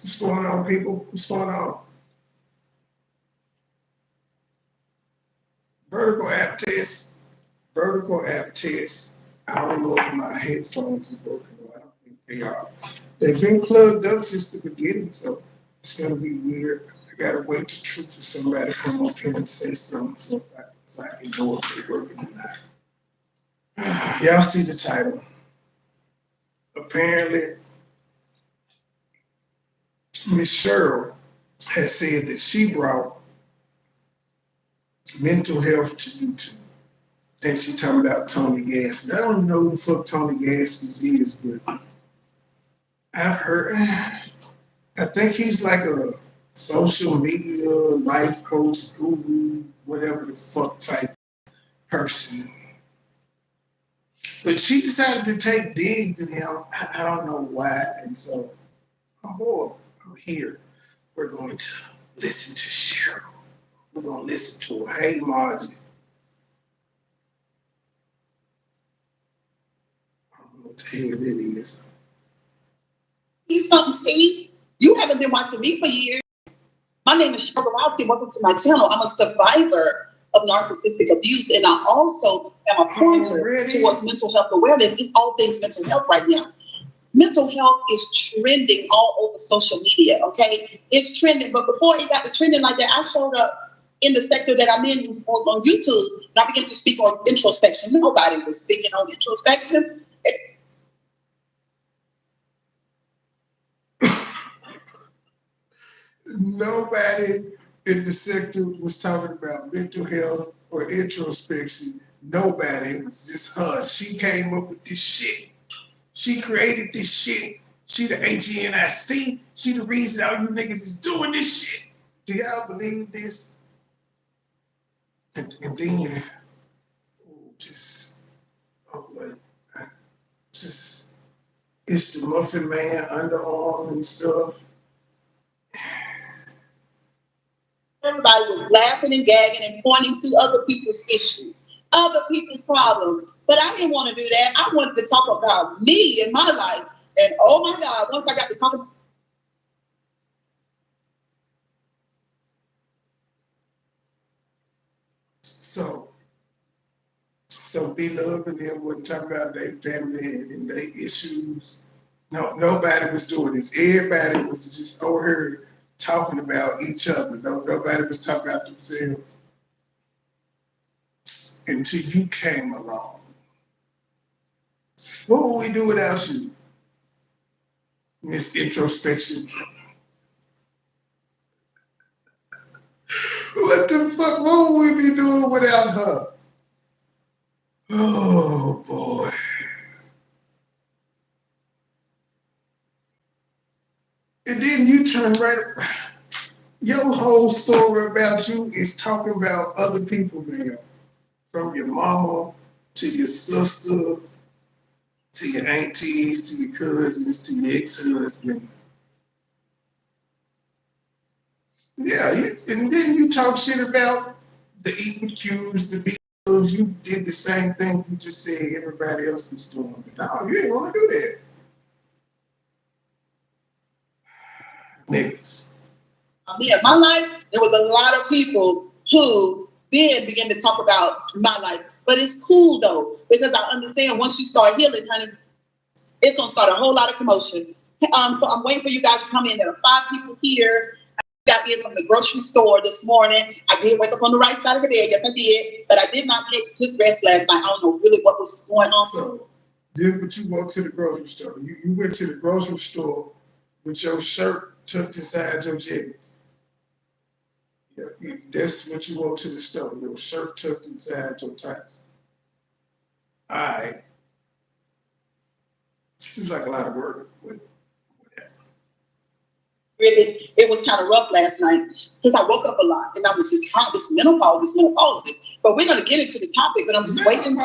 What's going on, people? What's going on? Vertical app test. Vertical app test. I don't know if my headphones are broken or I don't think they are. They've been plugged up since the beginning, so it's gonna be weird. I gotta wait to truth for somebody to come up here and say something so I can know if they're working or not. Y'all see the title. Apparently, Miss Cheryl has said that she brought mental health to YouTube. Then she talking about Tony Gaskins. I don't know who the fuck Tony Gaskins is, but I've heard, I think he's like a social media life coach, guru, whatever the fuck type person. But she decided to take digs at him. I don't know why. And so, oh boy, I'm here. We're going to listen to Cheryl. We're going to listen to her. Hey, Margie. I don't know what the hell that is. He's something, T. You haven't been watching me for years. My name is Cheryl. Welcome to my channel. I'm a survivor of narcissistic abuse, and I also am a pointer towards mental health awareness. It's all things mental health right now. Mental health is trending all over social media, okay? It's trending, but before it got to trending like that, I showed up in the sector that I'm in on YouTube, and I began to speak on introspection. Nobody was speaking on introspection. Nobody in the sector was talking about mental health or introspection. Nobody. It was just her. She came up with this shit. She created this shit. She the HNIC. She the reason all you niggas is doing this shit. Do y'all believe this? And then, it's the Muffin Man underarm and stuff. Everybody was laughing and gagging and pointing to other people's issues, other people's problems. But I didn't want to do that. I wanted to talk about me and my life. And oh my God, once I got to talk about So B-Love and them wasn't talking about their family and their issues. No, nobody was doing this. Everybody was just over here talking about each other. Nobody was talking about themselves until you came along. What would we do without you, Miss Introspection? What the fuck? What would we be doing without her? Oh boy. And then you turn right around. Your whole story about you is talking about other people, man. From your mama to your sister to your aunties to your cousins to your ex-husband. Yeah, and then you talk shit about the EQs, the B's. You did the same thing you just said everybody else was doing. But no, you ain't want to do that. Niggas. yeah, my life, there was a lot of people who then began to talk about my life. But it's cool though, because I understand once you start healing, honey, it's gonna start a whole lot of commotion. So I'm waiting for you guys to come in. There are 5 people here. I got in from the grocery store this morning. I did wake up on the right side of the bed. Yes, I did. But I did not get good rest last night. I don't know really what was going on. So then but you walked to the grocery store. You went to the grocery store with your shirt tucked inside your jeans. Yeah, that's what you walked to the store. Your shirt tucked inside your tights. All right. Seems like a lot of work. Really, it was kind of rough last night because I woke up a lot and I was just hot. It's menopause. But we're going to get into the topic, but I'm just waiting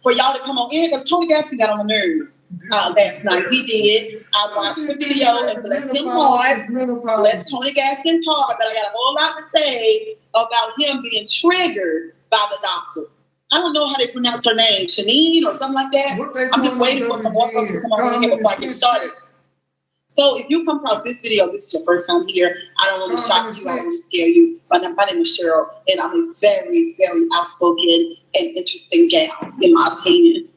for y'all to come on in because Tony Gaskins got on my nerves last night. He did. I watched the video and bless him hard. Bless Tony Gaskins hard, but I got a whole lot to say about him being triggered by the doctor. I don't know how they pronounce her name, Shanine or something like that. I'm just waiting for some more folks to come on in here before I get started. So if you come across this video, this is your first time here, I don't want to shock you, I don't want to scare you. My name is Cheryl, and I'm a very, very outspoken and interesting gal, in my opinion.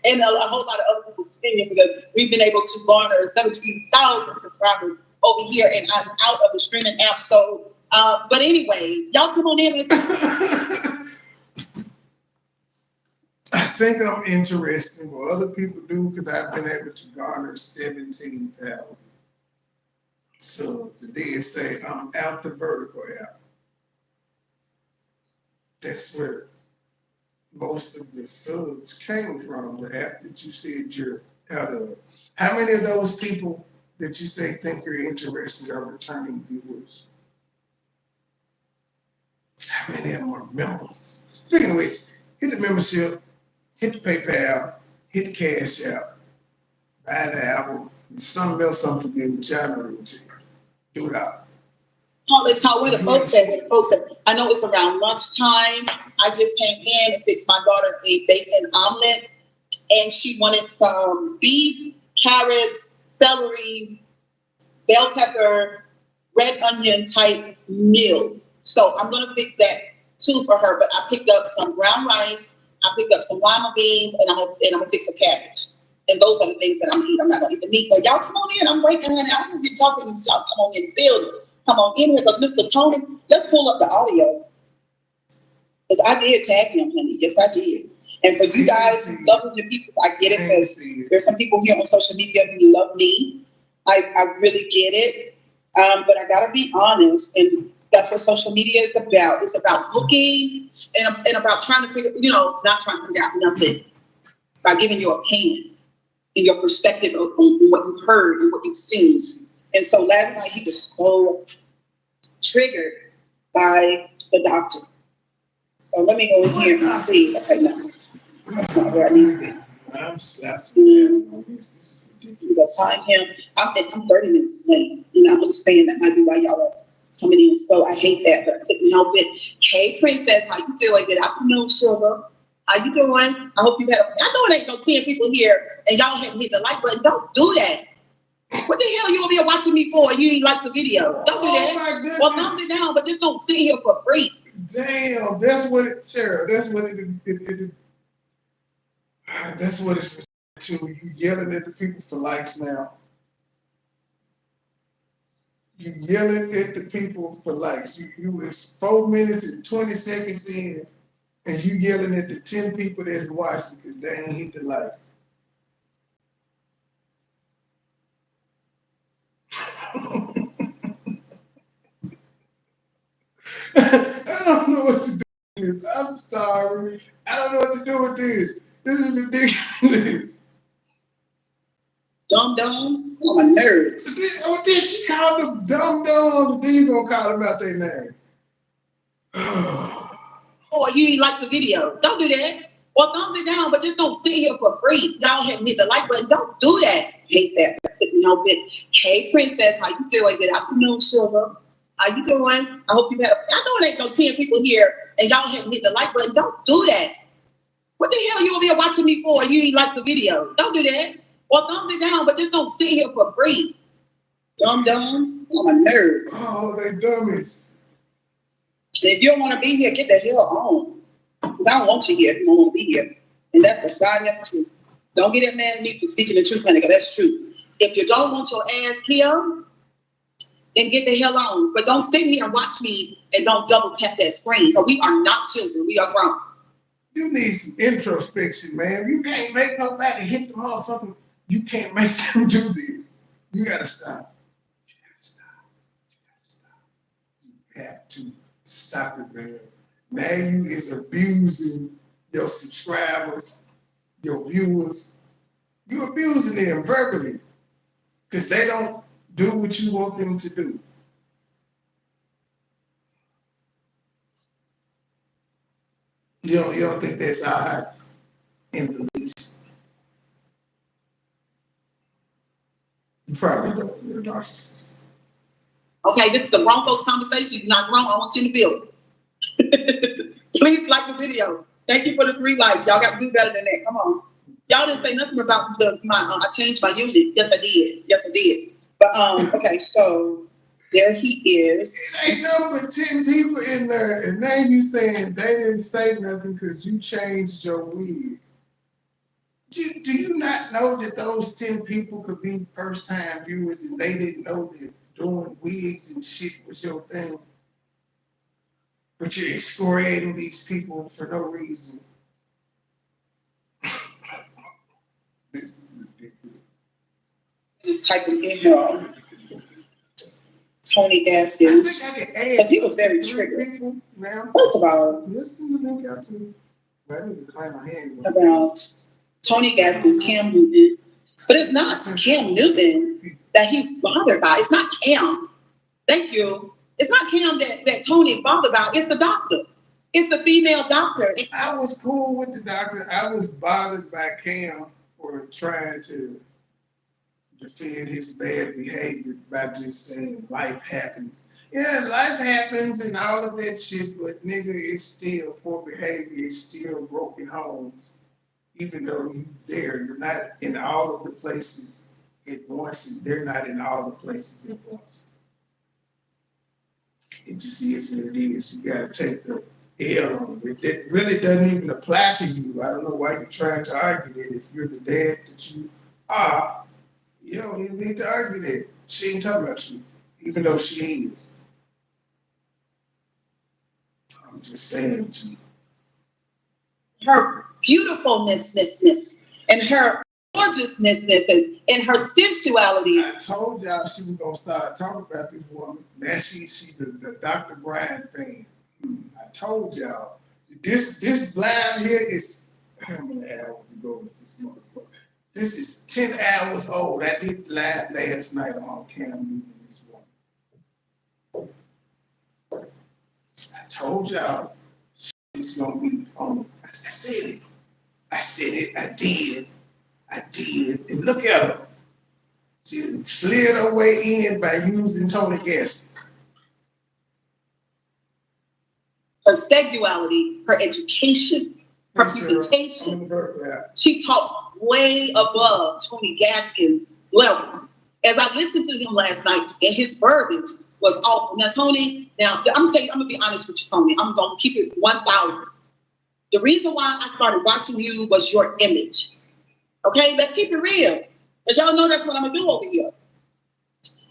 And a whole lot of other people's opinion, because we've been able to garner 17,000 subscribers over here, and I'm out of the streaming app. So, but anyway, y'all come on in. I think I'm interesting. What other people do, because I've been able to garner 17,000. So today say I'm out the vertical app. That's where most of the subs came from, the app that you said you're out of. How many of those people that you say think you're interesting are returning viewers? How many of them are members? Speaking of which, hit the membership, hit the PayPal, hit the Cash App, buy the album, and something else I'm forgetting, but y'all know the routine. Do it out. Oh, let's talk where the folks at. I know it's around lunchtime. I just came in and fixed my daughter a bacon omelet, and she wanted some beef, carrots, celery, bell pepper, red onion type meal. So I'm gonna fix that too for her. But I picked up some brown rice, I picked up some lima beans, and I'm gonna fix a cabbage. And those are the things that I'm gonna eat. I'm not gonna eat the meat. But y'all come on in. I'm waiting, honey. I'm gonna be talking to y'all. Come on in the building. Come on in here, because Mr. Tony, let's pull up the audio. Because I did tag him, honey. Yes, I did. And for you guys who love your pieces, I get it, because there's some people here on social media who love me. I really get it. But I gotta be honest, and that's what social media is about. It's about looking and about trying to figure, not trying to figure out nothing. It's about giving your opinion and your perspective on what you've heard and what you've seen. And so last night he was so triggered by the doctor. So let me go in here and see. Okay, no, that's not where I need to be. I'm slapping on this. This is ridiculous. You go find him. I'm 30 minutes late. I understand that might be why y'all are coming in slow. I hate that, but I couldn't help it. Hey, Princess, how you doing? Good afternoon, sugar. How you doing? I hope you had. I know it ain't no 10 people here, and y'all hadn't hit the like button. Don't do that. What the hell you over here watching me for? You ain't like the video. Don't do that. My goodness. Well, thumb it down, but just don't sit here for free. Damn, that's what it, Cheryl. That's what that's what it's to. You yelling at the people for likes now. You yelling at the people for likes. You it's 4 minutes and 20 seconds in, and you yelling at the 10 people that's watching because they ain't hit the like. I don't know what to do with this. I'm sorry. I don't know what to do with this. This is ridiculous. Dum-dums on my nerves. Did she call them dum-dums? Then you gonna call them out their name. Oh, you ain't like the video. Don't do that. Well, thumb it down, but just don't sit here for free. Y'all hadn't hit the like button. Don't do that. Hate that. I couldn't help it. Hey, Princess, how you doing? Good afternoon, sugar. How you doing? I hope you had. I know it ain't no 10 people here, and y'all hadn't hit the like button. Don't do that. What the hell you over here watching me for? You ain't like the video. Don't do that. Well, thumb it down, but just don't sit here for free. Dum-dums on my nerves. Oh, they dummies. And if you don't want to be here, get the hell on. Because I don't want you here if you don't want to be here. And that's the God truth. Don't get that man me for speaking the truth, honey, because that's true. If you don't want your ass here, then get the hell on. But don't sit here and watch me and don't double tap that screen. Because we are not children. We are grown. You need some introspection, man. You can't make nobody hit the motherfucker. You can't make them do this. You gotta stop. You gotta stop. You have to stop it, man. Now you is abusing your subscribers, your viewers. You're abusing them verbally because they don't do what you want them to do. You don't think that's odd in the least? You probably don't. You're a narcissist. Okay, this is a grown folks conversation. You're not grown. I want you in the building. Please like the video. Thank you for the 3 likes. Y'all got to do better than that. Come on. Y'all didn't say nothing about I changed my unit. Yes, I did. Yes, I did. But okay, so there he is. It ain't no but 10 people in there, and now you saying they didn't say nothing because you changed your wig. Do you not know that those 10 people could be first time viewers and they didn't know that doing wigs and shit was your thing? But you're excoriating these people for no reason. This is ridiculous. Just typing in here. Tony Gaskins. Because he was very triggered. First of all, listen to link out to about Tony Gaskins, Cam Newton. But it's not Cam Newton that he's bothered by. It's not Cam. Thank you. It's not Cam that Tony is bothered about. It's the doctor. It's the female doctor. I was cool with the doctor. I was bothered by Cam for trying to defend his bad behavior by just saying life happens. Yeah, life happens and all of that shit, but nigga, it's still poor behavior. It's still broken homes. Even though you're not in all of the places at once, and they're not in all the places at once. It just is what it is. You gotta take the L on it. It really doesn't even apply to you. I don't know why you're trying to argue that. If you're the dad that you are, you don't even need to argue that. She ain't talking about you, even though she is. I'm just saying to you. Her beautifulness and her gorgeousness and her sensuality. I told y'all she was gonna start talking about this woman. Now she's a Dr. Brian fan. I told y'all. This live here is how many hours ago was this motherfucker? This is 10 hours old. I did live last night on Cam Newton this morning. I told y'all it's gonna be on. I said it. I said it. I did. And look at her. She slid her way in by using Tony Gaskins. Her sexuality, her education, her presentation. She talked way above Tony Gaskins' level. As I listened to him last night, and his verbiage was awful. Now, Tony, I'm gonna be honest with you, Tony. I'm gonna keep it 1,000. The reason why I started watching you was your image. Okay, let's keep it real. Because y'all know that's what I'm gonna do over here.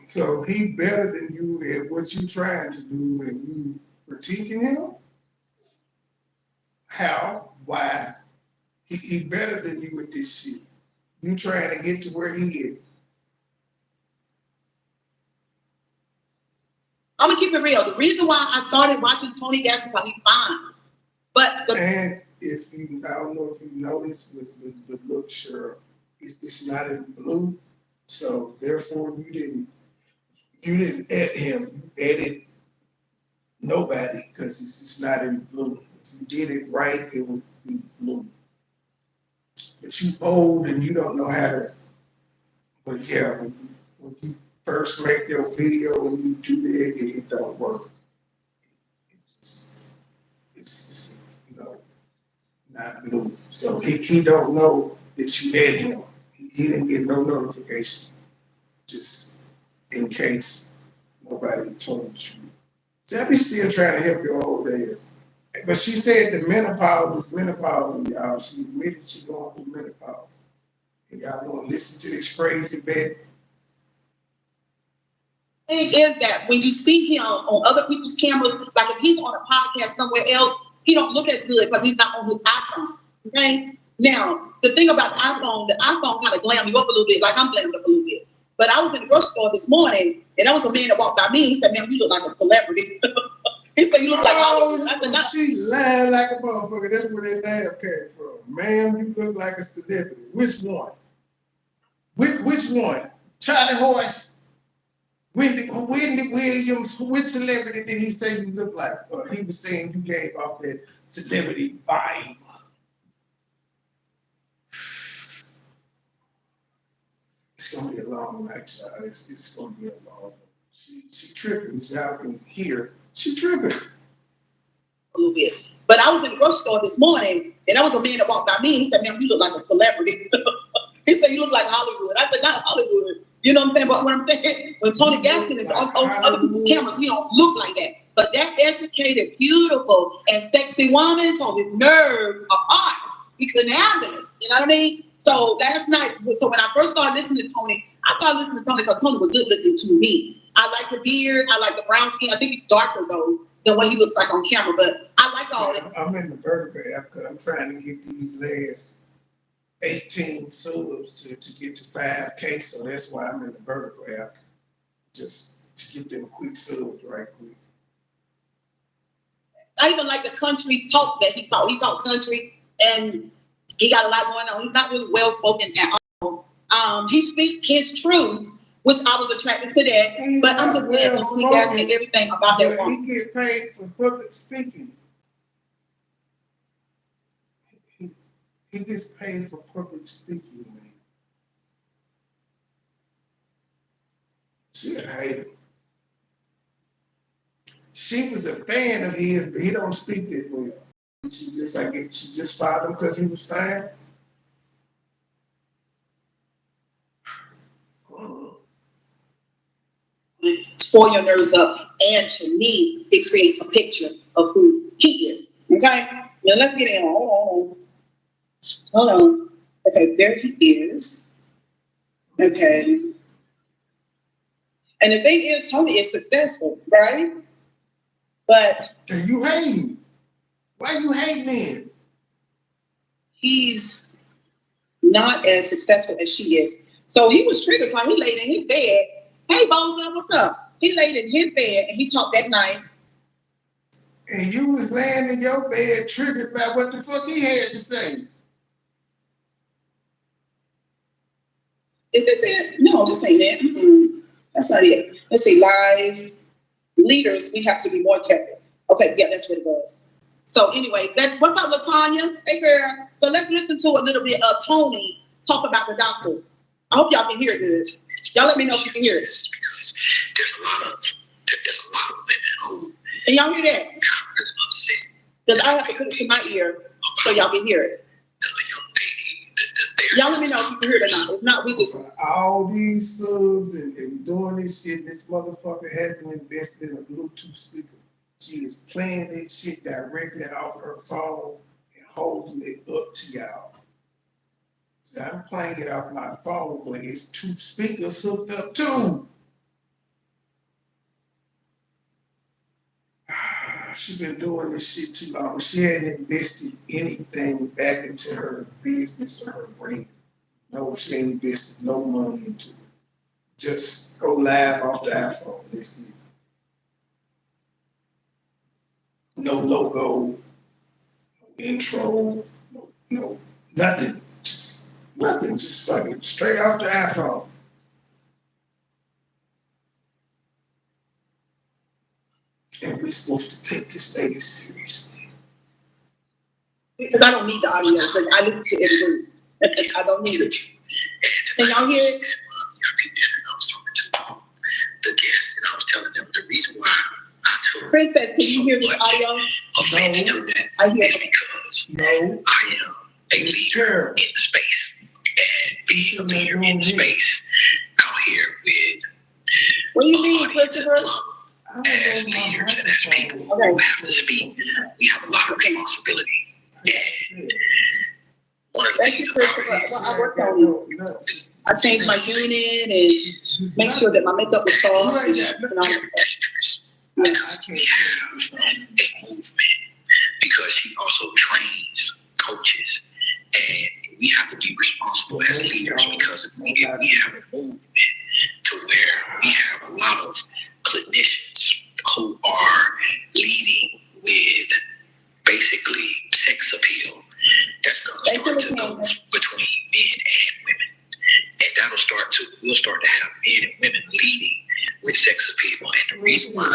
So he better than you at what you trying to do and you critiquing him? How? Why? He better than you with this shit. You trying to get to where he is. I'm gonna keep it real. The reason why I started watching Tony Gaskins, he's fine. And if you, I don't know if you noticed the look, Cheryl, it's not in blue, so therefore you didn't add him. You added nobody because it's not in blue. If you did it right, it would be blue. But you old and you don't know how to. But yeah, when you first make your video, when you do that, it don't work. It's just, not blue. So he don't know that you added him. He didn't get no notification. Just in case nobody told you. Debbie's still trying to help your old ass. But she said the menopause is menopause, y'all. She admitted she going through menopause. And y'all want to listen to this crazy bit. Thing is that when you see him on other people's cameras, like if he's on a podcast somewhere else, he don't look as good because he's not on his iPhone. Okay. Now the thing about the iPhone kind of glam you up a little bit, like I'm glammed up a little bit. But I was in the grocery store this morning, and there was a man that walked by me. He said, "Man, you look like a celebrity." He said, "You look like Hollywood." I said, "No." She lied like a motherfucker. That's where that laugh came from. Man, you look like a celebrity. Which one? Which one? Charlie Horse. Wendy Williams, which celebrity did he say you look like? Or he was saying you gave off that celebrity vibe. It's gonna be a long night, y'all. It's gonna be a long night. She tripping, as y'all can hear. She tripping. A little bit. But I was in the grocery store this morning, And that was a man that walked by me. He said, "Man, you look like a celebrity." He said, "You look like Hollywood." I said, "Not Hollywood." You know what I'm saying? But what I'm saying, when Tony Gaskins is on other people's cameras, he don't look like that. But that educated, beautiful, and sexy woman told his nerve apart. He couldn't handle it. You know what I mean? So last night, so when I first started listening to Tony, I started listening to Tony because Tony was good looking to me. I like the beard. I like the brown skin. I think he's darker though than what he looks like on camera. But I like all that. I'm in the vertical app because I'm trying to get these last 18 subs to get to 5K. So that's why I'm in the vertical app, just to get them quick subs right quick. I even like the country talk that he talk. He talk country, and he got a lot going on. He's not really well spoken at all. He speaks his truth, which I was attracted to that. But I'm just glad Tony Gaskins everything about that woman. He get paid for public speaking. He gets paid for public speaking, man. She a hater. She was a fan of his, but he don't speak that well. She just fired him because he was fine. Spoil your nerves up, and to me, it creates a picture of who he is. Okay, now let's get in. Hold on. Okay, there he is. Okay, and the thing is, Tony is successful, right? But and you hating? Why you hating him? He's not as successful as she is. So he was triggered because he laid in his bed. Hey, Boza, what's up? He laid in his bed and he talked that night. And you was laying in your bed triggered by what the fuck he had to say. Is this it? No, this ain't it. Mm-mm. That's not it. Let's see, live leaders, we have to be more careful. Okay, yeah, that's what it was. So anyway, what's up, LaTanya? Hey, girl. So let's listen to a little bit of Tony talk about the doctor. I hope y'all can hear it good. Y'all let me know if you can hear it. Because there's a lot of women who... Can y'all hear that? Really upset. Because I have to put it to my ear so y'all can hear it. The young lady, y'all let me know if you can hear it or not. If not, we just... All these subs and doing this shit, this motherfucker hasn't invested in a Bluetooth speaker. She is playing this shit directly off her phone and holding it up to y'all. So I'm playing it off my phone, but it's two speakers hooked up too. She's been doing this shit too long. She hadn't invested anything back into her business or her brand. No, she ain't invested no money into it. Just go live off the iPhone. That's it. No logo, no intro, no nothing. Just nothing. Just fucking straight off the iPhone. And we're supposed to take this lady seriously. Because I don't need the audio, because I listen to every word. I don't need it. Can y'all hear it? I was talking to the guest, and I was telling them the reason why I took... Princess, can you hear this audio? Offended to that I hear is because I am a leader in the space. And being a leader in the space out here with... What do you mean, Christopher? As leaders and as people who have to speak, we have a lot of responsibility. And one of the things about it is... I worked on it. I changed my unit and make sure that my makeup was soft. Because we have a movement, because she also trains coaches, and we have to be responsible as leaders because we have a movement to where we have a lot of clinicians who are leading with basically sex appeal. That's going to start to go between men and women, and we'll start to have men and women leading with sex appeal. And the reason why...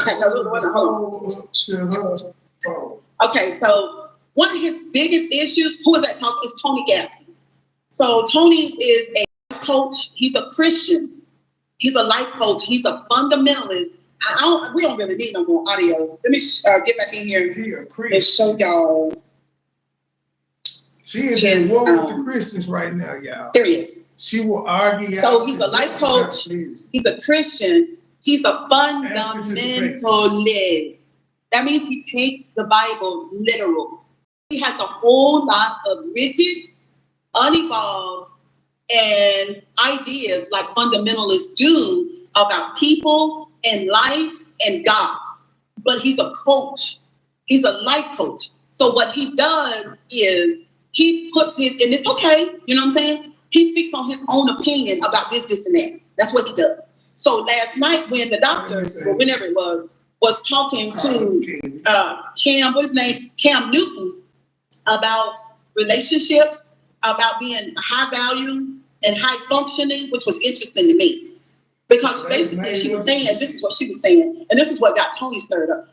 Okay, so one of his biggest issues, who is that talking, is Tony Gaskins. So Tony is a coach. He's a Christian. He's a life coach. He's a fundamentalist. We don't really need no more audio. Let me get back in here and show y'all. She is in war with the Christians right now, y'all. There he is. She will argue. So he's a life coach. He's a Christian. He's a fundamentalist. That means he takes the Bible literal. He has a whole lot of rigid, unevolved, and ideas like fundamentalists do about people and life and God. But he's a coach. He's a life coach. So what he does is he puts his, and it's okay, you know what I'm saying? He speaks on his own opinion about this, and that. That's what he does. So last night when the doctor, or whenever it was talking to Cam, what's his name? Cam Newton, about relationships, about being high value and high functioning, which was interesting to me. Because basically she was saying, this is what she was saying, and this is what got Tony stirred up.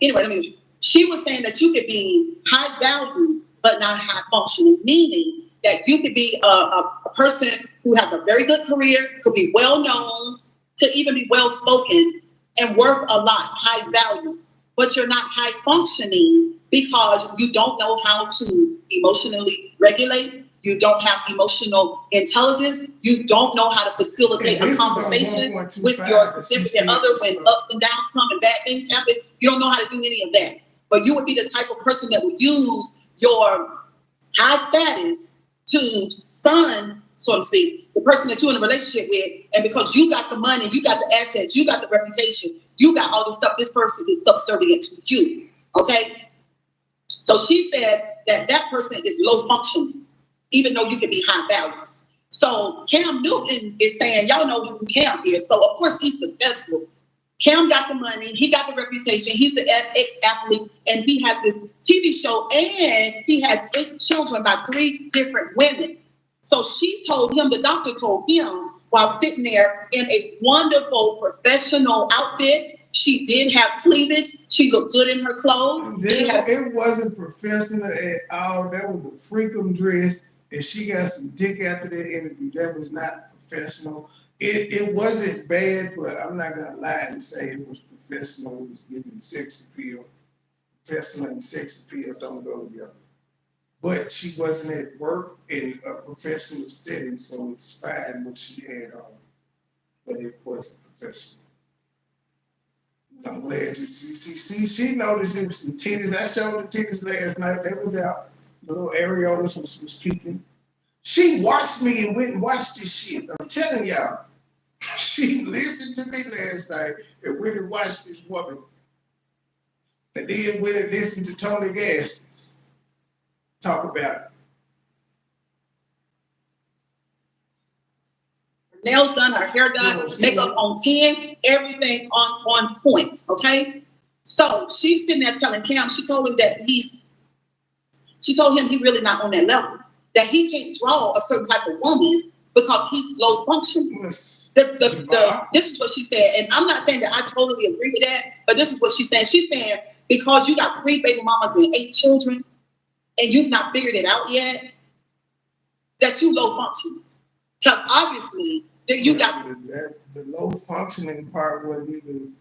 Anyway, she was saying that you could be high value, but not high functioning, meaning that you could be a person who has a very good career, could be well known, to even be well spoken and worth a lot, high value, but you're not high functioning because you don't know how to emotionally regulate. You don't have emotional intelligence. You don't know how to facilitate a conversation with your significant other when ups and downs come and bad things happen. You don't know how to do any of that. But you would be the type of person that would use your high status to son, so to speak, the person that you're in a relationship with, and because you got the money, you got the assets, you got the reputation, you got all this stuff, this person is subservient to you, okay? So she said that that person is low functioning, even though you can be high value. So Cam Newton is saying, y'all know who Cam is, so of course he's successful. Cam got the money, he got the reputation, he's an ex-athlete, and he has this TV show, and he has 8 children by 3 different women. So she told him, the doctor told him, while sitting there in a wonderful professional outfit, she did have cleavage, she looked good in her clothes. It wasn't professional at all. That was a freakum dress, and she got some dick after that interview. That was not professional. It wasn't bad, but I'm not gonna lie and say it was professional. It was giving sex appeal. Professional and sex appeal don't go together. But she wasn't at work in a professional setting, so it's fine what she had on. But it wasn't professional. I'm glad you see. She noticed it was some titties. I showed the titties last night. That was out. The little areolas was peeking. She watched me and went and watched this shit. I'm telling y'all. She listened to me last night and went and watched this woman. And then went and listened to Tony Gaskins talk about it. Her nails done, her hair done, makeup on 10, everything on point, okay? So she's sitting there telling Cam, she told him he really not on that level, that he can't draw a certain type of woman because he's low functioning. This is what she said, and I'm not saying that I totally agree with that, but this is what she's saying. She's saying because you got 3 baby mamas and 8 children, and you've not figured it out yet, that you low functioning. Because obviously, you got the low functioning part wasn't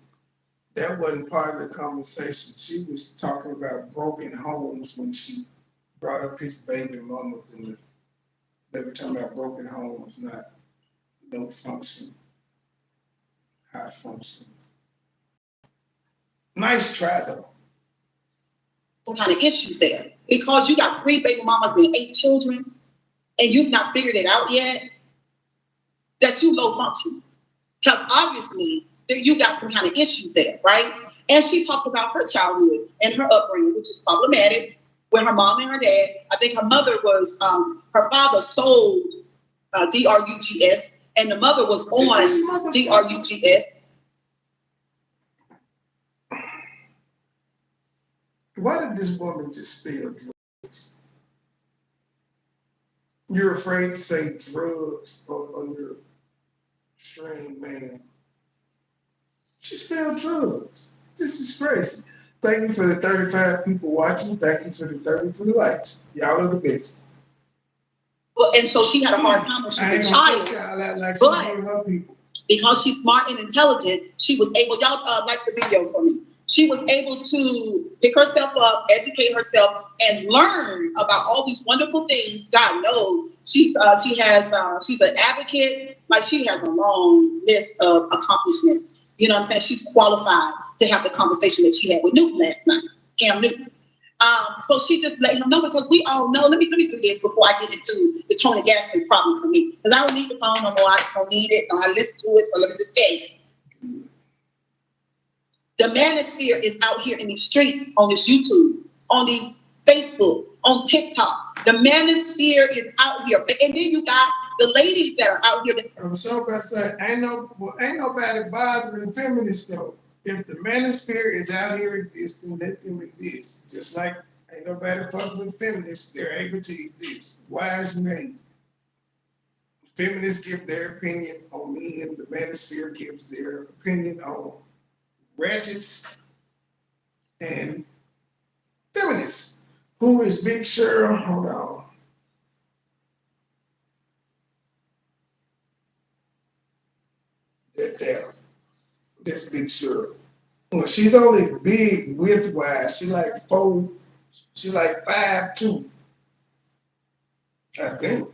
part of the conversation. She was talking about broken homes when she brought up his baby mamas, and they were talking about broken homes, not low function, high function. Nice try though. Some kind of issues there because you got 3 baby mamas and 8 children, and you've not figured it out yet, that you low function. Because obviously you got some kind of issues there, right? And she talked about her childhood and her upbringing, which is problematic, with her mom and her dad. I think her mother was, her father sold DRUGS, and the mother was on DRUGS. Why did this woman just spill drugs? You're afraid to say drugs on your stream, man. She spelled drugs. This is crazy. Thank you for the 35 people watching. Thank you for the 33 likes. Y'all are the best. Well, and so she had a hard time when she was a child. But because she's smart and intelligent, she was able, y'all like the video for me. She was able to pick herself up, educate herself, and learn about all these wonderful things. God knows she's an advocate. Like, she has a long list of accomplishments. You know what I'm saying? She's qualified to have the conversation that she had with Newton last night, Cam Newton. So she just let him know, because we all know. Let me do this before I get into the Tony Gaskins problem for me, because I don't need the phone no more. I just don't need it. I listen to it, so let me just say it. The manosphere is out here in these streets, on this YouTube, on these Facebook, on TikTok. The manosphere is out here, and then you got the ladies that are out here. I was so about to say, ain't nobody bothering feminists though. If the manosphere is out here existing, let them exist. Just like ain't nobody fucking with feminists, they're able to exist. Why is you hating? Feminists give their opinion on men, the manosphere gives their opinion on ratchets and feminists. Who is Big Cheryl? Hold on. That's Big Cheryl. Well, she's only big width-wise. She like 5'2". I think.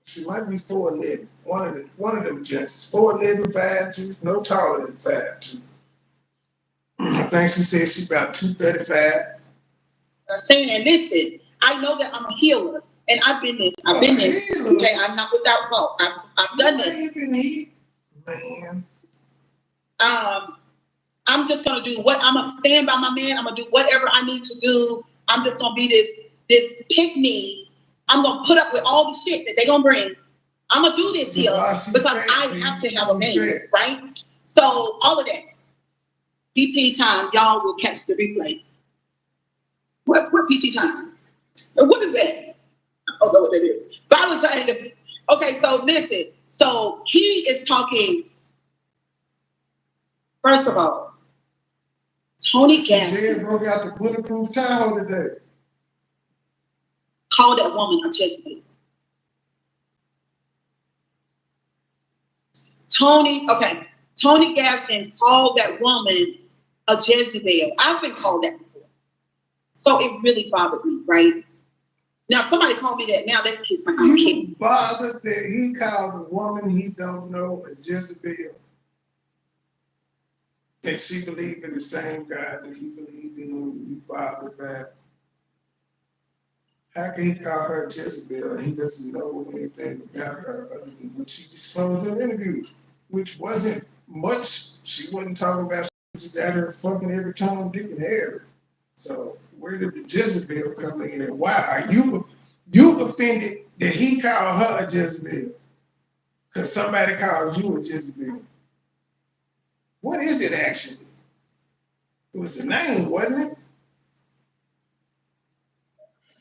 She might be 4'11". One of them gents. 4'11", 5'2", no taller than 5'2". I think she said she's about 235. Saying, listen, I know that I'm a healer, and I've been this. Okay, I'm not without fault. I've done it. Man. I'm just gonna do what I'm gonna stand by my man. I'm gonna do whatever I need to do. I'm just gonna be this pick me. I'm gonna put up with all the shit that they gonna bring. I'm gonna do this here because I have to have a man, right? So all of that. PT time, y'all will catch the replay. What PT time? What is that? I don't know what that is. But I was saying, okay, so listen. So he is talking. First of all, Tony Gaskins broke out the bulletproof Tahoe today. Called that woman a Jezebel. Tony Gaskins called that woman a Jezebel. I've been called that before. So it really bothered me, right? Now, if somebody called me that now, that kiss my kid. Bothered that he called a woman he don't know a Jezebel. And she believed in the same God that he believed in, and you bothered by. How can he call her Jezebel and he doesn't know anything about her other than what she disclosed in the interview, which wasn't much. She wasn't talking about, she was just at her fucking every time, Dick and Harry. So where did the Jezebel come in, and why are you offended that he called her a Jezebel? Because somebody called you a Jezebel. What is it actually? It was a name, wasn't it?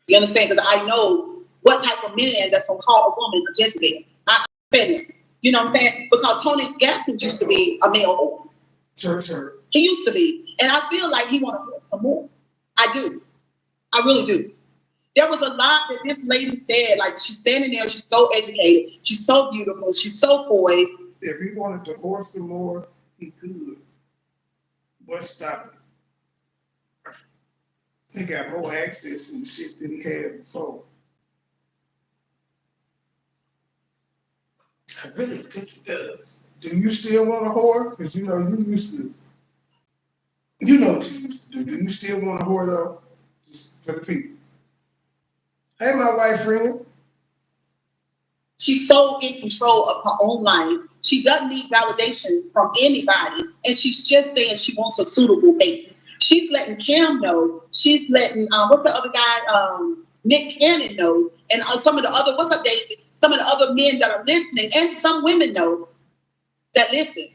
You understand? Because I know what type of man that's gonna call a woman a Jezebel. I understand it. You know what I'm saying? Because Tony Gaskins used to be a male whore. Sure. He used to be. And I feel like he want to put some more. I do. I really do. There was a lot that this lady said. Like, she's standing there, she's so educated, she's so beautiful, she's so poised. If he wanted to whore some more, he could. But stop it. He got more access and shit than he had before. I really think he does. Do you still want a whore? Because you know you used to. You know what you used to do. Do you still want a whore though? Just for the people. Hey, my wife friend. She's so in control of her own life. She doesn't need validation from anybody. And she's just saying she wants a suitable mate. She's letting Cam know. She's letting, what's the other guy? Nick Cannon know. And some of the other, what's up, Daisy? Some of the other men that are listening, and some women know that listen.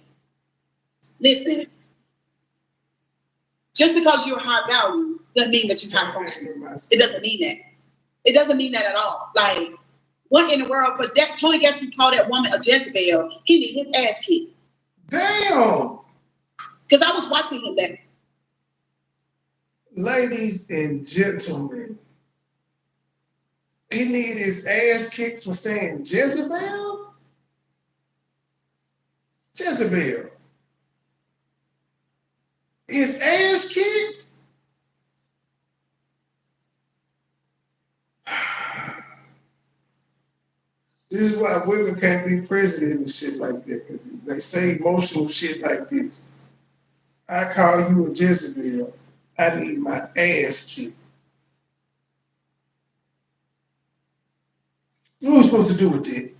Just because you're high value doesn't mean that you're high function. It doesn't mean that. It doesn't mean that at all. Like, what in the world? For that, Tony Gaskins called that woman a Jezebel. He need his ass kicked. Damn. Because I was watching him that. Ladies and gentlemen, he need his ass kicked for saying Jezebel? Jezebel. His ass kicked? This is why women can't be president and shit like that. Cause they say emotional shit like this. I call you a Jezebel. I need my ass kicked. What are we supposed to do with that?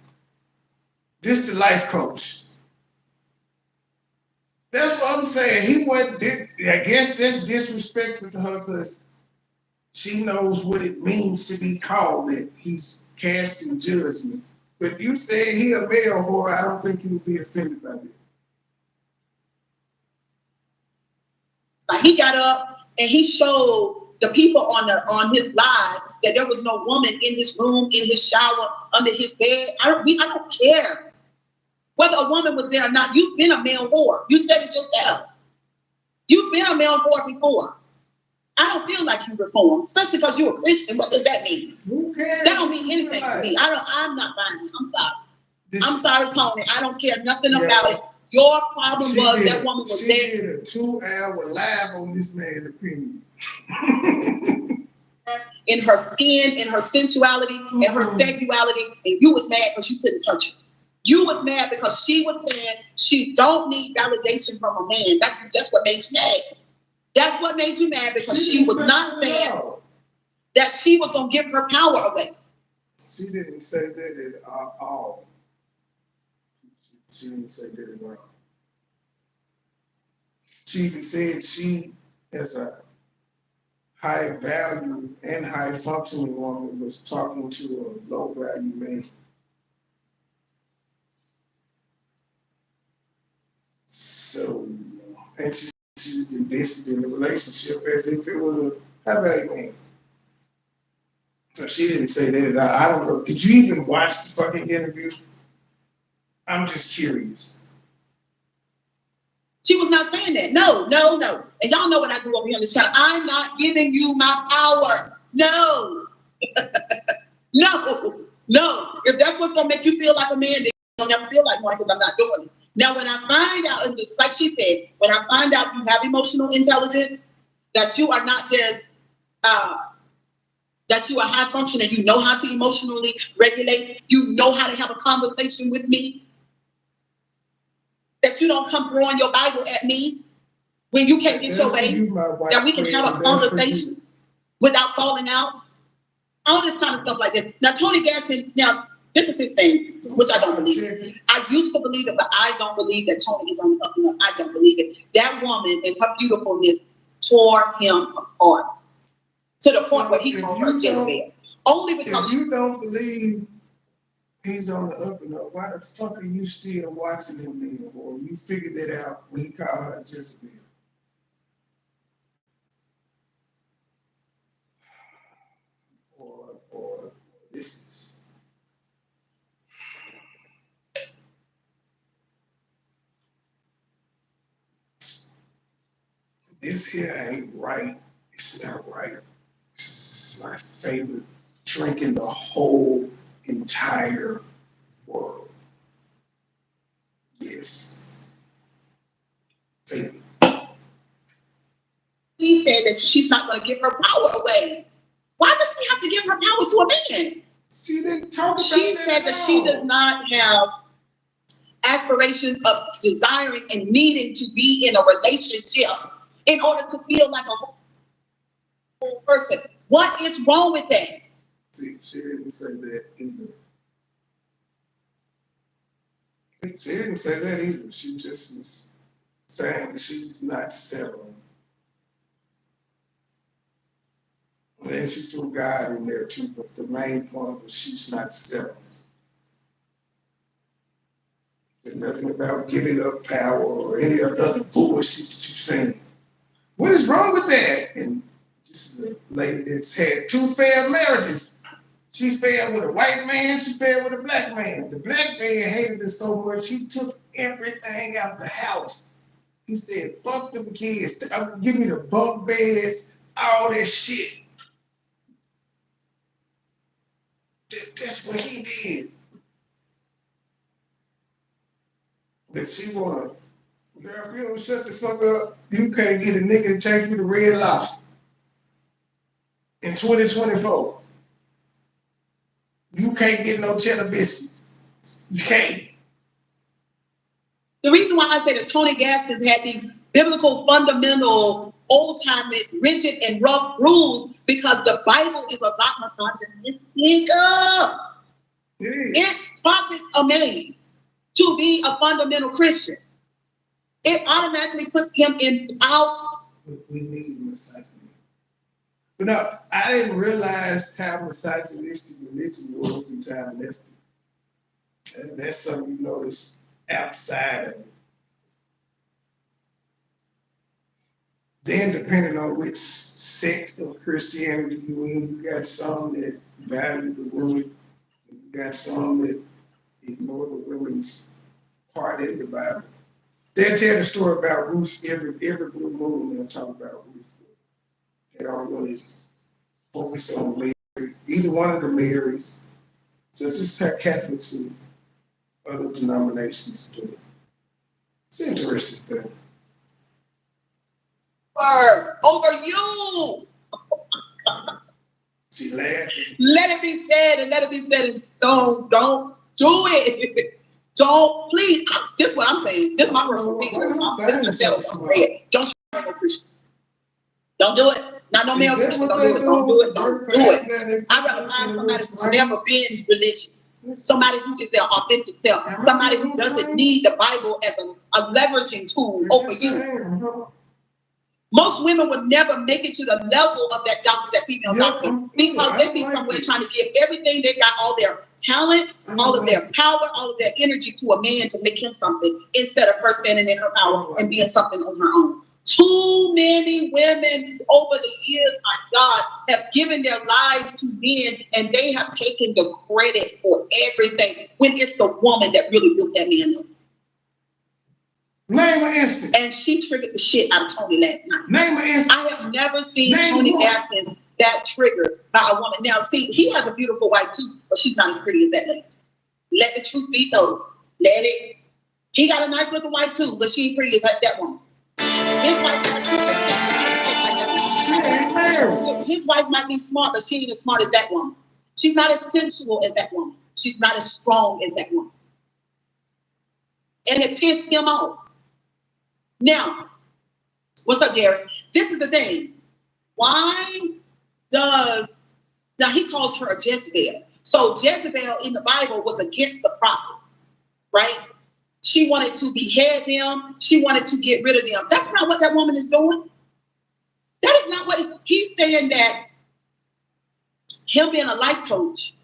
This the life coach. That's what I'm saying. He wasn't. I guess that's disrespectful to her because she knows what it means to be called that. He's casting judgment. But you say he a male whore, I don't think you would be offended by that. Like he got up and he showed the people on his live that there was no woman in his room, in his shower, under his bed. I don't care whether a woman was there or not. You've been a male whore. You said it yourself. You've been a male whore before. I don't feel like you reformed, especially because you're a Christian. What does that mean? Who cares? That don't mean anything to me. I'm not buying it. I'm sorry. I'm sorry, Tony. I don't care nothing about it. Your problem was that woman was there. She did a 2-hour live on this man's opinion. In her skin, in her sensuality, in her sexuality, and you was mad because you couldn't touch her. You was mad because she was saying she don't need validation from a man. That's what made you mad. That's what made you mad because she was not saying that she was gonna give her power away. She didn't say that at all. She didn't say that at all. She even said she, as a high value and high functioning woman, was talking to a low value man. So, and she was invested in the relationship as if it was a high value man. So she didn't say that at all. I don't know. Did you even watch the fucking interview? I'm just curious. She was not saying that. No. And y'all know when I grew up here on this channel, I'm not giving you my power. No. No. If that's what's gonna make you feel like a man, then you'll never feel like one because I'm not doing it. Now, when I find out, and just like she said, when I find out you have emotional intelligence, that you are not just that you are high function and you know how to emotionally regulate, you know how to have a conversation with me, that you don't come throwing your Bible at me when you can't get your way, that we can have a conversation without falling out. All this kind of stuff like this. Now, Tony Gaskins, now, this is his thing, which I don't believe. I used to believe it, but I don't believe that Tony is on the up and up. I don't believe it. That woman and her beautifulness tore him apart to the point where he called her Jezebel. Only because if you don't believe he's on the up and up, why the fuck are you still watching him then? Or you figured that out when he called her Jezebel? Or this is. This here ain't right. It's not right. This is my favorite drink in the whole entire world. Yes. Favorite. she said that she's not going to give her power away. Why does she have to give her power to a man? She didn't talk about She that said that she does not have aspirations of desiring and needing to be in a relationship in order to feel like a whole person. What is wrong with that? See, she didn't say that either. She didn't say that either. She just was saying she's not settling. And then she threw God in there too, but the main point was she's not settling. There's nothing about giving up power or any other bullshit that you're saying. What is wrong with that? And this is a lady that's had 2 failed marriages. She failed with a white man, she failed with a black man. The black man hated her so much, he took everything out the house. He said, fuck them kids, give me the bunk beds, all that shit. That's what he did. But she wanna, girl, if you don't shut the fuck up, you can't get a nigga to take you to Red Lobster in 2024. You can't get no cheddar biscuits. You can't. The reason why I say that Tony Gaskins had these biblical, fundamental, old-time, rigid, and rough rules because the Bible is a lot misogynistic. It profits a man to be a fundamental Christian. It automatically puts him out. We need misogyny. But no, I didn't realize how misogynistic religion was until I left it. That's something you notice outside of it. Then, depending on which sect of Christianity you in, you got some that value the woman, you got some that ignore the women's part in the Bible. They'll tell the story about Ruth every blue moon. They'll talk about Ruth. They don't really focus on Mary, either one of the Marys. So just how Catholics and other denominations do it. It's an interesting thing. Over you. She laughing. Let it be said, and let it be said in stone. Don't do it. Don't, please. This is what I'm saying. This is my personal opinion. Don't no Christian. Don't do it. Not no male Christian. Don't do it. Don't do it. Don't do it. I'd rather find somebody who's never been religious. Somebody who is their authentic self. Somebody who doesn't need the Bible as a leveraging tool over you. Most women would never make it to the level of that doctor, that female doctor, because they be somewhere trying to give everything they got, all their talent, all of their power, all of their energy to a man to make him something, instead of her standing in her power and being something on her own. Too many women over the years, my God, have given their lives to men, and they have taken the credit for everything when it's the woman that really built that man up. Name an instance. And she triggered the shit out of Tony last night. Name an instance. I have never seen Tony Gaskins that triggered by a woman. Now, see, he has a beautiful wife too, but she's not as pretty as that lady. Let the truth be told. Let it. He got a nice looking wife too, but she ain't pretty as that woman. His wife His wife might be smart, but she ain't as smart as that woman. She's not as sensual as that woman. She's not as strong as that woman. And it pissed him off. Now, what's up, Jerry? This is the thing. Why does, now he calls her a Jezebel. So Jezebel in the Bible was against the prophets, right? She wanted to behead them. She wanted to get rid of them. That's not what that woman is doing. That is not what he's saying, that him being a life coach,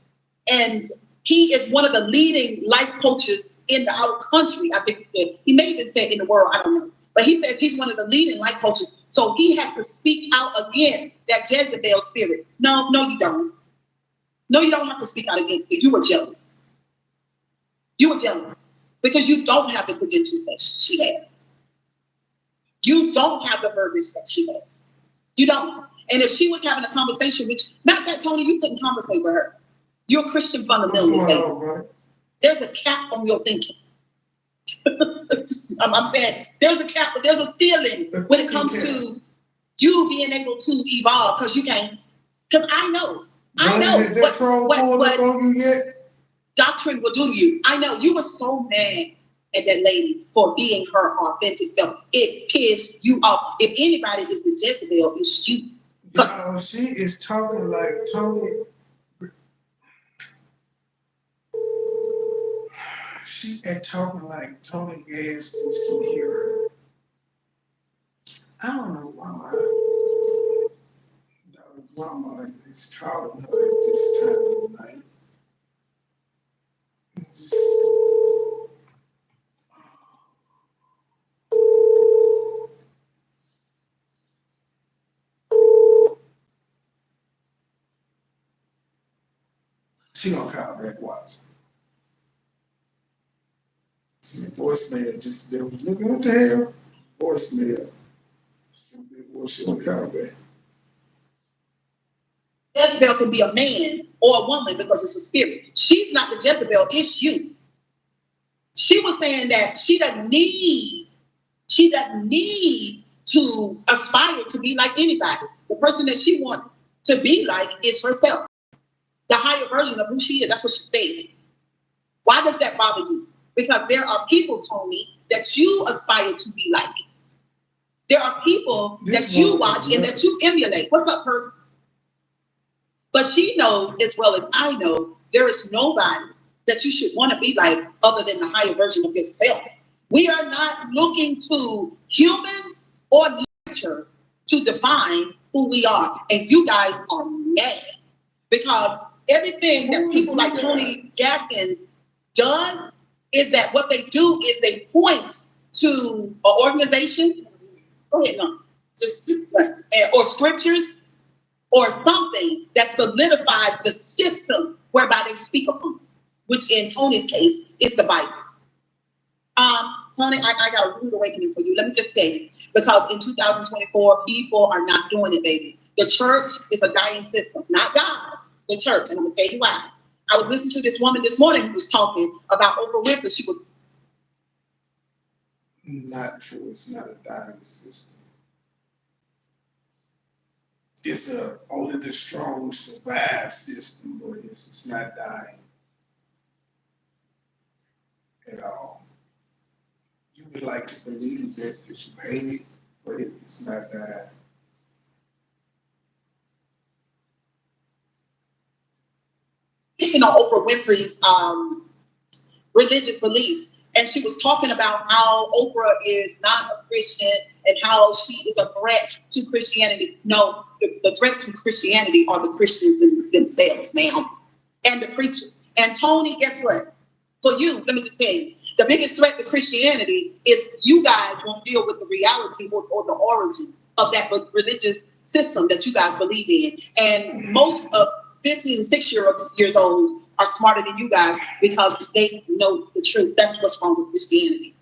and he is one of the leading life coaches in our country. I think he said, he may even say in the world, I don't know. But he says he's one of the leading life coaches. So he has to speak out against that Jezebel spirit. No, you don't. No, you don't have to speak out against it. You were jealous. You were jealous because you don't have the credentials that she has. You don't have the verbiage that she has. You don't. And if she was having a conversation, which, matter of fact, Tony, you couldn't conversate with her. You're a Christian fundamentalist. There's a cap on your thinking. I'm saying there's a cap, but there's a ceiling when it comes to you being able to evolve, because you can't. Because I know what doctrine will do to you. I know you were so mad at that lady for being her authentic self. It pissed you off. If anybody is the Jezebel, it's you. No, she is talking like Tony. She ain't talking like Tony Gaskins can hear her. I don't know why my mama is calling her at this time of the night. It's just, she gonna call back, watch. Voicemail just said, looking what the hell? Voicemail. She gonna call back. Jezebel can be a man or a woman because it's a spirit. She's not the Jezebel, it's you. She was saying that she doesn't need to aspire to be like anybody. The person that she wants to be like is herself. The higher version of who she is. That's what she said. Why does that bother you? Because there are people, Tony, that you aspire to be like. There are people that you watch and that you emulate. What's up, Perks? But she knows as well as I know, there is nobody that you should want to be like other than the higher version of yourself. We are not looking to humans or literature to define who we are. And you guys are mad because everything that people like Tony Gaskins does is that what they do is they point to an organization. Go ahead, no. Just or scriptures or something that solidifies the system whereby they speak upon, which in Tony's case is the Bible. Tony, I got a rude awakening for you. Let me just say, because in 2024, people are not doing it, baby. The church is a dying system, not God, the church. And I'm gonna tell you why. I was listening to this woman this morning who was talking about Oprah Winfrey. She was not true. It's not a dying system. It's a only the strong survive system, but it's not dying at all. You would like to believe that because you hate it, but it's not dying. picking on Oprah Winfrey's religious beliefs. And she was talking about how Oprah is not a Christian and how she is a threat to Christianity. No, the threat to Christianity are the Christians themselves now and the preachers. And Tony, guess what? For you, let me just say, the biggest threat to Christianity is you guys won't deal with the reality or the origin of that religious system that you guys believe in. And most of 15 and 6 years old are smarter than you guys because they know the truth. That's what's wrong with Christianity.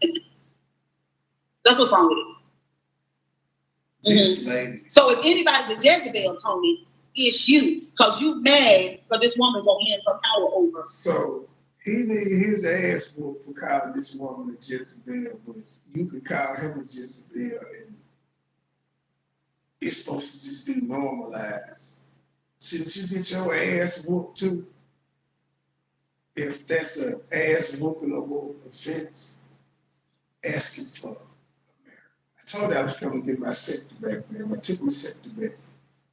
That's what's wrong with it. Mm-hmm. So if anybody with Jezebel, Tony, it's you, because you mad because this woman won't hand her power over. So he need his ass whooped for calling this woman a Jezebel, but you could call him a Jezebel, and it's supposed to just be normalized. Shouldn't you get your ass whooped too? If that's an ass whoopingable offense, asking for America. I told you I was coming to get my scepter back, man. I took my scepter back.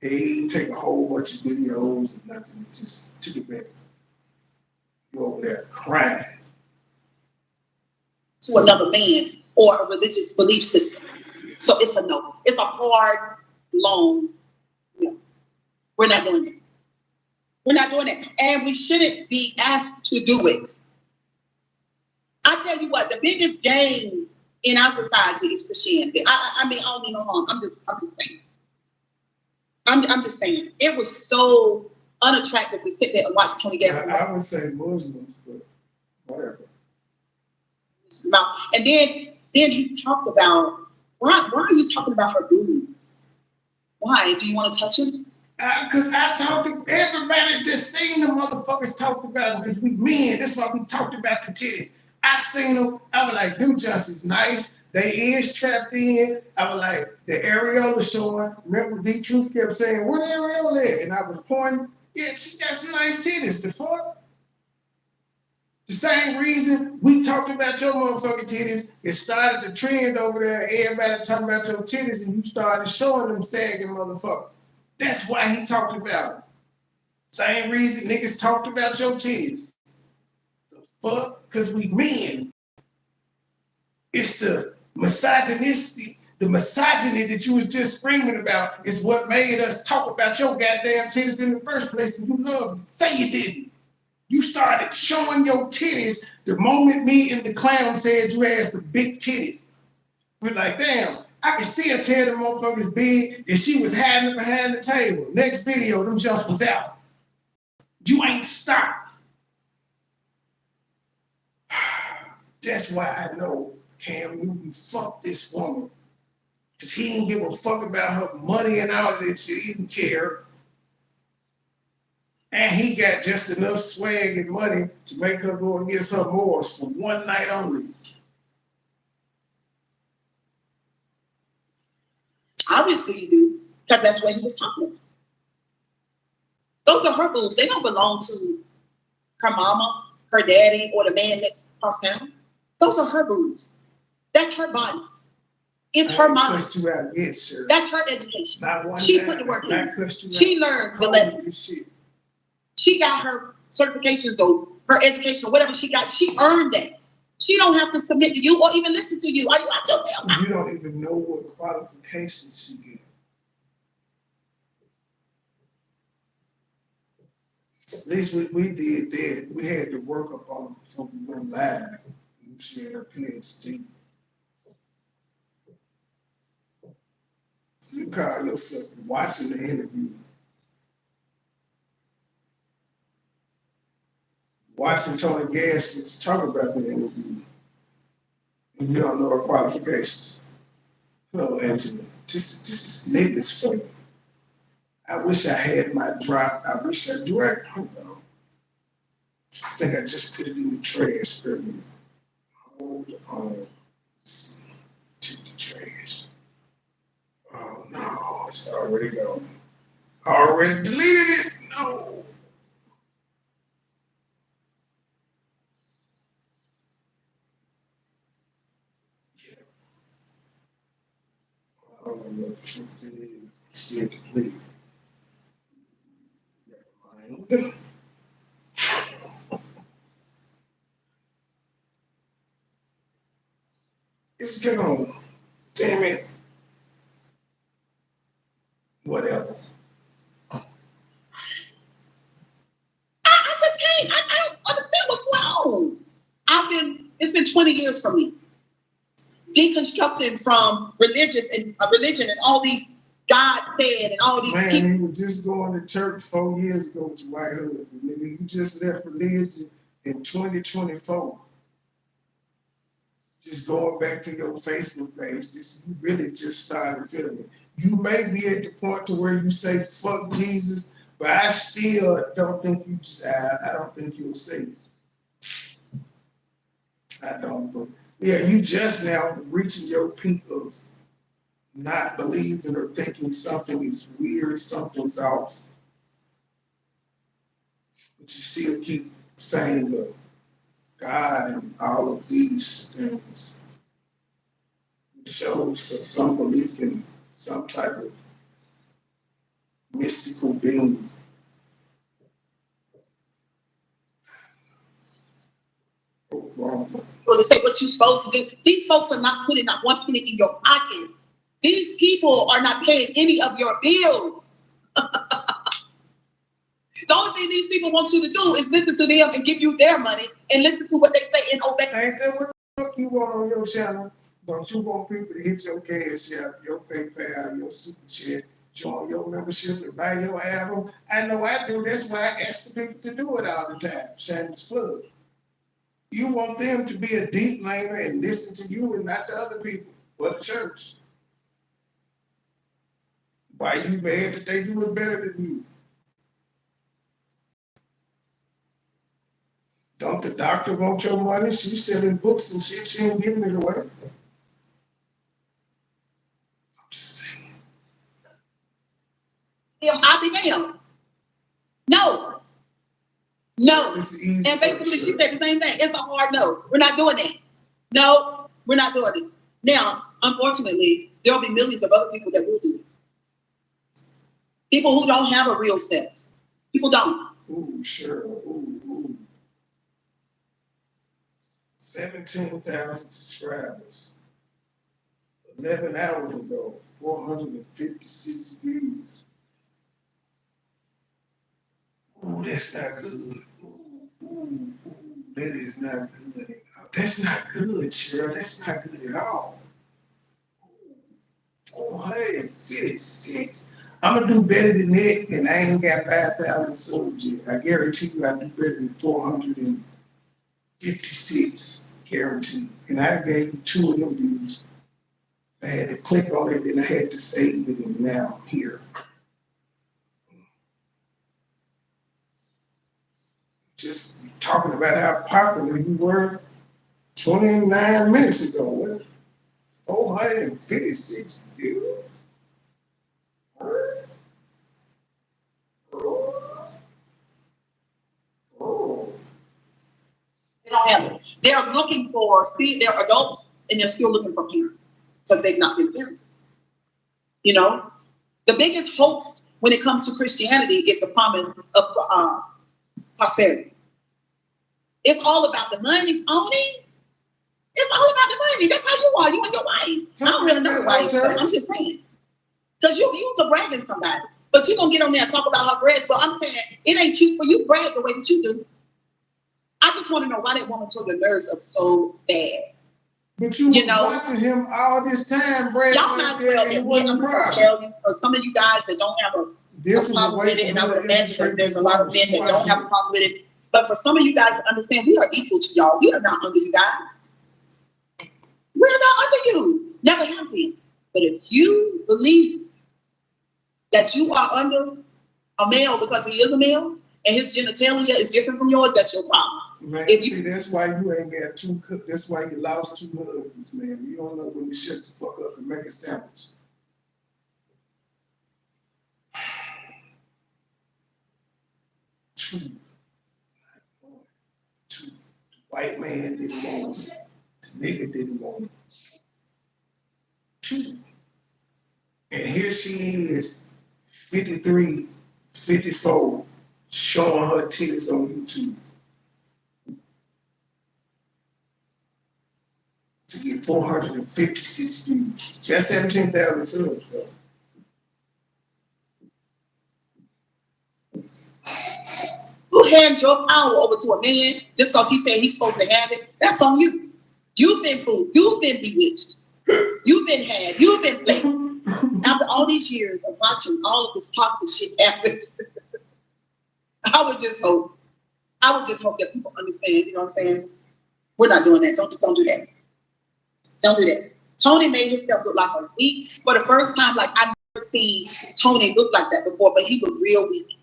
They didn't take a whole bunch of videos and nothing. Just took it back. You over there crying. To another man or a religious belief system. So it's a no. It's a hard, long no. We're not doing it. We're not doing it. And we shouldn't be asked to do it. I tell you what, the biggest game in our society is Christianity. I mean, I don't mean no harm. I'm just saying. I'm just saying. It was so unattractive to sit there and watch Tony Gaskins. I would say Muslims, but whatever. And then he talked about, why are you talking about her boobs? Why? Do you want to touch them? Because I talked to everybody that's seen the motherfuckers talked about them because we men. That's why we talked about the titties. I seen them. I was like, them just is nice. They is trapped in. I was like, the areola showing. Remember, D-Truth kept saying, where the areola at? And I was pointing, yeah, she got some nice titties. The fuck? The same reason we talked about your motherfucking titties, it started the trend over there. Everybody talking about your titties, and you started showing them sagging motherfuckers. That's why he talked about it. Same reason niggas talked about your titties. The fuck? Because we men. It's the misogyny that you was just screaming about is what made us talk about your goddamn titties in the first place, and you loved it. Say you didn't. You started showing your titties the moment me and the clown said you had some big titties. We're like, damn, I can still tell the motherfuckers big, and she was hiding behind the table. Next video, them jumps was out. You ain't stopped. That's why I know Cam Newton fucked this woman. Because he didn't give a fuck about her money and all of that shit. He didn't care. And he got just enough swag and money to make her go against her morals for one night only. Obviously you do, because that's what he was talking about. Those are her boobs. They don't belong to her mama, her daddy, or the man next across town. Those are her boobs. That's her body. It's her mind. You out yet, sir. That's her education. Not one She time. put the work in. She Learned the lesson. She got her certifications or her education or whatever she got. She earned that. She don't have to submit to you or even listen to you. Are you out your damn mouth? You don't even know what qualifications she get. At least we did that. We had to work up on it before we went live. She had her PhD. So you call yourself watching the interview, watching Tony Gaskins talk about the interview, and you don't know her qualifications. Hello, Angela. This niggas for you. I wish I had my drop. I wish I do. Hold on. I think I just put it in the trash earlier. Hold on. Let's see. Check the trash. Oh no, it's already gone. Already deleted it? No. Yeah. I don't know what the truth is. It's still complete. Never mind. It's gone. Damn it. Whatever. I just can't. I don't understand what's wrong. It's been 20 years for me. Deconstructing from religion and all these God said and all these Man, people. you were just going to church 4 years ago with your white husband. Nigga, you just left religion in 2024. Just going back to your Facebook page, you really just started feeling it. You may be at the point to where you say fuck Jesus, but I still don't think I don't think you'll say it. I don't, but yeah, you just now reaching your peak of not believing or thinking something is weird, something's off. But you still keep saying God and all of these things. It shows some belief in some type of mystical being. Oh, wrong. Well, to say what you're supposed to do. These folks are not putting not one penny in your pocket. These people are not paying any of your bills. The only thing these people want you to do is listen to them and give you their money and listen to what they say and obey. Ain't that what the fuck you want on your channel? Don't you want people to hit your cash app, your PayPal, your super chat, join your membership and buy your album? I know I do. That's why I ask the people to do it all the time. Shameless plug. You want them to be a deep laner and listen to you and not the other people, but the church. Why you mad that they do it better than you? Don't the doctor want your money? She's selling books and shit. She ain't giving it away. I'm just saying. I began. No. No. It's easy. And basically she said the same thing. It's a hard no. We're not doing that. No, we're not doing it. Now, unfortunately, there'll be millions of other people that will do it. People who don't have a real sense. People don't. Ooh, sure. Ooh. 17,000 subscribers. 11 hours ago, 456 views. Ooh, that's not good. Ooh, that is not good. That's not good, Cheryl. That's not good at all. 456. I'm gonna do better than that, and I ain't got 5,000 subs yet. I guarantee you I do better than 456. Guaranteed. And I gave you 2 of them views. I had to click on it, then I had to save it, and now I'm here. Just talking about how popular you were 29 minutes ago. What? 456 views? They're looking for, see, they're adults and they're still looking for parents because they've not been parents. You know, the biggest hoax when it comes to Christianity is the promise of prosperity. It's all about the money, Tony. It's all about the money. That's how you are. You and your wife. I don't really know your wife, but I'm just saying. Because you used to bragging somebody. But you're going to get on there and talk about her breasts. But I'm saying it ain't cute for you to brag the way that you do. I just want to know why that woman took the nerves up so bad. But you know, watching him all this time, Brad. Y'all might as well admit, I'm just gonna tell you, for some of you guys that don't have a problem with it, and I would imagine that there's a lot of men that don't have a problem with it. But for some of you guys to understand, we are equal to y'all. We are not under you guys. We're not under you. Never have been. But if you believe that you are under a male because he is a male and his genitalia is different from yours, that's your problem. Man, if you, see, that's why you ain't got two. That's why you lost two husbands, man. You don't know when to shut the fuck up and make a sandwich. Two. The white man didn't want it. The nigga didn't want it. Two. And here she is, 53, 54, showing her titties on YouTube. To get 456 views. That's 17,000 subs, though. who hands your power over to a man just because he said he's supposed to have it? That's on you. You've been fooled. You've been bewitched. You've been had. You've been played. After all these years of watching all of this toxic shit happen, I would just hope that people understand. You know what I'm saying? We're not doing that. Don't do that. Don't do that. Tony made himself look like a weak for the first time. Like I've never seen Tony look like that before, but he looked real weak.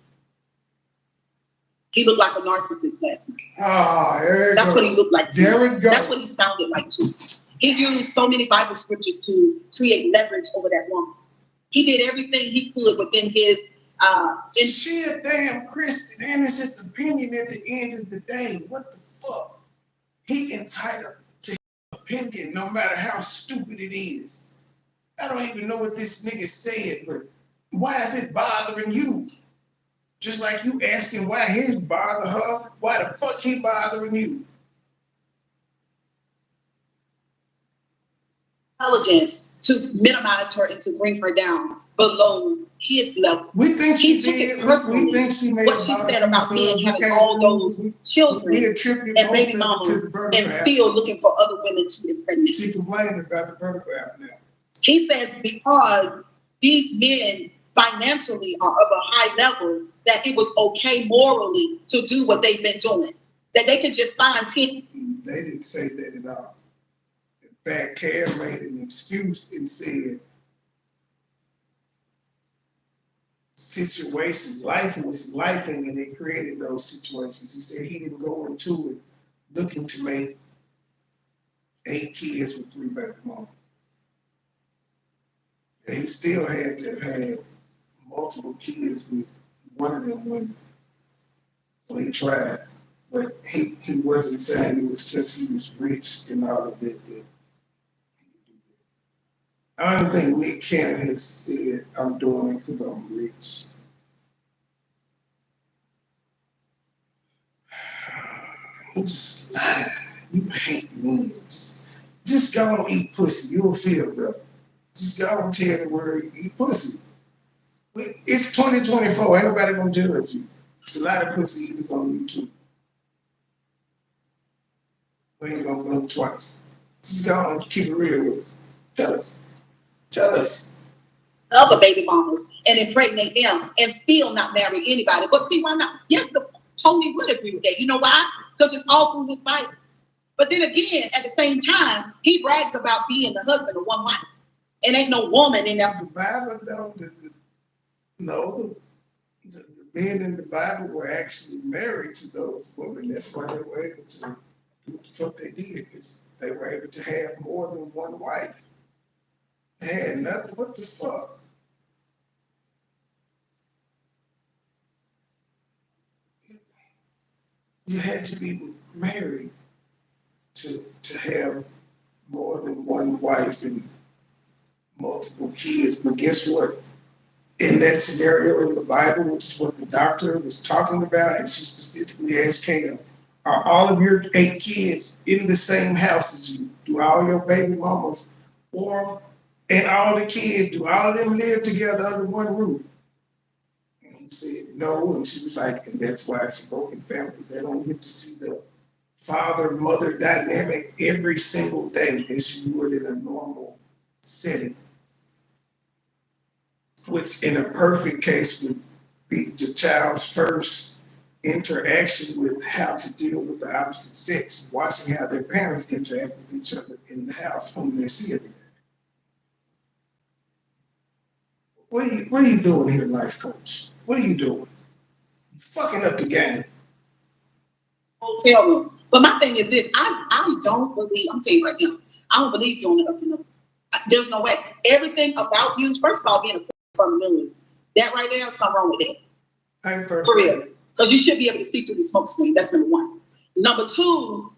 He looked like a narcissist last night. That's what he looked like. There we go. That's what he sounded like too. He used so many Bible scriptures to create leverage over that woman. He did everything he could within his. She a damn Christian, and it's his opinion at the end of the day. What the fuck? He entitled to his opinion, no matter how stupid it is. I don't even know what this nigga said, but why is it bothering you? Just like you asking why his bother her, why the fuck he bothering you? Intelligence to minimize her and to bring her down below his level. We think he took it personally. We think she made what she said about men having all those children and baby mamas and still looking for other women to impregnate. She complaining about the vertical app now. He says because these men financially are of a high level that it was okay morally to do what they've been doing. That they can just find 10. They didn't say that at all. In fact, Cam made an excuse and said situations, life was lifing and they created those situations. He said he didn't go into it looking to make 8 kids with 3 baby mamas. And he still had to have multiple kids with one of them women. So he tried. But he wasn't saying it was because he was rich and all of it. That I don't think Nick Cannon has said, I'm doing it because I'm rich. He just lied. You hate me. Just go and eat pussy. You'll feel better. Just go and tell the word, eat pussy. It's 2024. Ain't nobody gonna judge you. There's a lot of pussy eaters on YouTube. We ain't gonna blink twice. Just go and keep it real with us. Tell us. Other baby mamas and impregnate them and still not marry anybody. But see, why not? Yes, Tony would agree with that. You know why? Because it's all through his Bible. But then again, at the same time, he brags about being the husband of one wife. And ain't no woman in that. The Bible don't. The men in the Bible were actually married to those women. That's why they were able to do what the fuck they did, because they were able to have more than one wife. They had nothing. What the fuck? You had to be married to have more than one wife and multiple kids. But guess what? In that scenario in the Bible, which is what the doctor was talking about, and she specifically asked Cam, are all of your 8 kids in the same house as you? Do all your baby mamas and all the kids, do all of them live together under one roof? And he said no, and she was like, and that's why it's a broken family. They don't get to see the father-mother dynamic every single day as you would in a normal setting. Which in a perfect case would be the child's first interaction with how to deal with the opposite sex, watching how their parents interact with each other in the house whom they see every day. What are you doing here, life coach? What are you doing? You're fucking up the game. Hotel room. But my thing is this, I don't believe, I'm telling you right now, I don't believe you on the up and up. There's no way. Everything about you, first of all, being a from the millions, that right there, something wrong with that. For real. Because you should be able to see through the smoke screen. That's number one. Number two,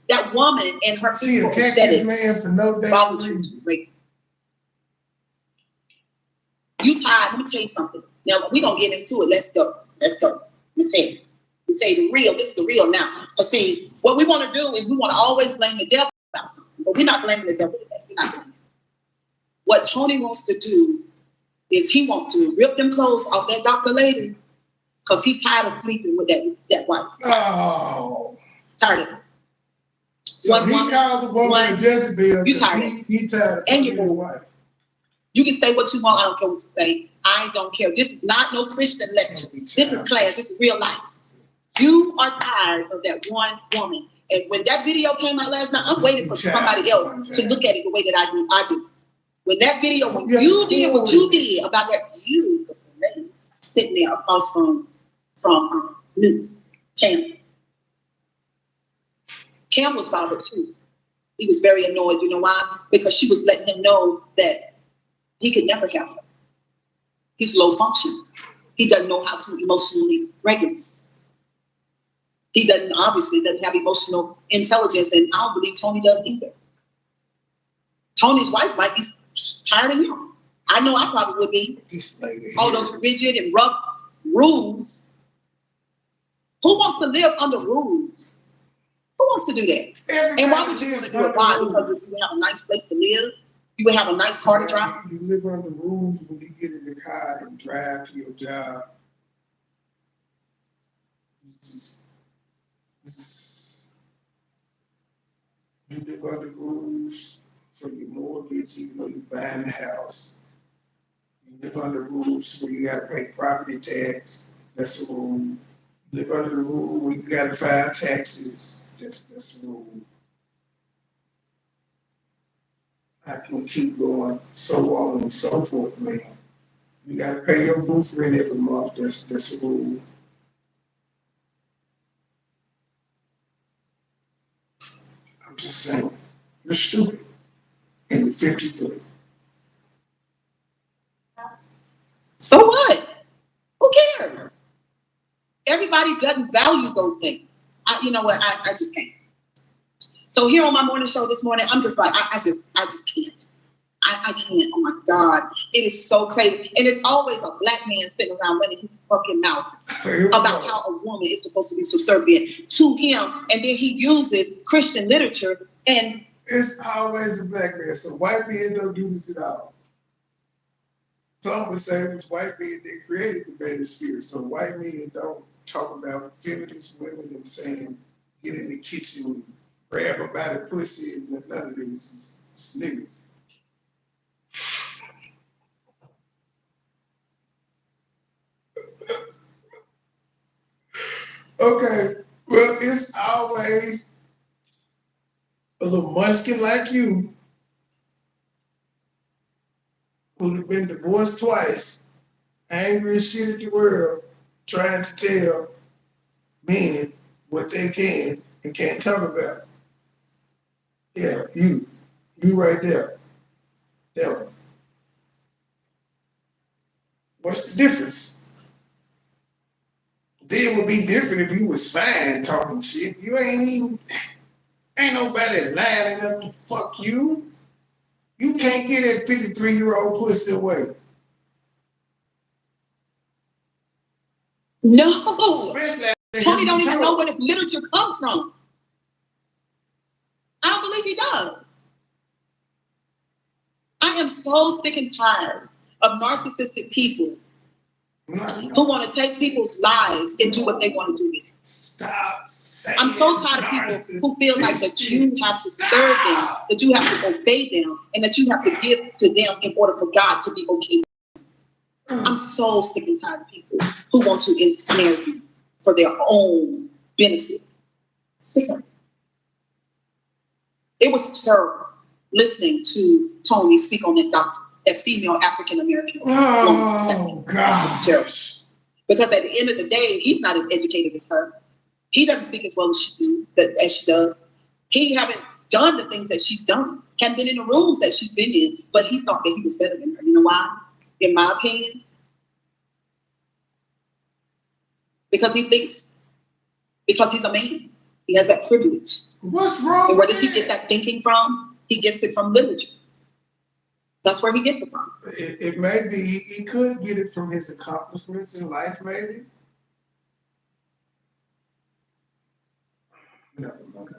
that woman and her physical aesthetics. For no damn reason. You tired. Let me tell you something. Now, we're going to get into it. Let's go. Let me tell you. Let me tell you the real. This is the real now. But see, what we want to do is we want to always blame the devil about something. But we're not blaming the devil today. We're not doing it. What Tony wants to do is he wants to rip them clothes off that doctor lady because he tired of sleeping with that wife. Oh. Tired of it. So he called the woman Jezebel. You tired. He tired of and your wife. You can say what you want. I don't care what you say. I don't care. This is not no Christian lecture. This is class. This is real life. You are tired of that one woman. And when that video came out last night, I'm waiting for somebody else to look at it the way that I do. When that video, when you did what you did about that beautiful lady sitting there across from Cam. Cam was bothered too. He was very annoyed. You know why? Because she was letting him know that he could never have her. He's low function. He doesn't know how to emotionally regulate. He obviously doesn't have emotional intelligence, and I don't believe Tony does either. Tony's wife might be tired of him. I know I probably would be. All those rigid and rough rules. Who wants to live under rules? Who wants to do that? And why would you want to do it? Why? Because if you have a nice place to live, you would have a nice car to drive. You live under rules when you get in the car and drive to your job. You live under rules for your mortgage, even though you're buying a house. You live under rules where you gotta pay property tax. That's a rule. You live under the rule where you gotta file taxes. That's a rule. I can keep going, so on and so forth, man. You gotta pay your booth rent every month. That's a rule. I'm just saying, you're stupid. And you're 53. So what? Who cares? Everybody doesn't value those things. You know what? I just can't. So here on my morning show this morning, I'm just like, I just can't. I can't. Oh my God. It is so crazy. And it's always a black man sitting around running his fucking mouth about how a woman is supposed to be subservient to him. And then he uses Christian literature and it's always a black man. So white men don't do this at all. Some would say it was white men that created the manosphere. So white men don't talk about feminist women and saying, get in the kitchen and grab them by the pussy and none of these. It's niggas. Okay, well, it's always a little muskin like you who'd have been divorced twice, angry as shit at the world, trying to tell men what they can and can't talk about. Yeah, you right there. That one. What's the difference? Then it would be different if you was fine talking shit. You ain't even. Ain't nobody lining up to fuck you. You can't get that 53-year-old pussy away. No. Especially Tony don't even know where the literature comes from. I don't believe he does. I am so sick and tired of narcissistic people who want to take people's lives and do what they want to do. Stop saying I'm so tired of people who feel like that you have to serve them, that you have to obey them, and that you have to give to them in order for God to be okay. I'm so sick and tired of people who want to ensnare you for their own benefit. Sick of it. It was terrible listening to Tony speak on that doctor, that female African American woman. Oh, God. It's terrible. Because at the end of the day, he's not as educated as her. He doesn't speak as well as she does. He haven't done the things that she's done. Hadn't been in the rooms that she's been in, but he thought that he was better than her. You know why? In my opinion, because he thinks, because he's a man, he has that privilege. What's wrong? And where does he get that thinking from? He gets it from literature. That's where he gets it from. It may be, he could get it from his accomplishments in life, maybe. Never mind.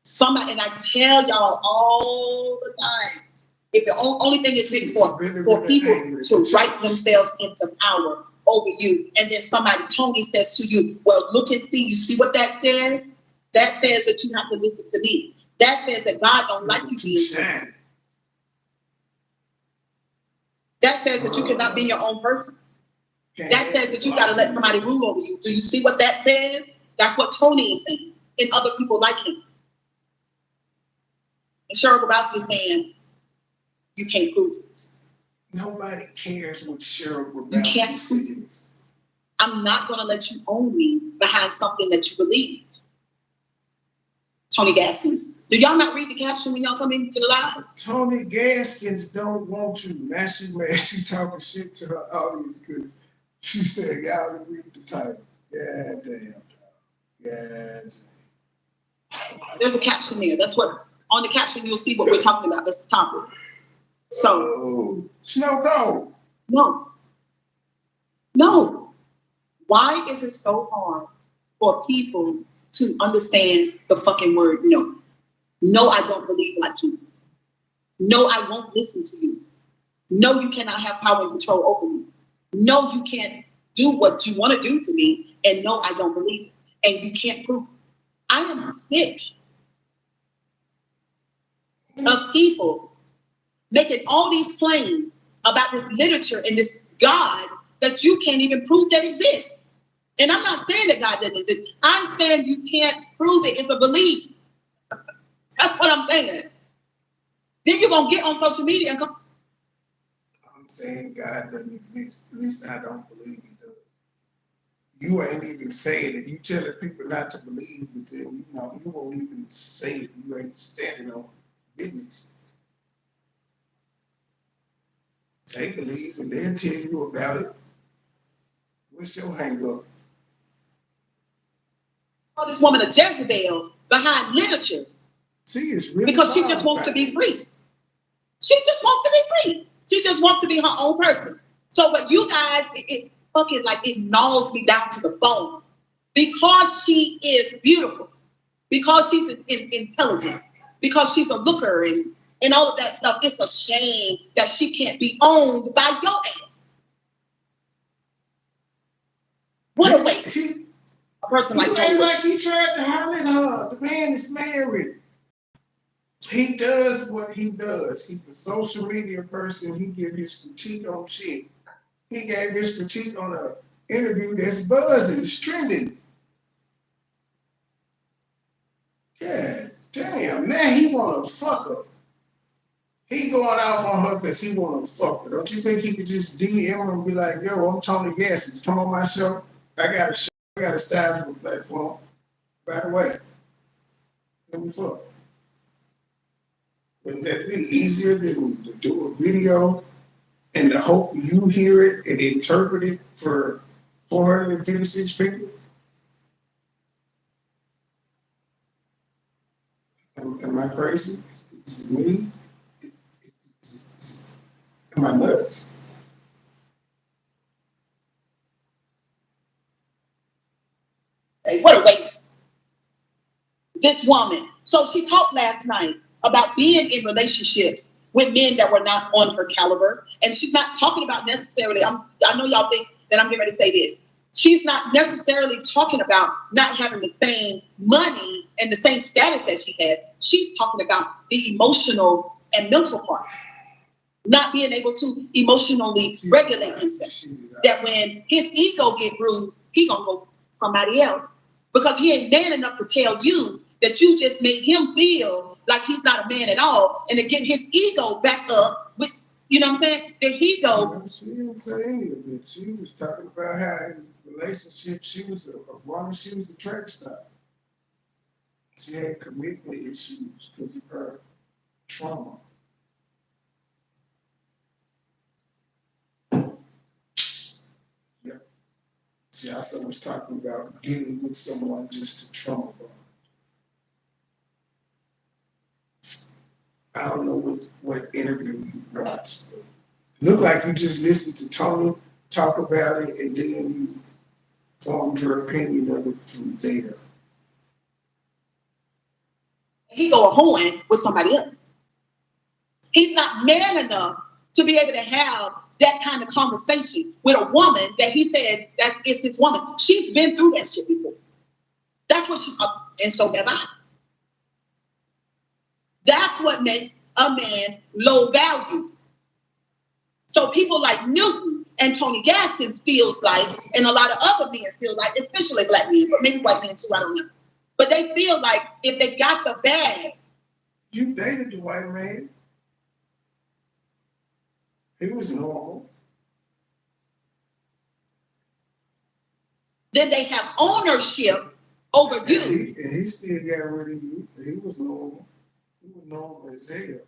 Somebody, and I tell y'all all the time, if the only thing it takes for people to write themselves into power over you, and then somebody, Tony, says to you, well, look and see, you see what that says? That says that you have to listen to me. That says that God don't like you being free. That says that you cannot be your own person. That says that you got to let somebody rule over you. Do you see what that says? That's what Tony is saying, and other people like him. And Cheryl Grabowski is saying, you can't prove it. Nobody cares what Cheryl Grabowski You can't prove it. I'm not going to let you own me behind something that you believe. Tony Gaskins. Do y'all not read the caption when y'all come into the live? Tony Gaskins don't want you. Now she mad. She talking shit to her audience because she said, y'all didn't read the title. Yeah, damn. Yeah. There's a caption there. That's what, on the caption, you'll see what we're talking about. That's the topic. So. Snow cold. No. Why is it so hard for people to understand the fucking word no? No, I don't believe like you. No, I won't listen to you. No, you cannot have power and control over me. No, you can't do what you want to do to me. And no, I don't believe it. And you can't prove it. I am sick of people making all these claims about this literature and this God that you can't even prove that exists. And I'm not saying that God doesn't exist. I'm saying you can't prove it. It's a belief. That's what I'm saying. Then you're going to get on social media and come. I'm saying God doesn't exist. At least I don't believe he does. You ain't even saying it. You telling people not to believe, but then, you won't even say it. You ain't standing on business. They believe and they'll tell you about it. What's your hang up? Call this woman a Jezebel behind literature. See, it's really because she just wants to be free. She just wants to be free. She just wants to be her own person. So, but you guys, it fucking like it gnaws me down to the bone because she is beautiful, because she's intelligent, because she's a looker and all of that stuff. It's a shame that she can't be owned by your ass. What a waste. A person like Tony. Like he tried to holler at her. The man is married. He does what he does. He's a social media person. He gives his critique on shit. He gave his critique on an interview that's buzzing. It's trending. God damn. Now he want to fuck her. He going off on her because he want to fuck her. Don't you think he could just DM her and be like, yo, I'm Tony Gaskins. Come on my show. I got a show. I got a sizable platform. By the way, let me fuck. Wouldn't that be easier than to do a video and to hope you hear it and interpret it for 456 people? Am I crazy? Is it me? Am I nuts? Hey, what a waste. This woman. So she talked last night about being in relationships with men that were not on her caliber. And she's not talking about necessarily, I know y'all think that I'm getting ready to say this. She's not necessarily talking about not having the same money and the same status that she has. She's talking about the emotional and mental part. Not being able to emotionally regulate himself. That when his ego get bruised, he gonna go somebody else. Because he ain't man enough to tell you that you just made him feel like he's not a man at all. And to get his ego back up, which, you know what I'm saying? The ego. She didn't say any of it. She was talking about how in relationships she was a woman, she was a track star. She had commitment issues because of her trauma. Yep. She also was talking about getting with someone just to trauma bond. I don't know what interview you watched, but look like you just listened to Tony talk about it and then you formed your opinion of it from there. He go a hoeing with somebody else. He's not man enough to be able to have that kind of conversation with a woman that he said that is his woman. She's been through that shit before. That's what she's talking about. And so have I. That's what makes a man low value. So people like Newton and Tony Gaskins feels like, and a lot of other men feel like, especially black men, but maybe white men too, I don't know. But they feel like if they got the bag. You dated the white man. He was normal. Then they have ownership over you. And he still got rid of you. He was normal. He was normal as hell.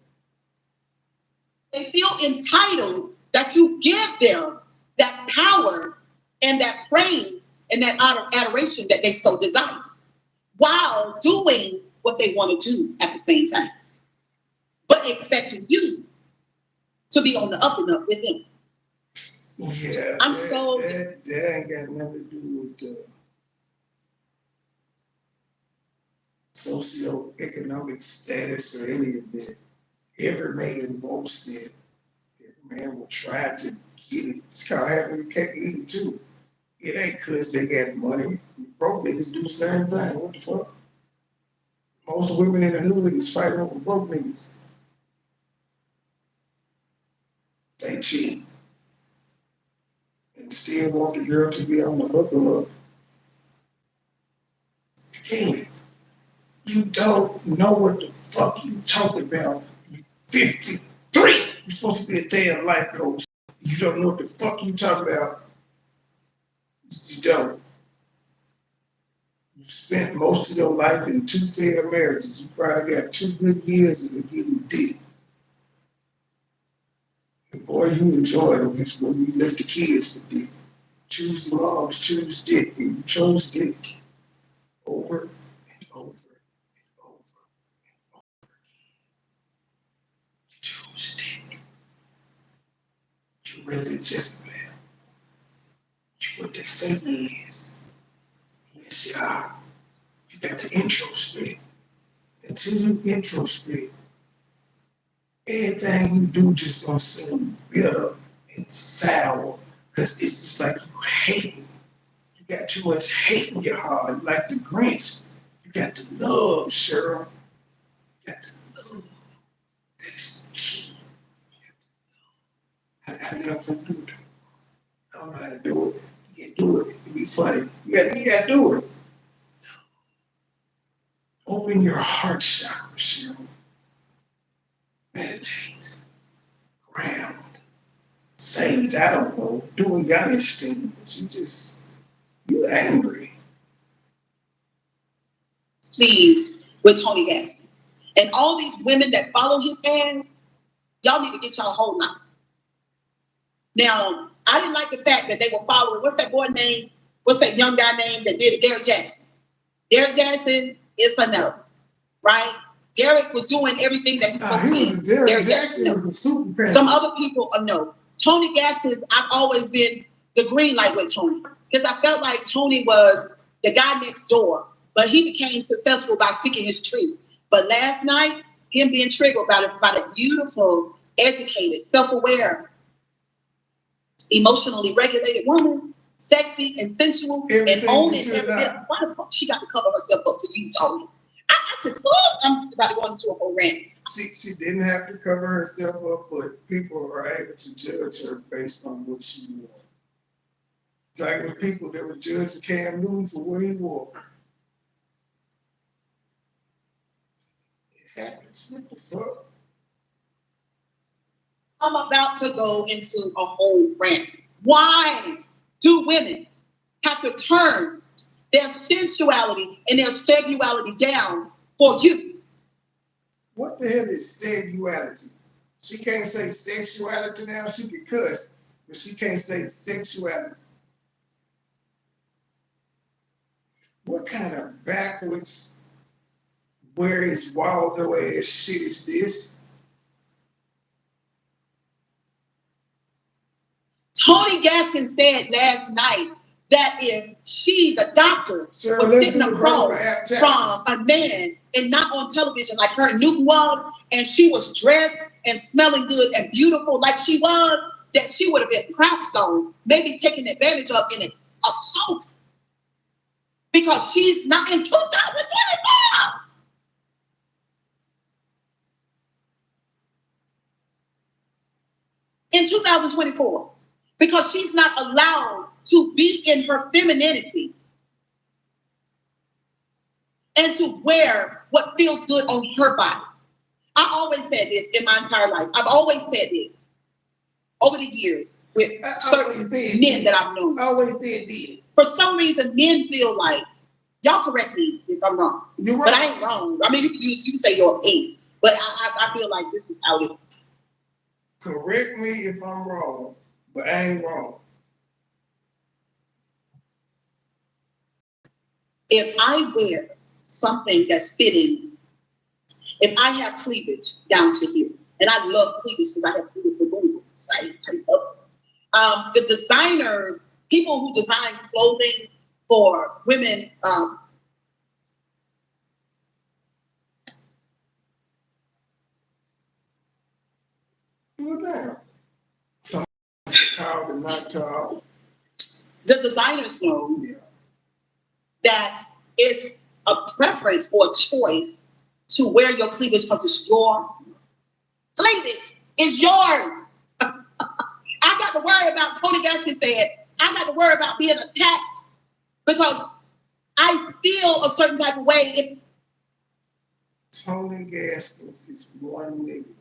They feel entitled that you give them that power and that praise and that adoration that they so desire while doing what they want to do at the same time, but expecting you to be on the up and up with them. Yeah, that ain't got nothing to do with socioeconomic status or any of that. Every man wants that. Every man will try to get it. It's called having a cake and eat it too. It ain't because they got money. Broke niggas do the same thing. What the fuck? Most women in the hood is fighting over broke niggas. They cheat. And still want the girl to be on the up and up. Again, you don't know what the fuck you talking about. You 53. You're supposed to be a damn life coach. You don't know what the fuck you talking about. You don't. You spent most of your life in 2 failed marriages. You probably got 2 good years of getting dick. And boy, you enjoyed them because when you left the kids for dick. Choose moms, choose dick. And you chose dick over and over and over and over again. You choose dick. You really just man. You what they say is. Yes, you are. You got to introspect. Until you introspect, everything you do just gonna seem bitter and sour. Because it's just like you hating. You got too much hate in your heart, like the Grinch. You got to love, Cheryl. You got to love. That's the key. How do y'all do it? I don't know how to do it. You can't do it. It'd be funny. You gotta do it. Open your heart chakra, Cheryl. Meditate. Ground. Sage, I don't know. Do a Giannis thing, but you angry. Please, with Tony Gaskins. And all these women that follow his ass, y'all need to get y'all whole life. Now, I didn't like the fact that they were following, what's that boy name? What's that young guy name that did it? Derrick Jackson. Derrick Jackson is a no, right? Derek was doing everything that he's supposed to He do. was Derek Derek Jackson no. was a super fan. Some other people no. Tony Gaskins, I've always been the green light with Tony because I felt like Tony was the guy next door, but he became successful by speaking his truth. But last night, him being triggered by a beautiful, educated, self-aware, emotionally regulated woman, sexy and sensual, and owning everything. Why the fuck she got to cover herself up to you, Tony? I just I'm just about to go into a whole rant. She didn't have to cover herself up, but people are able to judge her based on what she wore. Like with people that were judging Cam Newton for what he wore. It happens. What the fuck? I'm about to go into a whole rant. Why do women have to turn their sensuality and their sexuality down for you? What the hell is sexuality? She can't say sexuality now. She can cuss, but she can't say sexuality. What kind of backwards, where is Waldo ass shit is this? Tony Gaskins said last night that if she, the doctor, Cheryl, was sitting across from a man and not on television like her and Newton was, and she was dressed and smelling good and beautiful like she was, that she would have been pounced on, maybe taken advantage of in an assault. Because she's not in 2024. In 2024. Because she's not allowed to be in her femininity and to wear what feels good on her body. I always said this in my entire life. I've always said this over the years with certain men that I've known. I always did. For some reason, men feel like, y'all correct me if I'm wrong. You're right. But I ain't wrong. I mean, you can say your opinion, but I feel like this is how it is. Correct me if I'm wrong, but I ain't wrong. If I wear something that's fitting, if I have cleavage down to here, and I love cleavage because I have beautiful boobs, right? I love the designer, people who design clothing for women, Look down. Some called and not called. The designers know that it's a preference or a choice to wear your cleavage because it's your cleavage. It's yours. I got to worry about, Tony Gaskins said, I got to worry about being attacked because I feel a certain type of way. If Tony Gaskins is one nigga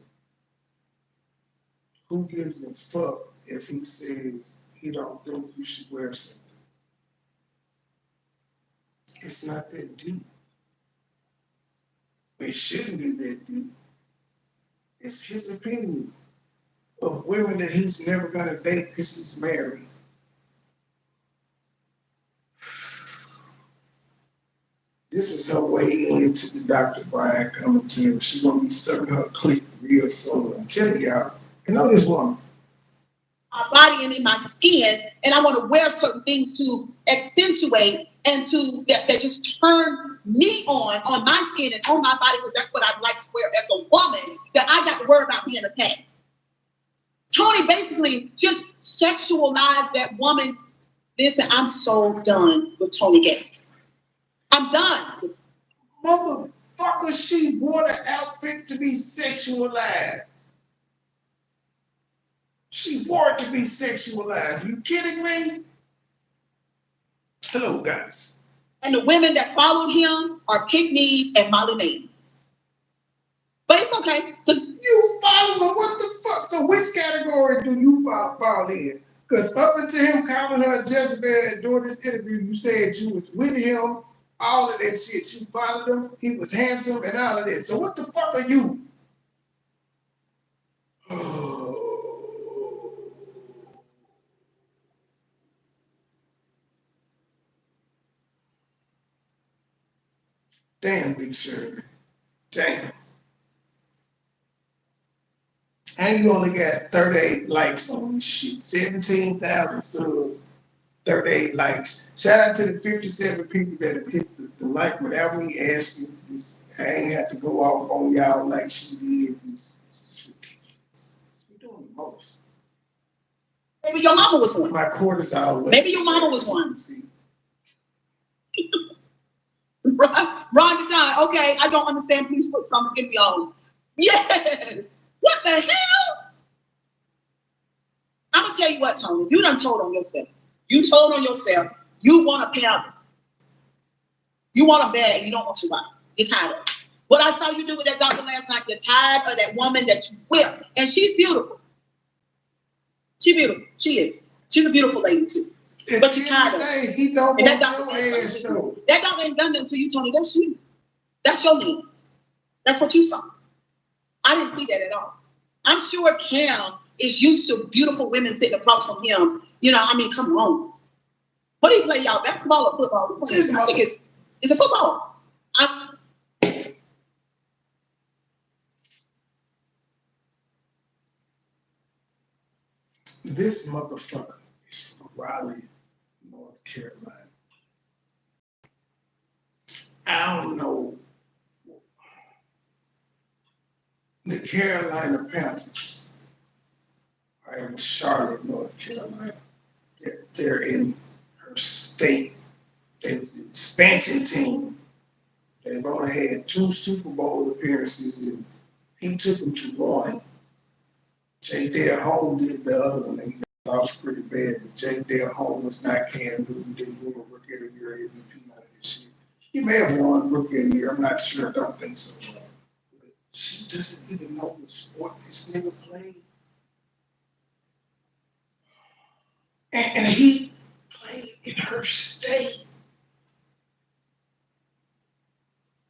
who gives a fuck if he says he don't think you should wear something. It's not that deep. It shouldn't be that deep. It's his opinion of women that he's never gonna date because he's married. This was her way into the Dr. Brian commentary. She's gonna be sucking her clit real soon. I'm telling y'all, I know this woman. my body and in my skin, and I want to wear certain things to accentuate and to that just turn me on my skin and on my body because that's what I'd like to wear as a woman, that I got to worry about being attacked. Tony basically just sexualized that woman. Listen, I'm so done with Tony Gaskins. I'm done. Motherfucker, she wore the outfit to be sexualized. She wore it to be sexualized. You kidding me? Hello, guys. And the women that followed him are pick-me's and Molly Mays. But it's okay. You follow him? What the fuck? So which category do you fall in? Because up until him calling her Jezebel during this interview, you said you was with him, all of that shit. You followed him, he was handsome and all of that. So what the fuck are you? Damn, Big Shirley. Damn. And you only got 38 likes on this shit. 17,000 subs, 38 likes. Shout out to the 57 people that have hit the like without me asking. I ain't have to go off on y'all like she did. It's ridiculous. We're doing the most. Maybe your mama was one. My cortisol. Maybe your mama was one. Ron John, okay, I don't understand. Please put some skin on. Yes. What the hell? I'm gonna tell you what, Tony. You done told on yourself. You told on yourself. You want a pair. You want a bag. You don't want to buy. You're tired of it. What I saw you do with that doctor last night, you're tired of that woman that you whipped. And she's beautiful. She's beautiful. She is. She's a beautiful lady too. But you're tired of it. He don't and that want doctor your ass though. That doctor ain't done nothing to you, Tony. That's you. That's your needs. That's what you saw. I didn't see that at all. I'm sure Cam is used to beautiful women sitting across from him. You know, I mean, come on. What do you play, y'all? Basketball or football? I think it's a football. This motherfucker is from Raleigh, North Carolina. I don't know. The Carolina Panthers are in Charlotte, North Carolina. They're in her state. They was an expansion team. They've only had 2 Super Bowl appearances, and he took them to one. Jay Dale Home did the other one. He lost pretty bad, but Jay Dale Home was not Cam Newton, didn't win a Rookie of the Year MVP, none of this shit. He may have won Rookie of the Year, I'm not sure, I don't think so. But she doesn't even know the sport this nigga played. And he played in her state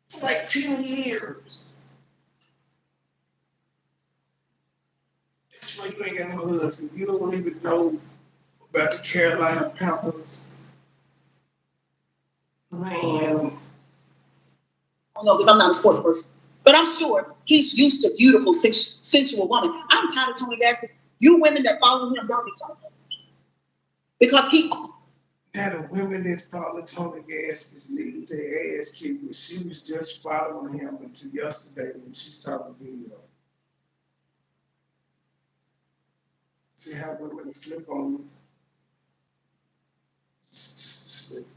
for like 10 years. That's why you ain't got no husband. You don't even know about the Carolina Panthers. Man. I don't know, because I'm not a sports person. But I'm sure he's used to beautiful, sensual women. I'm tired of Tony Gaskins. You women that follow him, don't be talking. Because he... Now the women that follow Tony Gaskins need their ass kicked, but she was just following him until yesterday when she saw the video. See how women flip on you? Just flip.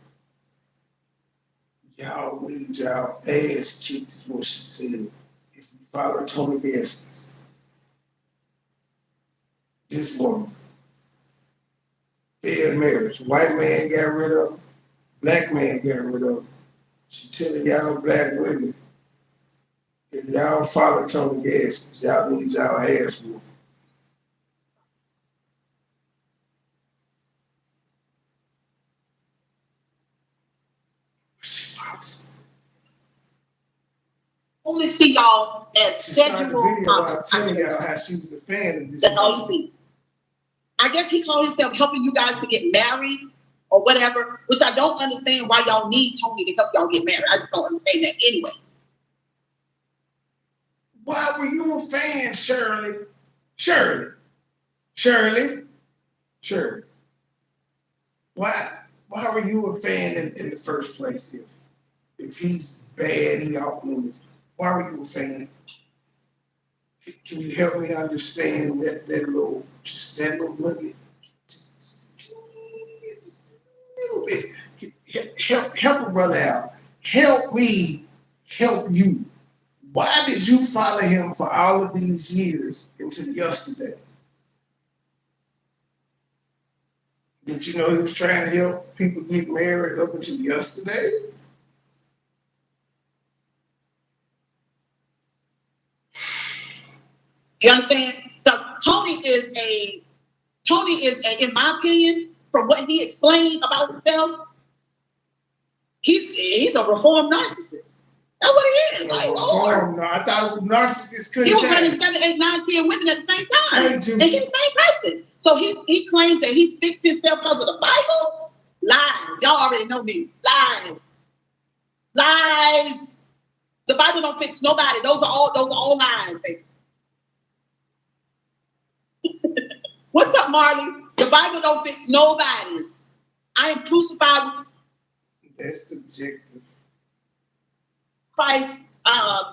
Y'all need y'all ass kicked is what she said. If you follow Tony Gaskins. This woman. Fair marriage. White man got rid of him. Black man got rid of him. She telling y'all black women, if y'all follow Tony Gaskins, y'all need y'all ass whooped. She follows. Only see y'all as She started the sexual video out objects. telling y'all how she was a fan of this. That's all you see. I guess he called himself helping you guys to get married or whatever, which I don't understand why y'all need Tony to help y'all get married. I just don't understand that anyway. Why were you a fan, Shirley? Shirley. Why were you a fan in the first place? If he's bad, he off limits. Why were you a fan? Can you help me understand that little nugget? Just a little bit. Help a brother out. Help me help you. Why did you follow him for all of these years until yesterday? Did you know he was trying to help people get married up until yesterday? You understand? So Tony is, in my opinion, from what he explained about himself, he's a reformed narcissist. That's what he is. Like, Lord. No, I thought narcissists couldn't He was change. running 7, 8, 9, 10 women at the same time. And he's the same person. So he claims that he's fixed himself because of the Bible. Lies. Y'all already know me. Lies. The Bible don't fix nobody. Those are all lies, baby. up, Marley? The Bible don't fix nobody. I am crucified with That's subjective. Christ.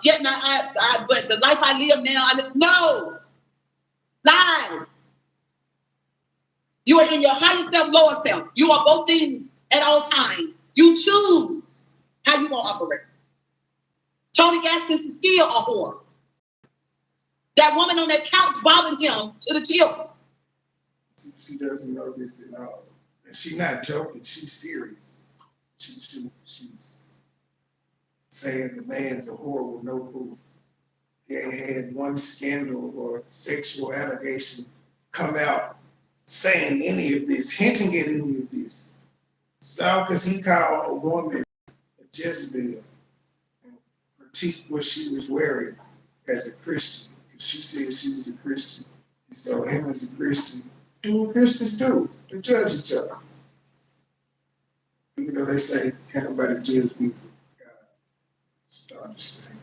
Yet not but the life I live now, no. Lies. You are in your higher self, lower self. You are both things at all times. You choose how you want to operate. Tony Gaskins is still a whore. That woman on that couch bothering him to the chill. She doesn't know this at all. And she's not joking. She's serious. She's saying the man's a whore with no proof. He ain't had one scandal or sexual allegation come out saying any of this, hinting at any of this. It's all because he called a woman a Jezebel and critiqued what she was wearing as a Christian. She said she was a Christian. And so him as a Christian, do what Christians do, to judge each other. Even though they say, can't nobody judge me but God. Just don't understand.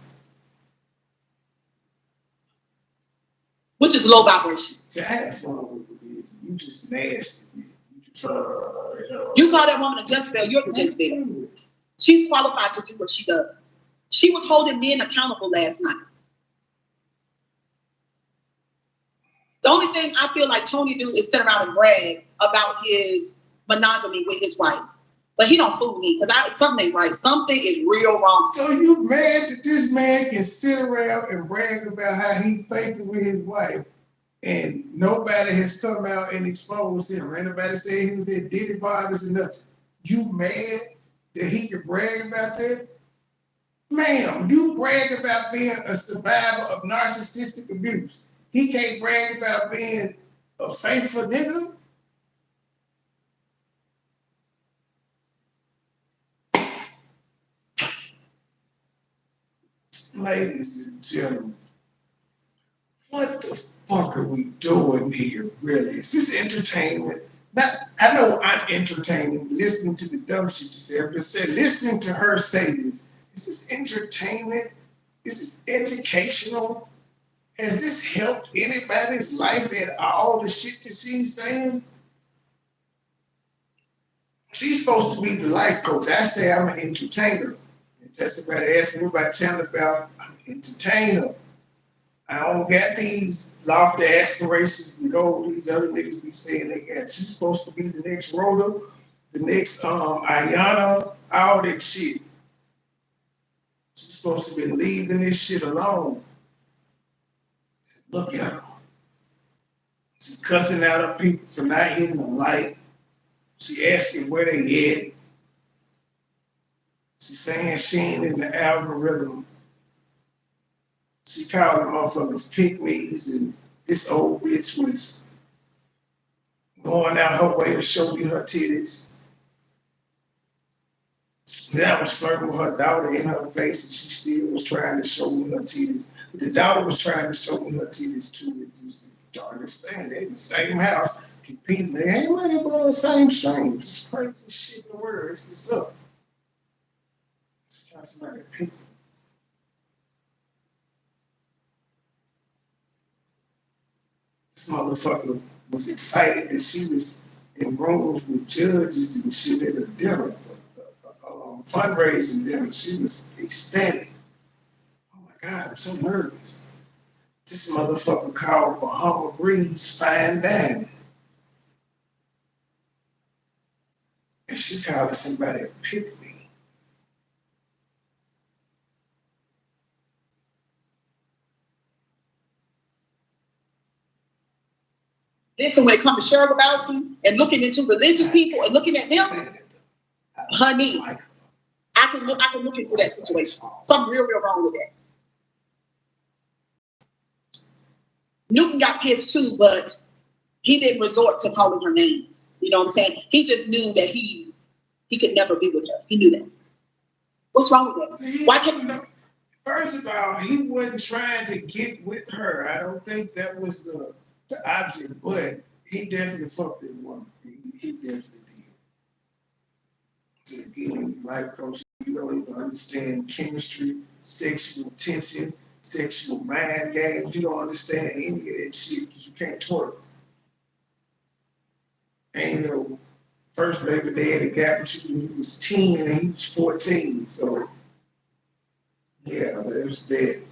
Which is low vibration. See, I had fun with it. You just nasty. You just, You call that woman a Jezebel, you're the Jezebel. She's qualified to do what she does. She was holding men accountable last night. The only thing I feel like Tony do is sit around and brag about his monogamy with his wife. But he don't fool me because something ain't right. Something is real wrong. So you mad that this man can sit around and brag about how he faithful with his wife and nobody has come out and exposed him. Ain't nobody said he was at Diddy parties or nothing. You mad that he can brag about that? Ma'am, you brag about being a survivor of narcissistic abuse. He can't brag about being a faithful nigga? Ladies and gentlemen, what the fuck are we doing here, really? Is this entertainment? I know I'm entertaining, listening to the dumb shit you said, but said listening to her say this. Is this entertainment? Is this educational? Has this helped anybody's life at all, the shit that she's saying? She's supposed to be the life coach. I say I'm an entertainer. And somebody asked me about channel about, I'm an entertainer. I don't got these lofty aspirations and goals these other niggas be saying they got. She's supposed to be the next Rhoda, the next Ayana, all that shit. She's supposed to be leaving this shit alone. Look at her. She cussing out her people for not hitting the light. She asking where they at. She saying she ain't in the algorithm. She called them motherfuckers pick-me's, and this old bitch was going out her way to show me her titties. Then I was flirting with her daughter in her face, and she still was trying to show me her titties. But the daughter was trying to show me her titties too. You don't understand. They in the same house, competing. They ain't ready for the same strain. This crazy shit in the world. It's just up. It's got somebody pick me. This motherfucker was excited that she was in rooms with judges and shit at a dinner, fundraising dinner. She was ecstatic. Oh my God, I'm so nervous. This motherfucker called Bahama Breeze fine dining. And she called somebody a pick me. Listen, when it comes to Cheryl and looking into religious people and looking at them, honey, I can look into that situation. Something real wrong with that. Newton got pissed too, but he didn't resort to calling her names. You know what I'm saying? He just knew that he could never be with her. He knew that. What's wrong with that? Why can't? First of all, he wasn't trying to get with her. I don't think that was the object, but he definitely fucked that woman. He definitely did. So again, life coach, you don't even understand chemistry, sexual tension, sexual mind games. You don't understand any of that shit because you can't twerk. Ain't no first baby daddy got with you when he was 10 and he was 14. So yeah, there's that.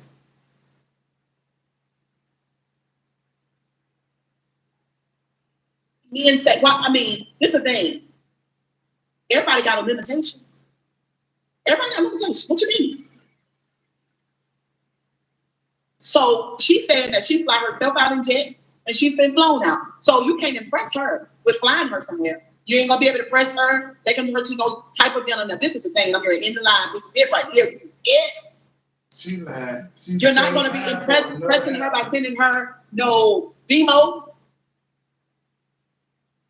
Men say, well, I mean, this is the thing. Everybody got a limitation. Everybody got a limitation. What you mean? So she said that she fly herself out in jets and she's been flown out. So you can't impress her with flying her somewhere. You ain't gonna be able to impress her, taking her to no type of dinner. Now, this is the thing. I'm here in the line. This is it right here. This is it. She lied. You're not gonna be impressing her by sending her no demo.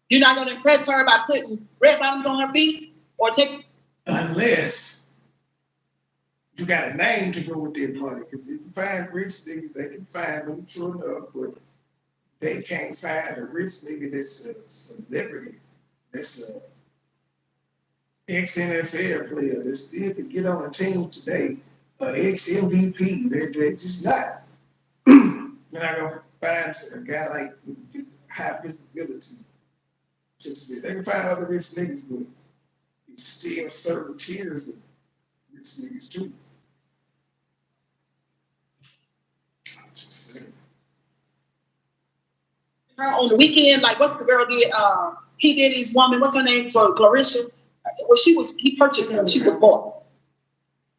You're not gonna impress her by putting red bottoms on her feet or take. Unless you got a name to go with their money. Because if you find rich niggas, they can find them, true enough, but they can't find a rich nigga that's a celebrity, that's a ex-NFL player that still could get on a team today, an ex-MVP. They're just not. You're not gonna find a guy like with this high visibility. They can find other rich niggas, but it's still certain tiers of rich niggas too. Just saying. Her on the weekend, like what's the girl did? He did his woman. What's her name? Clarissa. Well, he purchased her. She was bought.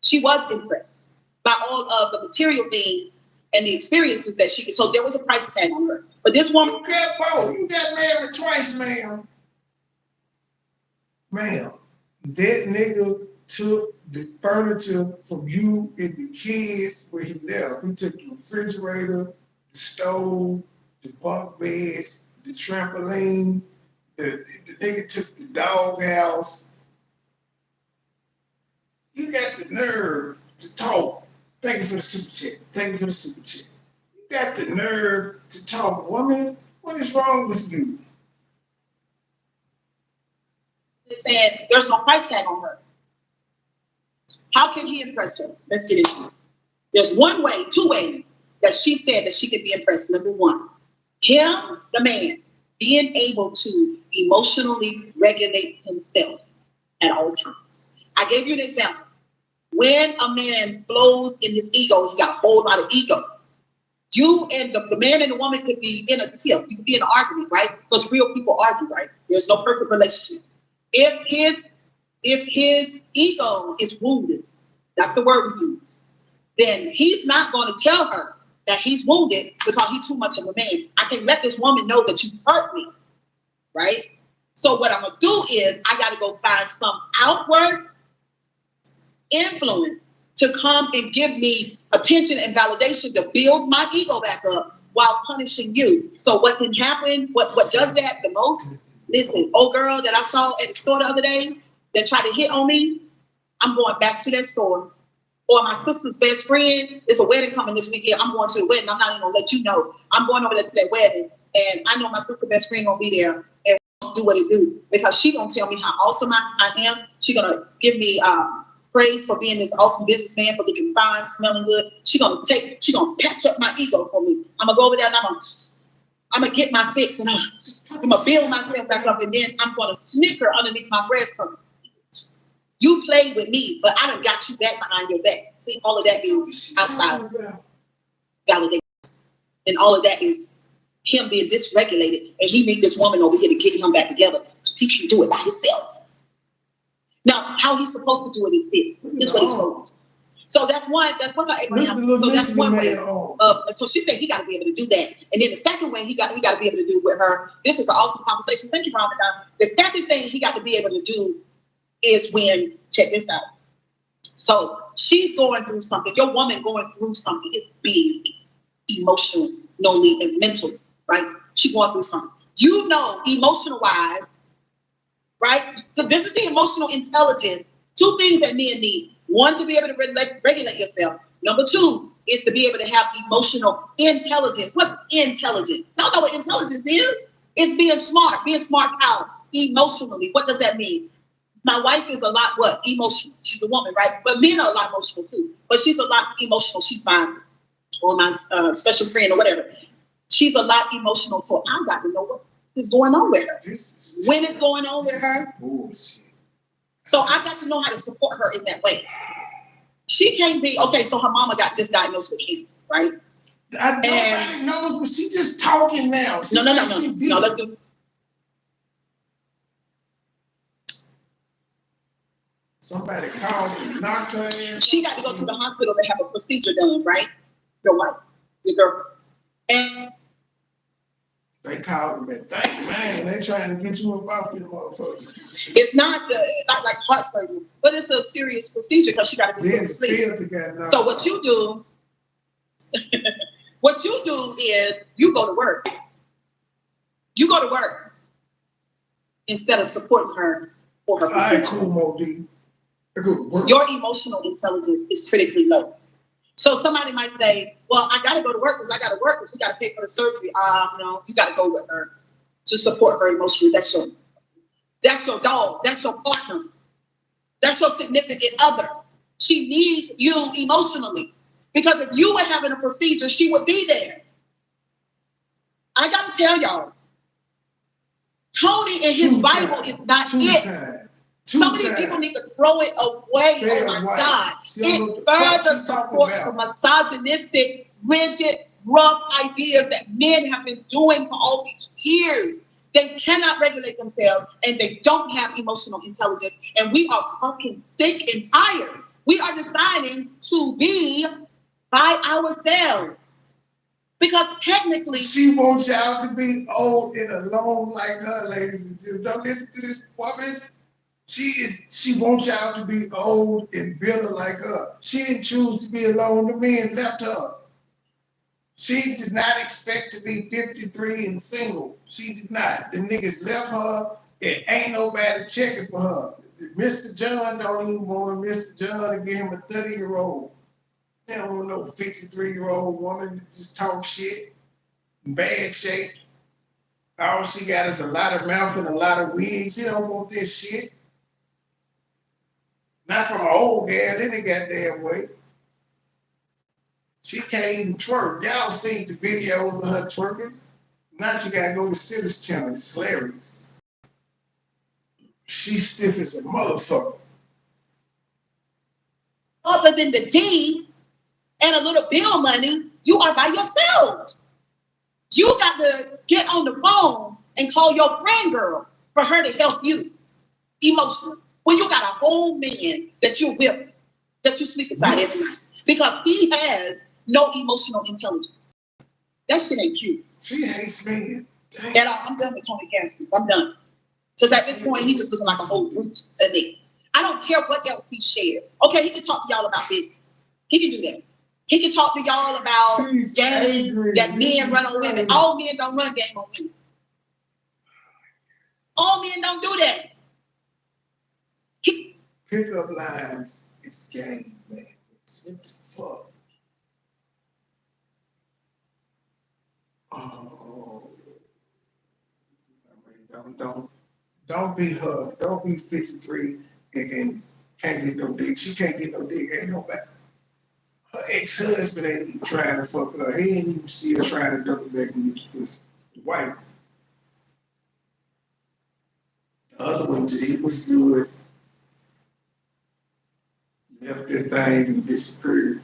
She was impressed by all of the material things and the experiences that she. So there was a price tag on her. But this woman, You got both. You got married twice, ma'am. Ma'am, that nigga took the furniture from you and the kids where he left. He took the refrigerator, the stove, the bunk beds, the trampoline. The nigga took the doghouse. You got the nerve to talk. Thank you for the super chat. Thank you for the super chat. You got the nerve to talk, woman. What is wrong with you? saying there's no price tag on her. How can he impress her? Let's get into it. There's one way, two ways that she said that she could be impressed. Number one, him, the man, being able to emotionally regulate himself at all times. I gave you an example. When a man flows in his ego, he got a whole lot of ego. You and the man and the woman could be in a tiff. You could be in an argument, right? Because real people argue, right? There's no perfect relationship. If his ego is wounded, that's the word we use, then he's not going to tell her that he's wounded because he's too much of a man. I can let this woman know that you hurt me, right? So what I'm going to do is I got to go find some outward influence to come and give me attention and validation to build my ego back up while punishing you. So what can happen, what does that the most? Listen, old girl that I saw at the store the other day that tried to hit on me, I'm going back to that store. Or my sister's best friend, there's a wedding coming this weekend. I'm going to the wedding. I'm not even going to let you know. I'm going over there to that wedding. And I know my sister's best friend going to be there and do what it do. Because she going to tell me how awesome I am. She going to give me praise for being this awesome businessman, for looking fine, smelling good. She gonna patch up my ego for me. I'm gonna go over there and I'm gonna get my fix and I'm gonna build myself back up, and then I'm gonna snicker underneath my breast because you played with me, but I done got you back behind your back. See, all of that is outside validation, and all of that is him being dysregulated, and he need this woman over here to get him back together because he can do it by himself. Now, how he's supposed to do it is this. This is what he's supposed to do. So that's one. That's what's like Abraham. So that's one way. So she said he got to be able to do that. And then the second way he got to be able to do with her. This is an awesome conversation. Thank you, Ramadan. The second thing he got to be able to do is when, check this out. So she's going through something. Your woman going through something. It's big, emotional, and mental, right? She's going through something. You know, emotional wise. Right? So this is the emotional intelligence. Two things that men need. One, to be able to regulate yourself. Number two is to be able to have emotional intelligence. What's intelligence? Y'all know what intelligence is? It's being smart how? Emotionally. What does that mean? My wife is a lot, emotional. She's a woman, right? But men are a lot emotional too. But she's a lot emotional. She's my special friend or whatever. She's a lot emotional. So I got to know what is going on with her? This is When is going on with her? bullshit. So I got to know how to support her in that way. She can't be, okay, so her mama got just diagnosed with cancer, right? Nobody knows, but she just talking now. No, let's do. Somebody called and knocked her ass. She got to go to the hospital to have a procedure done, right? Your wife, your girlfriend. And they called me, dang man, they trying to get you up off this motherfucker. it's not like heart surgery, but it's a serious procedure because she got to be put to sleep. So what you do, is you go to work. You go to work instead of supporting her for her procedure. All right, cool, Mo-D. Your emotional intelligence is critically low. So somebody might say, well, I got to go to work because I got to work because we got to pay for the surgery. No, you got to go with her to support her emotionally. That's your dog. That's your partner. That's your significant other. She needs you emotionally because if you were having a procedure, she would be there. I got to tell y'all, Tony and his Bible is not it. Some of these people need to throw it away. Oh my God. It further supports the misogynistic, rigid, rough ideas that men have been doing for all these years. They cannot regulate themselves and they don't have emotional intelligence. And we are fucking sick and tired. We are deciding to be by ourselves. Because technically, she wants y'all to be old and alone like her, ladies and gentlemen. Don't listen to this woman. She wants y'all to be old and bitter like her. She didn't choose to be alone. The men left her. She did not expect to be 53 and single. She did not. The niggas left her and ain't nobody checking for her. Mr. John don't even want Mr. John to give him a 30-year-old. They don't want no 53-year-old woman to just talk shit in bad shape. All she got is a lot of mouth and a lot of wigs. She don't want this shit. Not from an old gal any goddamn way. She can't even twerk. Y'all seen the videos of her twerking? Now you gotta go to Sitters channel. It's hilarious. She's stiff as a motherfucker. other than the D and a little bill money, you are by yourself. You got to get on the phone and call your friend girl for her to help you emotionally. When you got a whole man that you whip, that you sleep beside every night because he has no emotional intelligence. That shit ain't cute. She hates me. And I'm done with Tony Gaskins. I'm done. Because at this point, he's just looking like a whole brute to me. I don't care what else he shared. Okay, he can talk to y'all about business. He can do that. He can talk to y'all about game that men run on women. All men don't run game on women. All men don't do that. Pickup lines is game, man. What the fuck? Oh, I mean, don't be her. Don't be 53 and can't get no dick. She can't get no dick. Ain't nobody. Her ex-husband ain't even trying to fuck her. He ain't even still trying to double back and get the pussy. The wife. The other one, he was good. Left that thing and disappeared.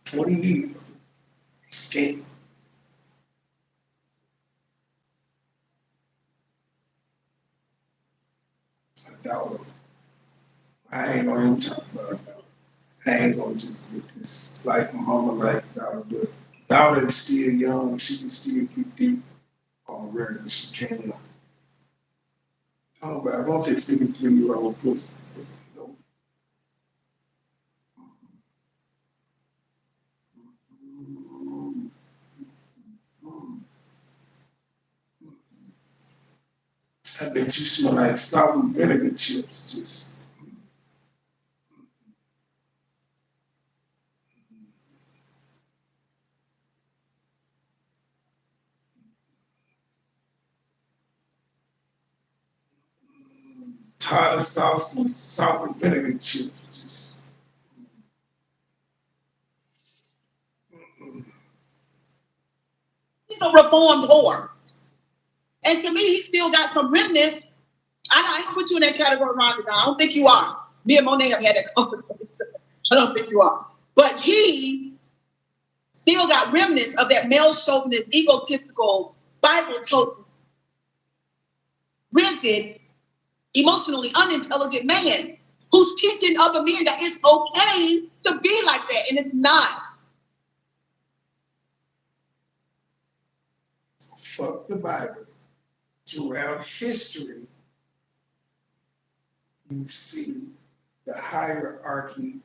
20 years. Escape. A daughter. I ain't gonna even talk about it. I ain't gonna just get this like my mama like daughter, but daughter is still young. She can still get deep on the regular. She can. Talk about I want that 53-year-old pussy. You know? I bet you smell like salt and vinegar chips. Just tartar sauce and salt and vinegar chips. Just a reformed whore. And to me, he still got some remnants. I don't put you in that category, Rhonda. I don't think you are. Me and Monet have had that conversation. I don't think you are. But he still got remnants of that male chauvinist, egotistical, Bible-toting, rigid, emotionally unintelligent man who's teaching other men that it's okay to be like that, and it's not. Fuck the Bible. Throughout history, you see the hierarchy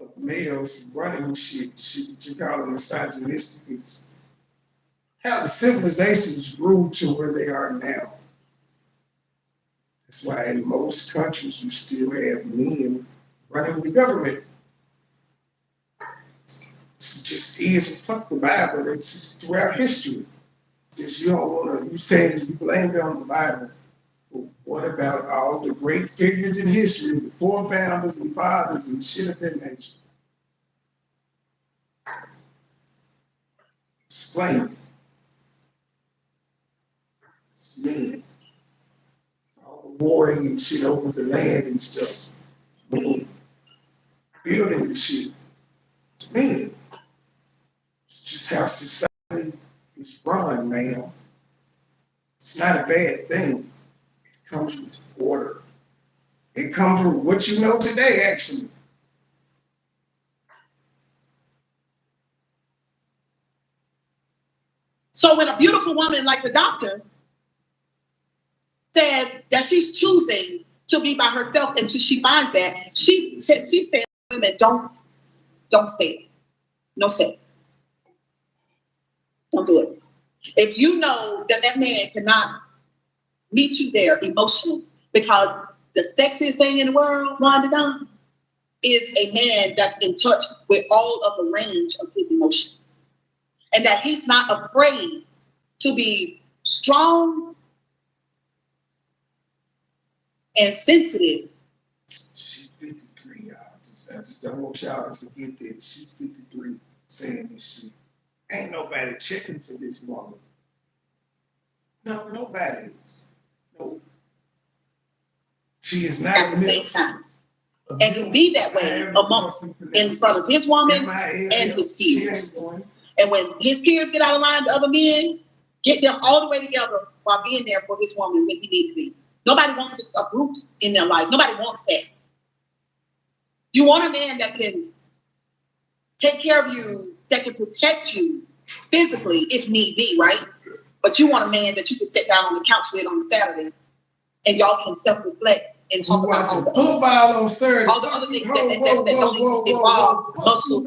of males running shit that you call misogynistic. It's how the civilizations grew to where they are now. That's why in most countries you still have men running the government. It's just is fuck the Bible. It's just throughout history. Since you don't want to, you say you blame it on the Bible. But what about all the great figures in history, the forefathers and fathers and shit of that nature? Explain it. It's men. All the warring and shit over the land and stuff. Men. Building the shit. It's men. It's just how society is run, man. It's not a bad thing. It comes with order. It comes from what you know today, actually. So when a beautiful woman like the doctor says that she's choosing to be by herself until she finds that, she said, women, don't say it. No sex. Don't do it. If you know that that man cannot meet you there emotionally, because the sexiest thing in the world, Rhonda Don, is a man that's in touch with all of the range of his emotions. And that he's not afraid to be strong and sensitive. She's 53, y'all. I just don't want y'all to forget that. She's 53 saying this shit. Ain't nobody checking for this woman. No, nobody is. No. She is not at the same time. And to be that way amongst, in front of his woman and his peers. And when his peers get out of line, the other men get them all the way together while being there for his woman when he need to be. Nobody wants a brute in their life. Nobody wants that. You want a man that can take care of you, that can protect you physically if need be, right? But you want a man that you can sit down on the couch with on a Saturday and y'all can self-reflect and talk about all the football on Saturday. All the other things that don't involve muscle.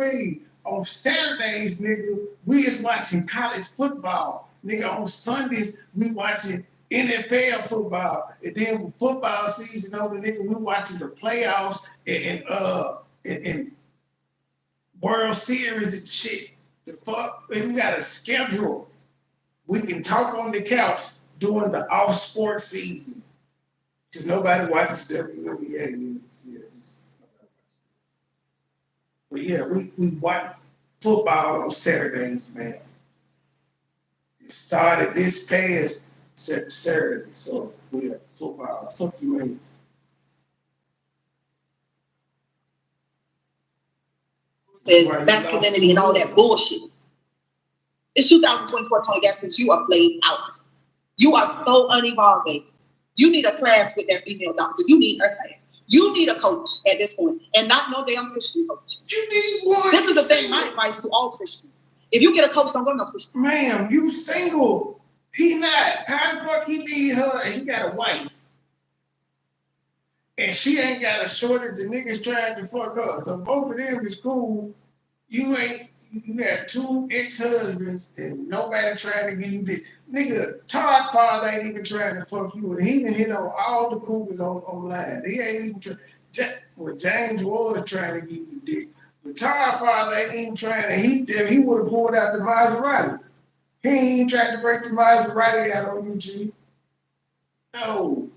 On Saturdays, nigga, we is watching college football. Nigga, on Sundays, we watching NFL football. And then with football season over, nigga, we watching the playoffs and World Series and shit. The fuck, and we got a schedule. We can talk on the couch during the off sports season. Because nobody watches WNBA. But yeah, we watch football on Saturdays, man. It started this past Saturday, so we have football. Fuck you, man. Masculinity and all that bullshit. It's 2024, Tony Gaskins. You are played out. You are so unevolved, baby. You need a class with that female doctor. You need her class. You need a coach at this point, and not no damn Christian coach. You need one. This is the thing. My advice to all Christians: if you get a coach, don't go no Christian. Ma'am, you single. He not. How the fuck he need her? And he got a wife, and she ain't got a shortage of niggas trying to fuck her. So both of them is cool. You ain't. You got two ex-husbands and nobody trying to give you this. Nigga, Todd father ain't even trying to fuck you. And he even hit on all the cougars online. He ain't even trying. Well, James was trying to give you dick. But Todd father ain't even trying to. He would have pulled out the Maserati. He ain't even tried to break the Maserati out on you, G. No.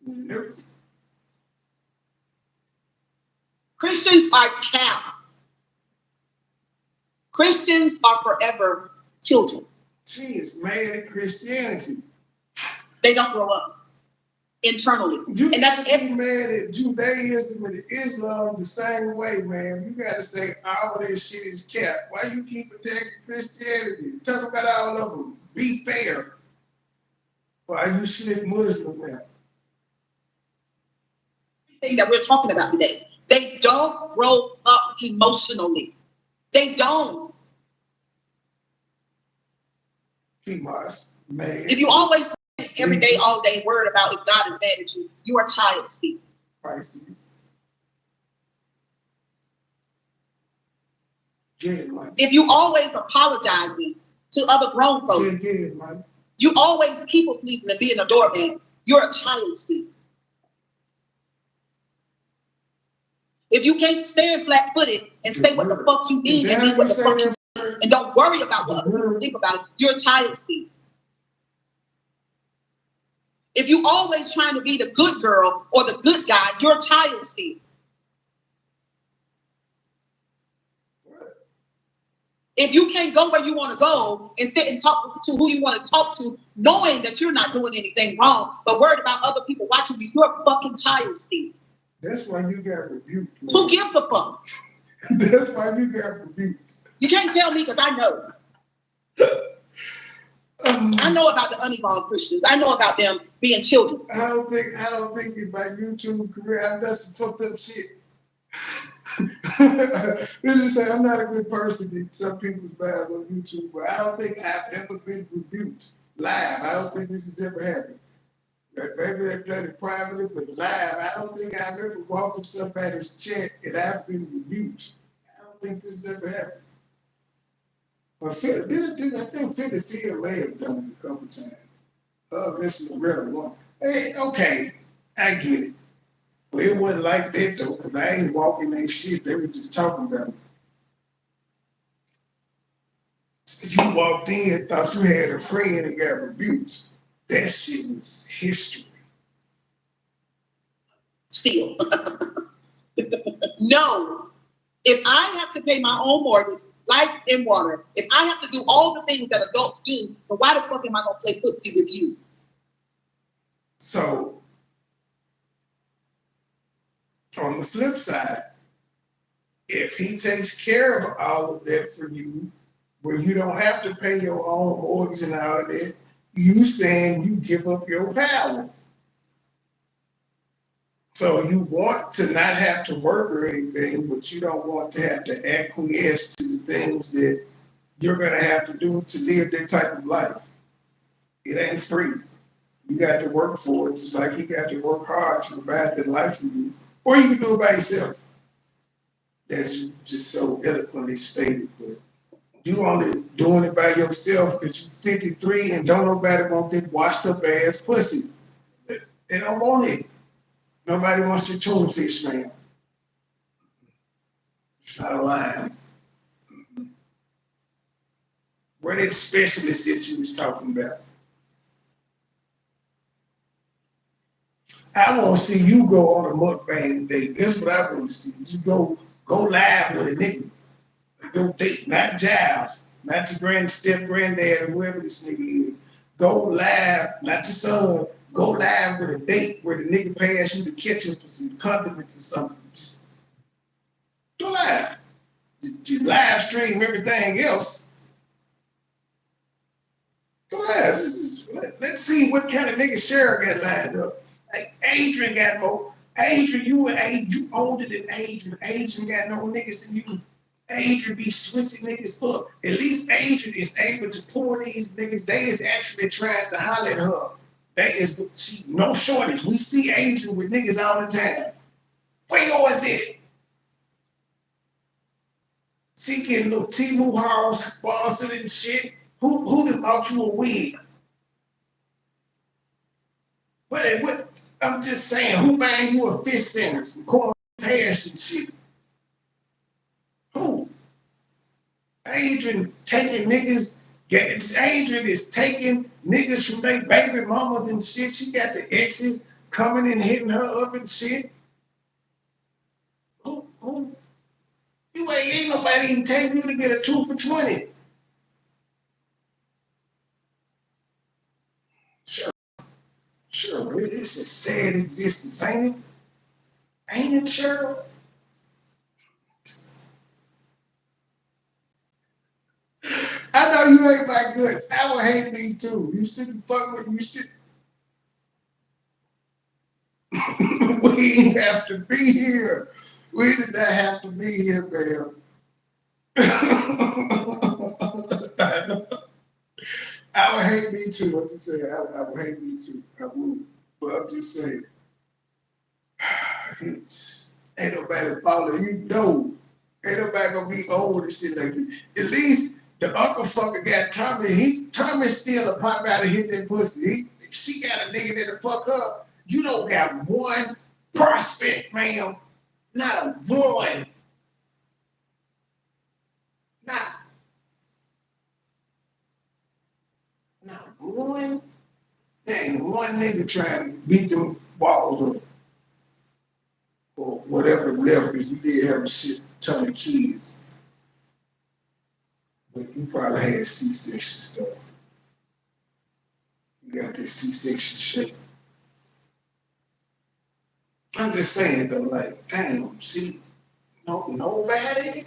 Nope. Christians are cap. Christians are forever children. She is mad at Christianity. They don't grow up internally. You And that's can't be mad at Judaism and Islam the same way, man. You gotta say all this shit is cap. Why you keep attacking Christianity? Talk about all of them. Be fair. Why you slick Muslim now? Thing that we're talking about today. They don't grow up emotionally. They don't. He must, man. If you always every day, all day, worried about if God is mad at you, you are child speak. Pisces. Yeah, man. If you always apologizing to other grown folks, Yeah, man. you always people pleasing and being a doorman, you're a child speak. If you can't stand flat-footed and say what the fuck you mean and mean what the fuck you mean, and don't worry about what other people think about it, you're a child speak. If you always trying to be the good girl or the good guy, you're a child speak. If you can't go where you want to go and sit and talk to who you want to talk to, knowing that you're not doing anything wrong, but worried about other people watching you, you're a fucking child speak. That's why you got rebuked. Man. Who gives a fuck? That's why you got rebuked. You can't tell me because I know. I know about the unevolved Christians. I know about them being children. I don't think in my YouTube career I've done some fucked up shit. Let's just say I'm not a good person in some people's minds on YouTube, but I don't think I've ever been rebuked live. I don't think this has ever happened. Maybe they've done it privately, but live, I don't think I've ever walked up somebody's chat and I've been rebuked. I don't think this has ever happened. But I think Philly Phil may have done it a couple times. This is a real one. Hey, okay, I get it. But it wasn't like that though, because I ain't walking that shit. They were just talking about it. You walked in, thought you had a friend and got rebuked. That shit was history. Still. No. If I have to pay my own mortgage, lights and water, if I have to do all the things that adults do, then why the fuck am I going to play footsie with you? So, on the flip side, if he takes care of all of that for you, where you don't have to pay your own mortgage and all of that, you saying you give up your power. So you want to not have to work or anything, but you don't want to have to acquiesce to the things that you're going to have to do to live that type of life. It ain't free. You got to work for it, just like he got to work hard to provide that life for you. Or you can do it by yourself. That's just so eloquently stated, but you only doing it by yourself because you're 53 and don't nobody want that washed up ass pussy. They don't want it. Nobody wants your tuna fish, man. It's not a line. Where that specialist that you was talking about? I want to see you go on a mukbang date. That's what I want to see. You go live with a nigga. Go date, not Giles, not your step-granddad or whoever this nigga is. Go live, not your son. Go live with a date where the nigga pass you the ketchup or some condiments or something. Just go live. Just live stream everything else. Go live. Let's see what kind of nigga Cheryl got lined up. Like Adrian got more. Adrian, you older than Adrian. Adrian got no niggas than you. Adrian be switching niggas up. At least Adrian is able to pour these niggas. They is actually trying to holler at her. No shortage. We see Adrian with niggas all the time. Where yours is? She getting little T-Move Halls sponsored and shit. Who done bought you a wig? What? I'm just saying, who buying you a fish sandwich from corn parish and shit? Who? Adrian taking niggas. Adrian is taking niggas from their baby mamas and shit. She got the exes coming and hitting her up and shit. Who? You ain't ain't nobody even take you to get a 2 for $20. Sure, it's a sad existence, ain't it? Ain't it, Cheryl? I know you ain't my guts. I would hate me too. You shouldn't fuck with you should. We ain't have to be here. We did not have to be here, man. I would hate me too. I'm just saying, I would hate me too. I would. But I'm just saying, ain't nobody following you. No. Ain't nobody gonna be old and shit like this. At least the uncle fucker got Tommy. Tommy's still a pop out and hit that pussy. She got a nigga that'll fuck up. You don't got one prospect, ma'am. Not a one. Not one. There ain't one nigga trying to beat them balls up. Or whatever left, because you did have a shit ton of kids. But you probably had C-section stuff. You got this C-section shit. I'm just saying though, like, damn, see, nobody.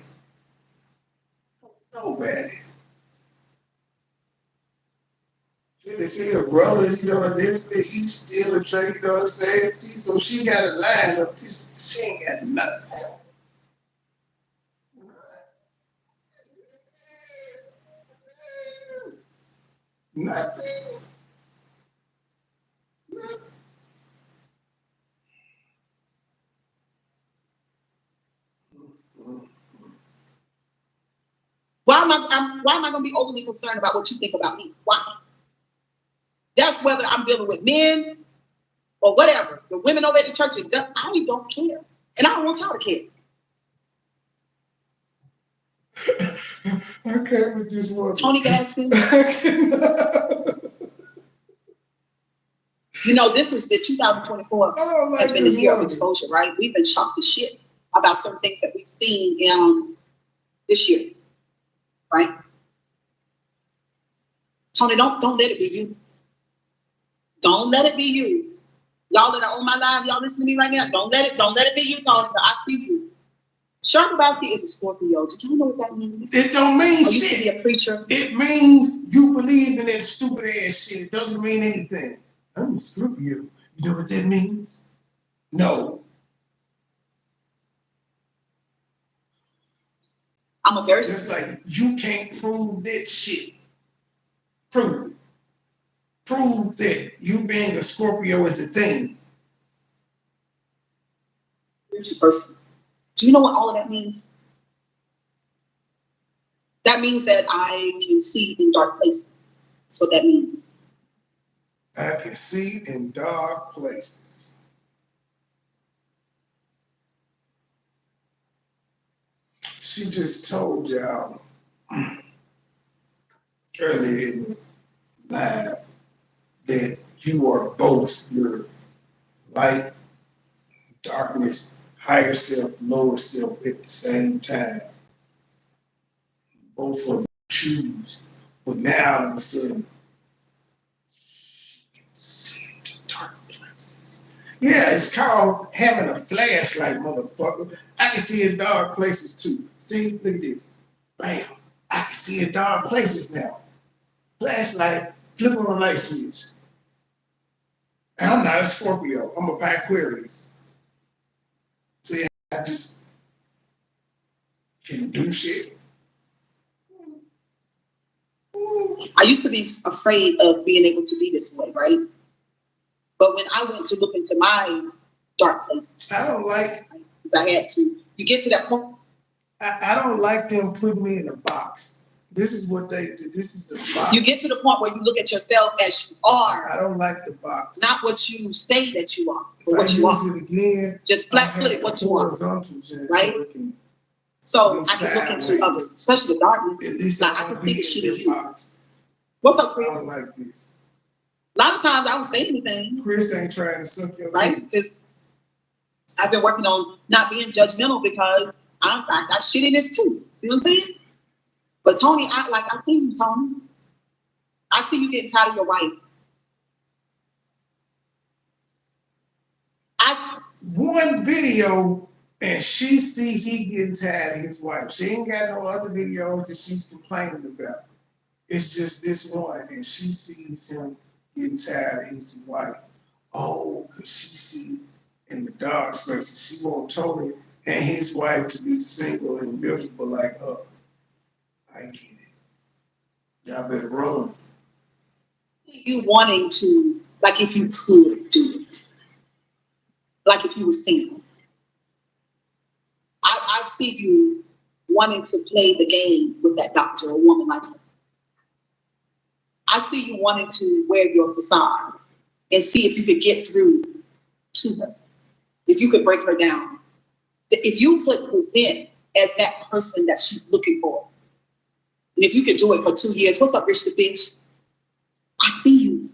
If your brother, you know, he's still a trainer, you know what I'm saying? See, so she got a line up, she ain't got nothing. Nothing. Why am I going to be overly concerned about what you think about me? Why? That's whether I'm dealing with men or whatever. The women over at the church, I don't care. And I don't want y'all to care. Okay, with this one. Tony Gaskins. You know, this is the 2024 has been a year of exposure, right? We've been shocked to shit about certain things that we've seen this year, right? Tony, don't let it be you. Don't let it be you. Y'all that are on my live, y'all listen to me right now. Don't let it be you, Tony. I see you. Cheryl is a Scorpio. Do you know what that means? It don't mean shit. You used to be a preacher. It means you believe in that stupid ass shit. It doesn't mean anything. I'm a Scorpio. You know what that means? No. I'm a very just like you can't prove that shit. Prove it. Prove that you being a Scorpio is the thing. Person. Do you know what all of that means? That means that I can see in dark places. That's what that means. I can see in dark places. She just told y'all earlier in the live that you are both your light, darkness, higher self, lower self at the same time. Both of them choose. But now all of a sudden, she can see into dark places. Yeah, it's called having a flashlight, motherfucker. I can see in dark places too. See, look at this. Bam. I can see in dark places now. Flashlight, flip on a light switch. And I'm not a Scorpio. I'm a Aquarius. See, I just can do shit. I used to be afraid of being able to be this way, right? But when I went to look into my dark places, I don't like, because I had to. You get to that point. I don't like them putting me in a box. This is what they do. This is a box. You get to the point where you look at yourself as you are. I don't like the box. Not what you say that you are, but what you are. It again, just flat-footed what you are. Right? So I can look into others, especially the darkness. Like I can see the shit in you. What's up, Chris? I don't like this. A lot of times I don't say anything. Chris ain't trying to suck your right? Because I've been working on not being judgmental because I got shit in this too. See what I'm saying? But Tony, I see you, Tony. I see you getting tired of your wife. One video and she see he getting tired of his wife. She ain't got no other videos that she's complaining about. It's just this one, and she sees him getting tired of his wife. Oh, because she see in the dark spaces, she want Tony and his wife to be single and miserable like her. I get it. Y'all better run. You wanting to, like if you could do it. Like if you were single. I see you wanting to play the game with that doctor, a woman like her. I see you wanting to wear your facade and see if you could get through to her. If you could break her down. If you could present as that person that she's looking for. And if you could do it for 2 years, what's up, Rich the Fish? I see you.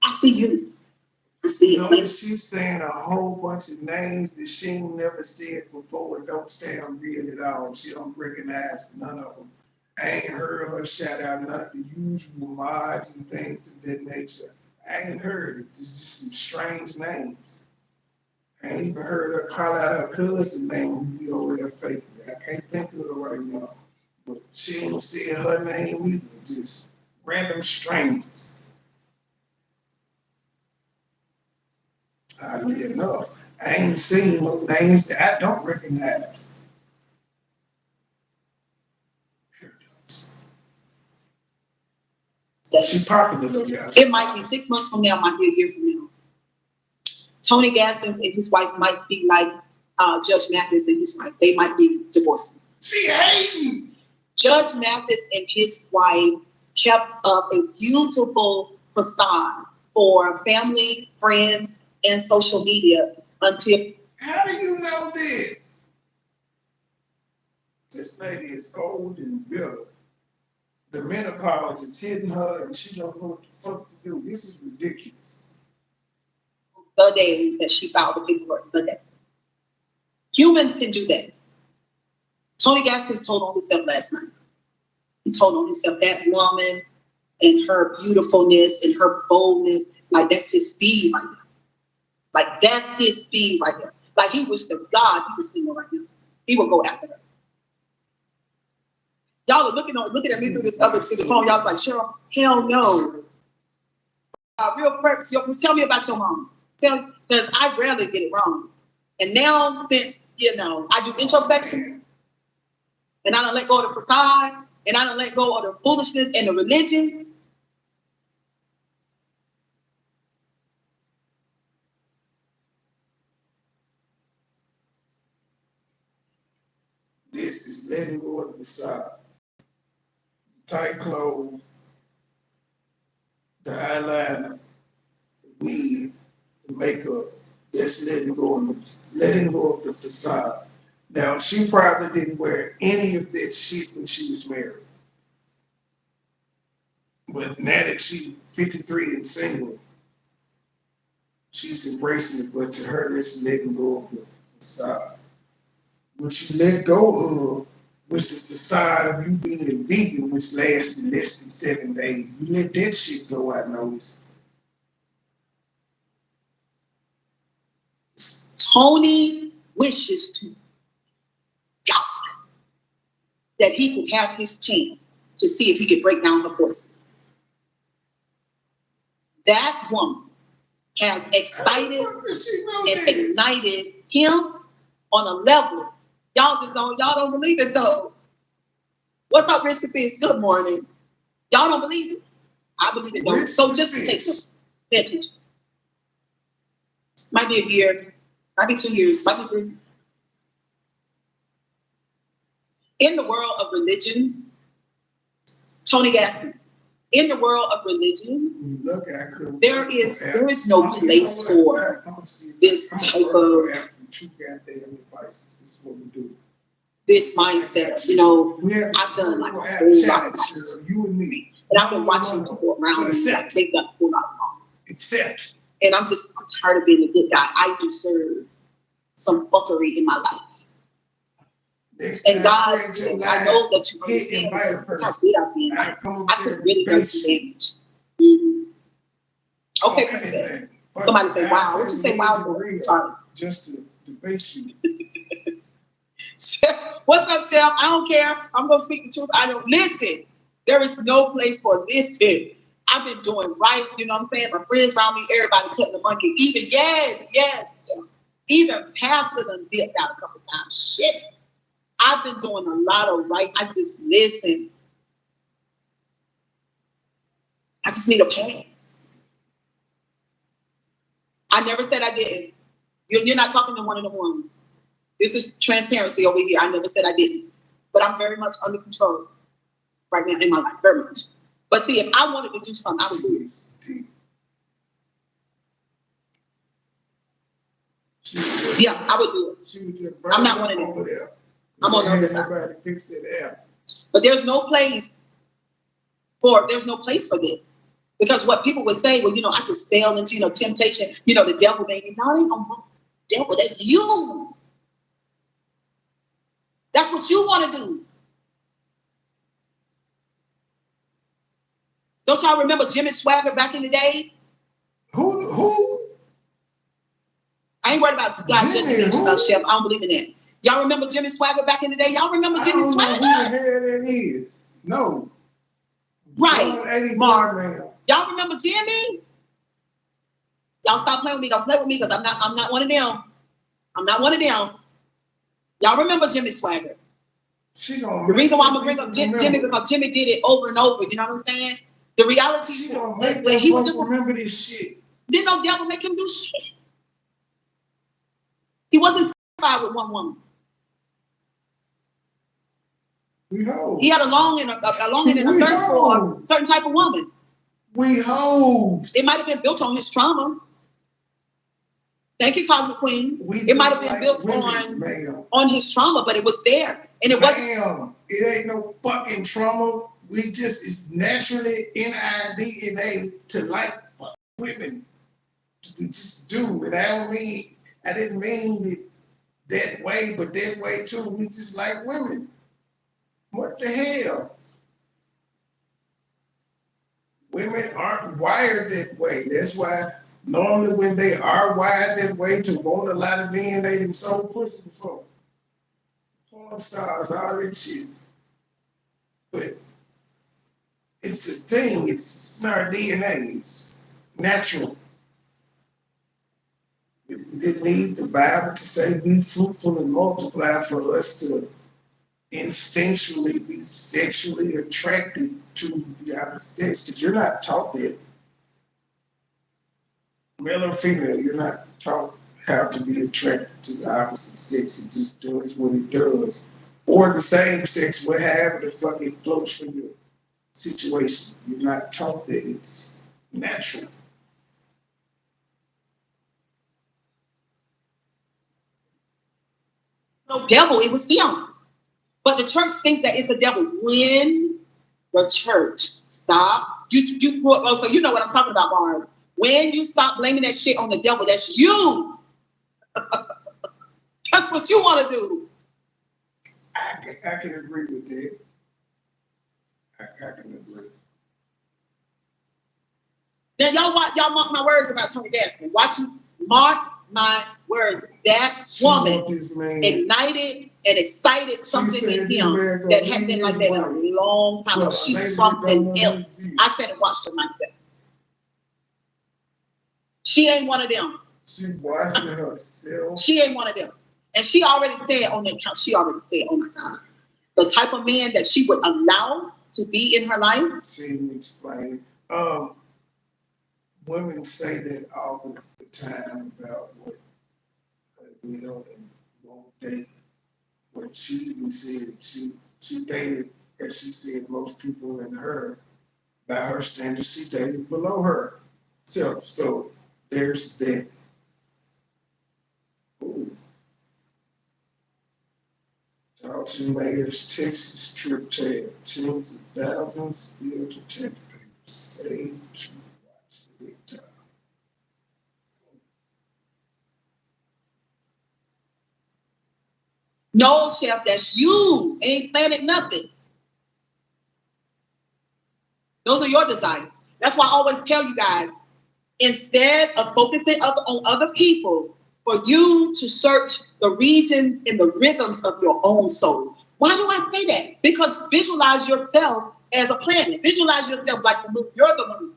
I see you. I see it. Notice she's saying a whole bunch of names that she ain't never said before and don't sound real at all. She don't recognize none of them. I ain't heard her shout out none of the usual mods and things of that nature. I ain't heard it. It's just some strange names. I ain't even heard her call out her cousin name who be over there faithfully. I can't think of her right now. But she ain't said her name either. Just random strangers. Oddly enough, I ain't seen no names that I don't recognize. She popular though, y'all. It might be 6 months from now, might be a year from now. Tony Gaskins and his wife might be like Judge Mathis and his wife. They might be divorcing. She hating. Judge Mathis and his wife kept up a beautiful facade for family, friends, and social media until. How do you know this? This lady is old and bitter. The menopause is hitting her and she don't know what the fuck to do. This is ridiculous. The day that she filed the paperwork, the day. Humans can do that. Tony Gaskins told on himself last night. He told on himself that woman and her beautifulness and her boldness, like that's his speed right now. Like that's his speed right now. Like he wished to God he was single right now. He would go after her. Y'all are looking at me through this other through the phone. Y'all was like, Cheryl, hell no. Real quick, tell me about your mom. Because I rarely get it wrong. And now since, I do introspection and I don't let go of the facade and I don't let go of the foolishness and the religion. This is letting go of the facade. The tight clothes, the eyeliner, the wig, the makeup. That's letting go of the facade. Now, she probably didn't wear any of that shit when she was married. But now that she's 53 and single, she's embracing it. But to her, that's letting go of the facade. What you let go of was the facade of you being vegan, which lasted less than 7 days. You let that shit go, I noticed. Tony wishes to God that he could have his chance to see if he could break down the forces. That woman has excited and ignited him on a level. Y'all don't believe it though. What's up, Rich the Fish? Good morning. Y'all don't believe it? I believe it though. So just take it. Pay attention. Might be a year, might be 2 years, might be 3. In the world of religion, Tony Gaskins, in the world of religion, there is no place for this type of this mindset. I've done like a whole lot of things. And I've been watching people around me like they've done a whole lot wrong. And I'm tired of being a good guy. I deserve some fuckery in my life. And God, I know that you understand because I did out there. I could really done some damage. Okay, princess. Somebody say, wow. What you say, wow? Sorry. Just to debate you. What's up, Chef? I don't care. I'm going to speak the truth. I don't listen. There is no place for listen. I've been doing right. You know what I'm saying? My friends around me, everybody cutting the monkey. Even, yes. Even Pastor done dipped out a couple times. Shit. I've been doing a lot of right. I just listen. I just need a pass. I never said I didn't. You're not talking to one of the ones. This is transparency over here. I never said I didn't. But I'm very much under control right now in my life. Very much. But see, if I wanted to do something, I would do it. Yeah, I would do it. I'm not one of them. I'm on the other side. But there's no place for this. Because what people would say, well, I just fell into, temptation, the devil made me. No, it ain't no devil, that's you. That's what you want to do. Don't y'all remember Jimmy Swagger back in the day? Who? I ain't worried about God judging me stuff, Chef. I don't believe in that. Y'all remember Jimmy Swagger back in the day? Y'all remember Jimmy Swagger? I don't know who the hell that is. No. Right, Mark. Y'all remember Jimmy? Y'all stop playing with me. Don't play with me because I'm not one of them. I'm not one of them. Y'all remember Jimmy Swagger? The reason why I'm gonna bring up Jimmy because Jimmy did it over and over. You know what I'm saying? The reality is he was just remember this shit. Didn't no devil make him do shit. He wasn't satisfied with one woman. He had a longing and a thirst for a certain type of woman. We hoes. It might have been built on his trauma. Thank you, Cosmic Queen. It might have been built on his trauma, but it was there. And it wasn't. It ain't no fucking trauma. It's naturally in our DNA to like fuck women. We just do. And I didn't mean it that way, but that way too. We just like women. What the hell? Women aren't wired that way. That's why normally when they are wired that way to want a lot of men, they done sold pussy before. Porn stars, all that shit. But it's a thing. It's in our DNA. It's natural. We didn't need the Bible to say be fruitful and multiply for us to instinctually be sexually attracted to the opposite sex, because you're not taught that. Male or female, you're not taught how to be attracted to the opposite sex. It just does what it does. Or the same sex, whatever the fuck it flows from your situation. You're not taught that. It's natural. No devil, it was him. But the church think that it's a devil. When the church stop, you grew up, so you know what I'm talking about, Mars. When you stop blaming that shit on the devil, that's you. That's what you want to do. I can agree with that. I can agree. Now y'all mark my words about Tony Gaskins. Watch you mark my words. That woman ignited and excited something in him that had been like that a long time ago. She's something else. I sat and watched her myself. She ain't one of them. She watched it herself. She ain't one of them. And she already said on that count, oh my God, the type of man that she would allow to be in her life. She explained. Women say that all the time about what they will and won't date. But she even said she dated, as she said, most people in her, by her standards, she dated below her self. So there's that. Ooh. Dalton Mayor's Texas trip tale. Tens of thousands built to take people saved to watch big time. No, chef, that's you. Ain't planning nothing. Those are your desires. That's why I always tell you guys, instead of focusing on other people, for you to search the regions and the rhythms of your own soul. Why do I say that? Because visualize yourself as a planet. Visualize yourself like the moon. You're the moon.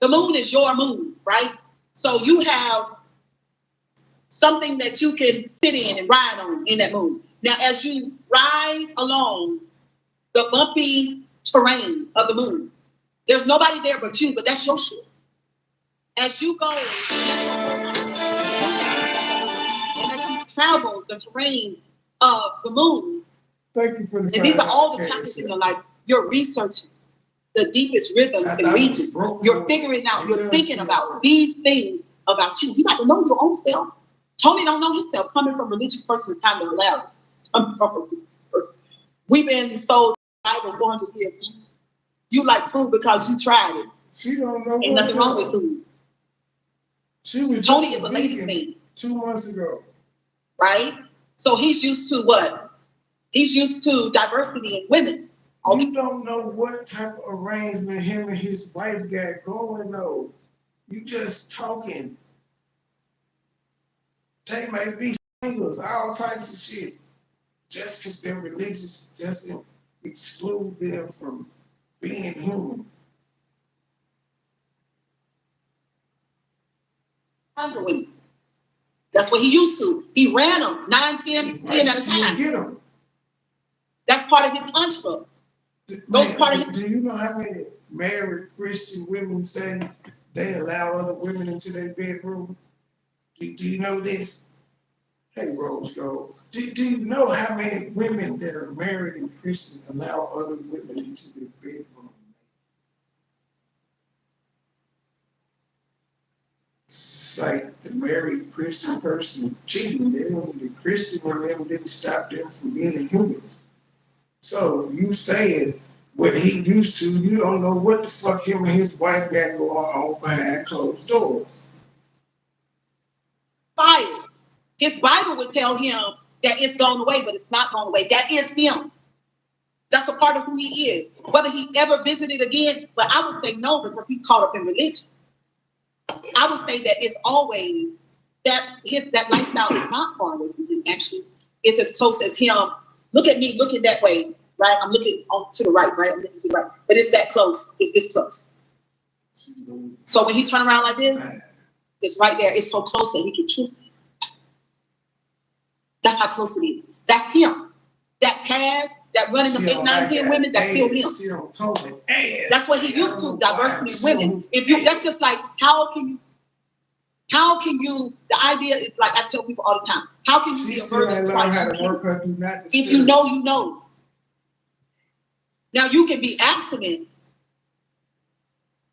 The moon is your moon, right? So you have something that you can sit in and ride on in that moon. Now, as you ride along the bumpy terrain of the moon, there's nobody there but you, but that's your shit. As you go and travel the terrain of the moon, Thank you for the. and these are all the chapters in your life. You're researching the deepest rhythms and regions. You're figuring out. You're thinking about these things about you. You got to know your own self. Tony don't know himself. Coming from a religious person, it's time to allow us. Coming from a religious person, we've been sold Bible 400 years. You like food because you tried it. She don't know. Ain't nothing wrong with food. She was Tony is a ladies' man. 2 months ago. Right? So he's used to what? He's used to diversity in women. You don't know what type of arrangement him and his wife got going though. You just talking. They may be singles, all types of shit. Just because they're religious doesn't exclude them from being human. That's what he used to. He ran them 9, 10 at a time. Get them. That's part of his construct. Do you know how many married Christian women say they allow other women into their bedroom? Do you know this? Hey, Rose Gold. Do you know how many women that are married and Christian allow other women into their bedroom? It's like the married Christian person cheating. The Christian and them didn't stop them from being human. So you saying what he used to, you don't know what the fuck him and his wife got going on behind closed doors. Fires. His Bible would tell him that it's gone away, but it's not gone away. That is him. That's a part of who he is. Whether he ever visited again, but I would say no, because he's caught up in religion. I would say that it's always that lifestyle is not far away from him. Actually, it's as close as him. Look at me looking that way, right? I'm looking to the right, right? I'm looking to the right, but it's that close. It's this close. So when he turn around like this, it's right there. It's so close that he can kiss it. That's how close it is. That's him. That past, that running of 8, 9, 10 women, that's still him. That's what he used to, diversity of women. If you, that's just like, how can you, the idea is like, I tell people all the time, how can you be a virgin twice? If you know, you know. Now you can be abstinent.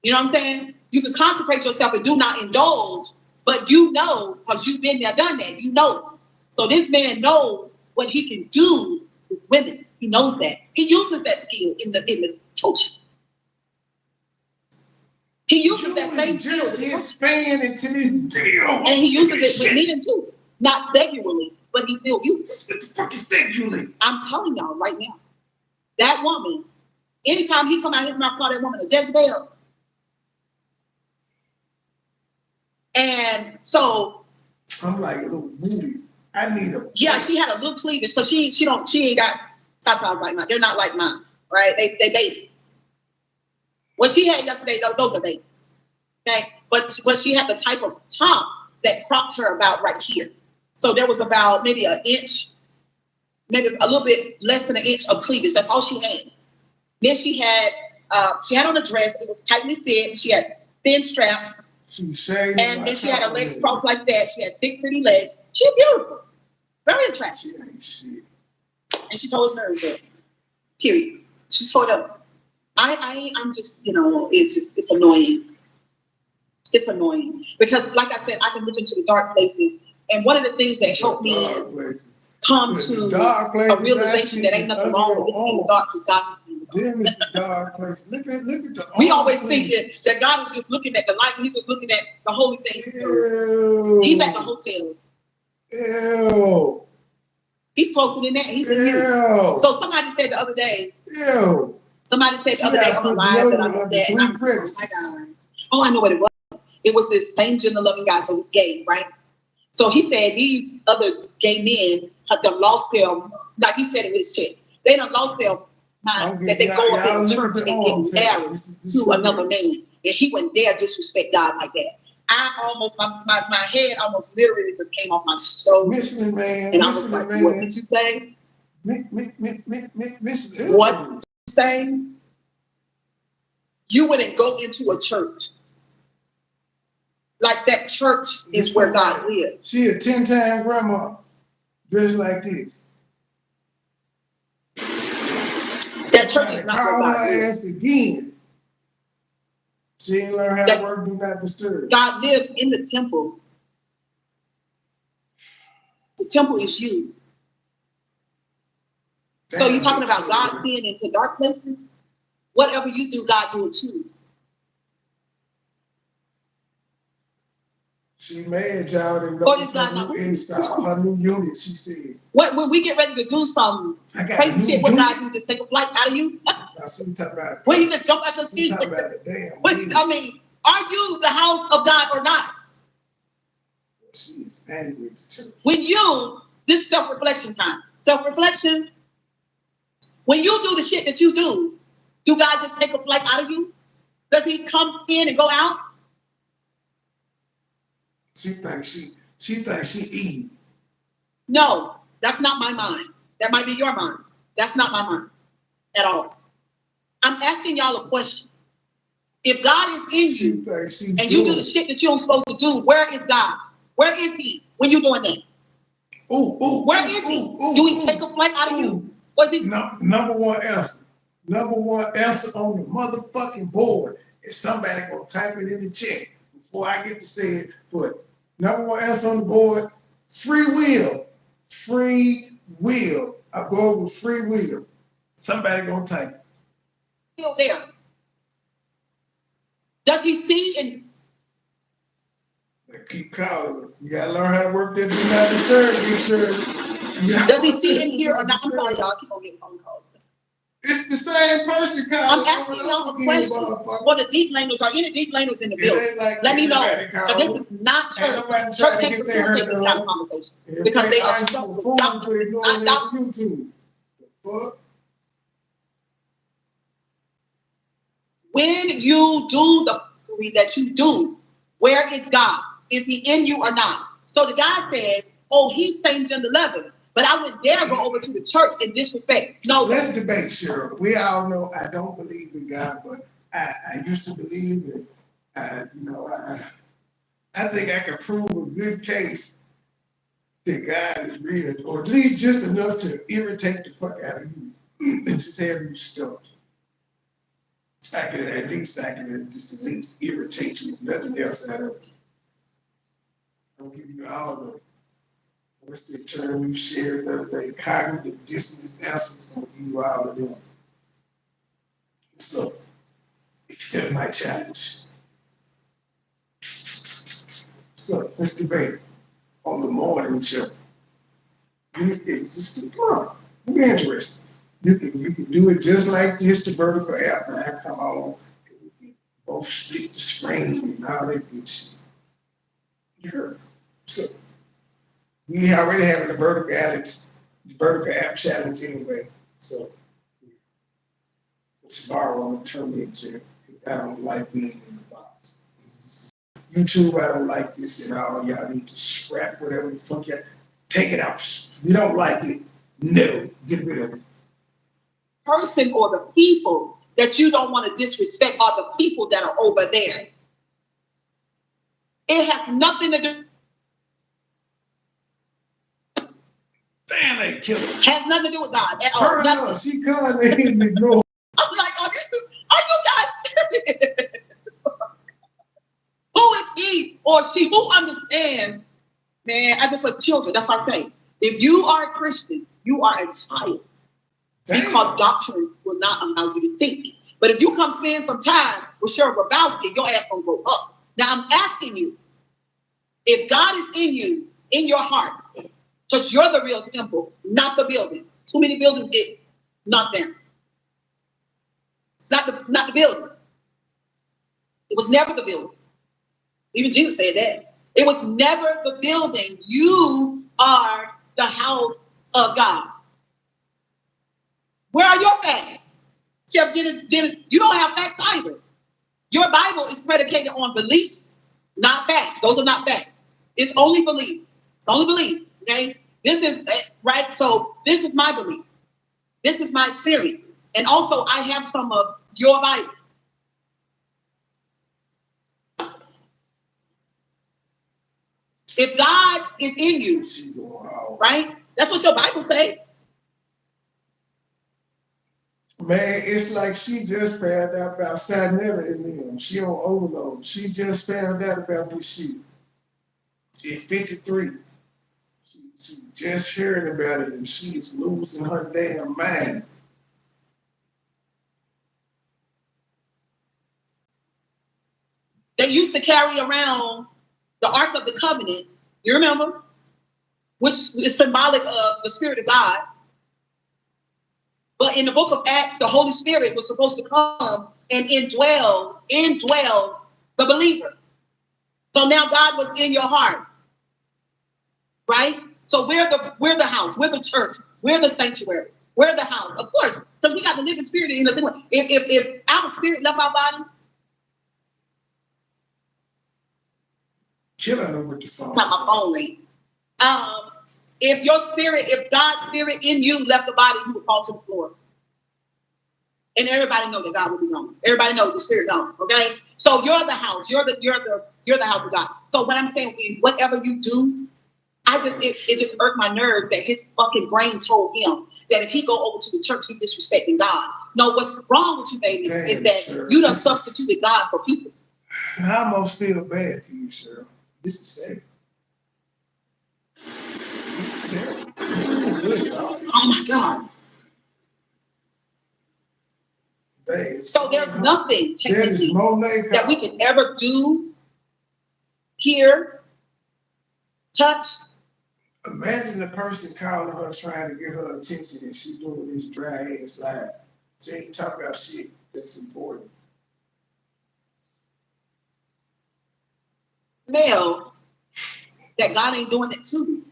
You know what I'm saying? You can consecrate yourself and do not indulge, but you know, because you've been there, done that, you know. So this man knows what he can do with women. He knows that. He uses that skill in the coaching. He uses that same skill. And he uses it with men too. Not sexually, but he still uses it. What the fuck is sexually? I'm telling y'all right now. That woman, anytime he come out his mouth, call that woman a Jezebel. And so I'm like a little booty. I need a. Yeah, she had a little cleavage, so she ain't got tatas like mine. They're not like mine, right? They babies. What she had yesterday, those are babies. Okay, but she had the type of top that cropped her about right here. So there was about maybe an inch, maybe a little bit less than an inch of cleavage. That's all she had. Then she had on a dress. It was tightly fit. She had thin straps. And then she had her legs crossed like that. She had thick, pretty legs. She was beautiful. Very attractive. She ain't shit. And she told us nerves that. Period. She told them, I'm just, it's annoying. It's annoying. Because like I said, I can look into the dark places. And one of the things that helped me come to a realization that ain't nothing wrong with looking in the dark is God can see the dark. Then it's the dark place. Look at the We always think that God is just looking at the light. He's just looking at the holy things. Ew. He's at the hotel. Ew. He's closer than that. He's in you. So somebody said the other day. Somebody said the other day on the live that I looked at, and I was like, oh my God. Oh, I know what it was. It was this same gender-loving guy, so he's gay, right? So he said these other gay men have done lost their, like he said in his chest, they done lost their mind that they go up in church and get married to another man, and he wouldn't dare disrespect God like that. I almost, my head almost literally just came off my shoulders, and I was like, what did you say? What did you say? You wouldn't go into a church. Like that church is where God lives. She a 10-time grandma dressed like this. That church is not where God lives. Again. She ain't learned how to work, do not disturb. God lives in the temple. The temple is you. So you're talking about God seeing into dark places? Whatever you do, God do it too. She mad, y'all didn't know her new install, her new unit, she said. When we get ready to do some crazy shit, what God do? Just take a flight out of you? No, she talking about it. When you just jump out the seat? I mean, are you the house of God or not? She is angry with the church. This is self-reflection time. Self-reflection. When you do the shit that you do God just take a flight out of you? Does he come in and go out? She thinks she eating. No, that's not my mind. That might be your mind. That's not my mind at all. I'm asking y'all a question. If God is in you and you do the shit that you're supposed to do, where is God? Where is he when you're doing that? Where is he? Do he take a flight out of you? What's he? Number one answer on the motherfucking board is somebody gonna type it in the chat before I get to say it. But number one answer on the board, free will. Free will. I go with free will. Somebody gonna type it. Still there. Does he see and they keep calling her. You gotta learn how to work that do not disturb, big Cheryl. Does he see and hear or not? I'm sorry, y'all. Keep on getting phone calls. It's the same person calling. I'm asking y'all a question. For the deep language, are any deep language in the building? Like let me know. Because this is not church. Church can't facilitate this kind of conversation. Because they are struggling with doctrine, not doctrine. YouTube. The fuck? When you do the three that you do, where is God? Is he in you or not? So the guy says, oh, he's same gender 11. But I wouldn't dare go over to the church and disrespect. No. Let's debate, Cheryl. We all know I don't believe in God, but I used to believe in, I think I can prove a good case that God is real, or at least just enough to irritate the fuck out of you and just have you stumped. I can just at least irritate you, nothing else out of it. I'll give you all the, what's the term you shared the other day? Cognitive dissonance answers. I'll give you all of them. So, accept my challenge. So, let's debate on the morning show. Come on, be interesting. You can do it just like this, the vertical app. I come on, and we can both split the screen and all that good shit. You heard. So, we already having the vertical app challenge anyway. So tomorrow I'm gonna turn it into, because I don't like being in the box. YouTube, I don't like this at all. Y'all need to scrap whatever the fuck y'all, take it out. If you don't like it, no, get rid of it. Person or the people that you don't want to disrespect are the people that are over there. It has nothing to do. Damn, they killed her. Has nothing to do with God at all. No, she calling in the door. I'm like, are you guys serious? Who is he or she? Who understands? Man, I just want children. That's what I say. If you are a Christian, you are a child. Damn. Because doctrine will not allow you to think. But if you come spend some time with Cheryl Grabowski, your ass gonna go up. Now I'm asking you, if God is in you, in your heart, Because you're the real temple, not the building. Too many buildings get knocked down. It's not the building. It was never the building. Even Jesus said that. It was never the building. You are the house of God. Where are your facts? Chef Jenna, you don't have facts either. Your Bible is predicated on beliefs, not facts. Those are not facts. It's only belief. It's only belief. Okay? This is right. So this is my belief. This is my experience. And also I have some of your Bible. If God is in you, right? That's what your Bible says. Man, it's like she just found out about salmonella in them. She on overload. She just found out about this shit. At 53. She just hearing about it and she's losing her damn mind. They used to carry around the Ark of the Covenant, you remember? Which is symbolic of the Spirit of God. But in the book of Acts, the Holy Spirit was supposed to come and indwell the believer. So now God was in your heart, right? So we're the house, we're the church, we're the sanctuary, we're the house, of course, because we got the living spirit in us anyway. If our spirit left our body, Killing them with the phone. my phone ring. If God's spirit in you left the body, you would fall to the floor. And everybody know that God will be gone. Everybody know the spirit gone. Okay, so you're the house. You're the house of God. So what I'm saying, whatever you do, it just irked my nerves that his fucking brain told him that if he go over to the church, he's disrespecting God. No, what's wrong with you, baby, is that you done substituted God for people. I almost feel bad for you, Cheryl. This is sad. This is terrible. This isn't good at all. Oh my God. So there's nothing technically that we can ever do, hear, touch. Imagine the person calling her trying to get her attention and she doing this dry ass live. She ain't talking about shit that's important. Smell that God ain't doing it too.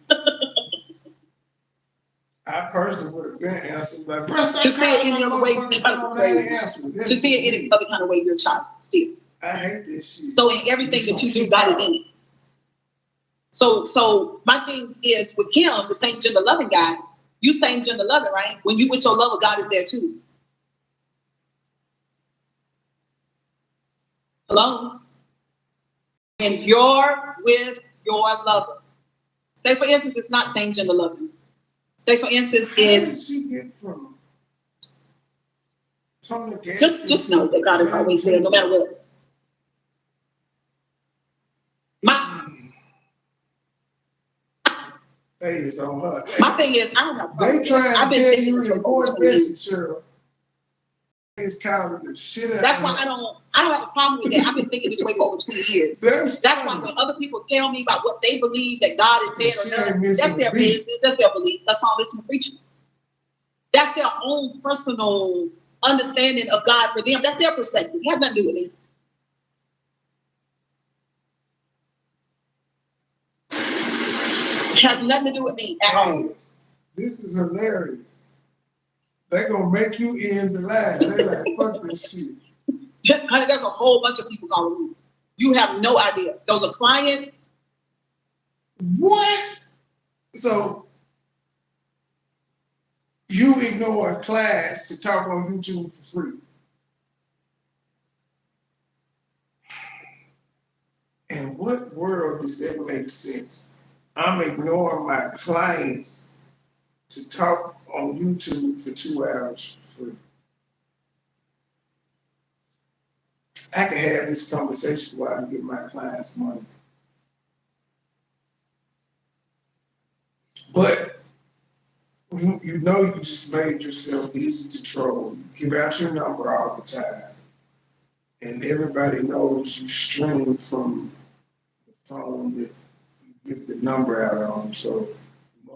I personally would have been answered like, to see it any other way, to see it any other kind of way, you're a child still. I hate this shit. So in everything that you do, God is in it. So my thing is with him, the same gender loving guy, you same gender loving, right? When you with your lover, God is there too. Hello? And you're with your lover. Say for instance, it's not same gender loving. Say for instance, How did she get from just know that God is always there, no matter what. My thing is, I don't have. They trying to tell you to report this, Cheryl. It's calling the shit out. That's why I don't have a problem with that. I've been thinking this way for over 20 years. That's why when other people tell me about what they believe that God is said or done, that's their business, that's their belief. That's why I listen to preachers. That's their own personal understanding of God for them. That's their perspective. It has nothing to do with me. It has nothing to do with me at all. This is hilarious. They're gonna make you end the line. They're like, fuck this shit. Honey, there's a whole bunch of people calling you. You have no idea. Those are clients. What? So you ignore a class to talk on YouTube for free. In what world does that make sense? I'm ignoring my clients to talk on YouTube for 2 hours for free. I can have this conversation while I get my clients money. But you know you just made yourself easy to troll. You give out your number all the time. And everybody knows you stream from the phone that you give the number out on. So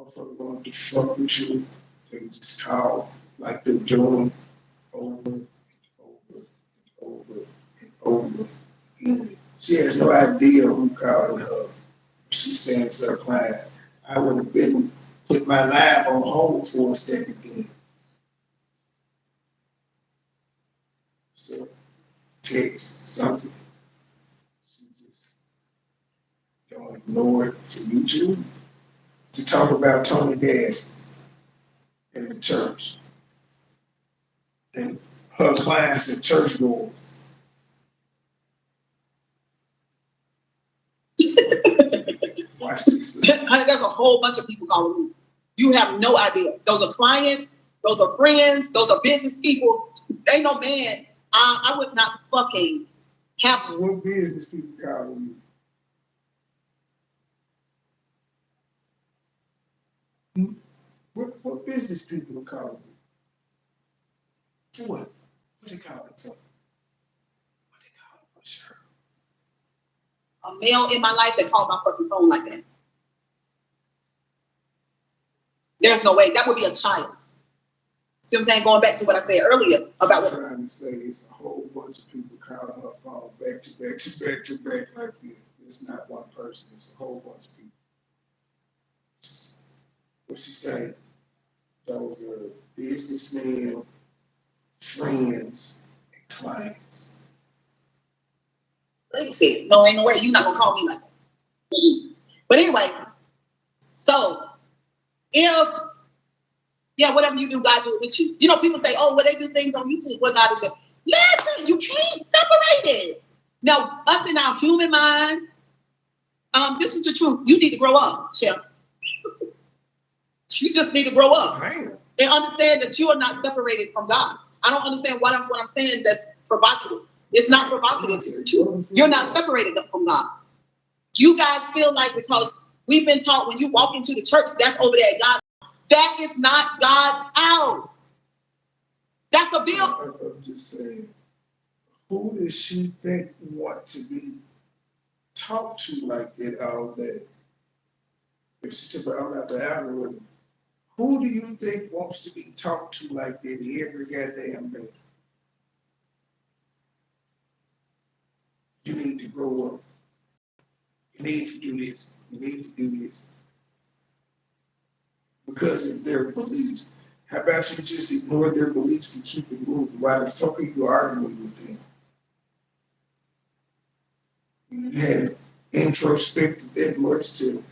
motherfucker want to fuck with you, they just call like they're doing over and over and over and over again. She has no idea who called her. She's saying it's her client. I would have been put my life on hold for a second then. So text something. She just don't ignore it for YouTube to talk about Tony Gaskins in the church and her clients and churchgoers. Watch this. There's a whole bunch of people calling me. You have no idea. Those are clients. Those are friends. Those are business people. They know, man. I would not fucking have. What business people calling you? What business people are calling you? For what? What they calling for? What they calling for, Cheryl? A male in my life that called my fucking phone like that. There's no way. That would be a child. See what I'm saying? Going back to what I said earlier about what I'm trying to say it's a whole bunch of people calling her phone back to back to back to back like this. It's not one person. It's a whole bunch of people. What she say? Those are businessmen, friends, and clients. Let me see. No, ain't no way. You're not gonna call me like that. Mm-mm. But anyway, so if whatever you do, God do it with you. You know, people say, oh, well, they do things on YouTube. What God is doing. Listen, you can't separate it. Now, us in our human mind, this is the truth. You need to grow up, Cheryl. You just need to grow up and understand that you are not separated from God. I don't understand what I'm saying that's provocative. It's not provocative. It's the truth. You're not separated from God. You guys feel like because we've been taught when you walk into the church, that's over there at God. That is not God's house. That's a bill. I'm just saying, who does she think want to be talked to like that all day? If she took her out the algorithm, who do you think wants to be talked to like that every goddamn day? You need to grow up. You need to do this. You need to do this. Because of their beliefs. How about you just ignore their beliefs and keep it moving? Why the fuck are you arguing with them? You hadn't introspected that much to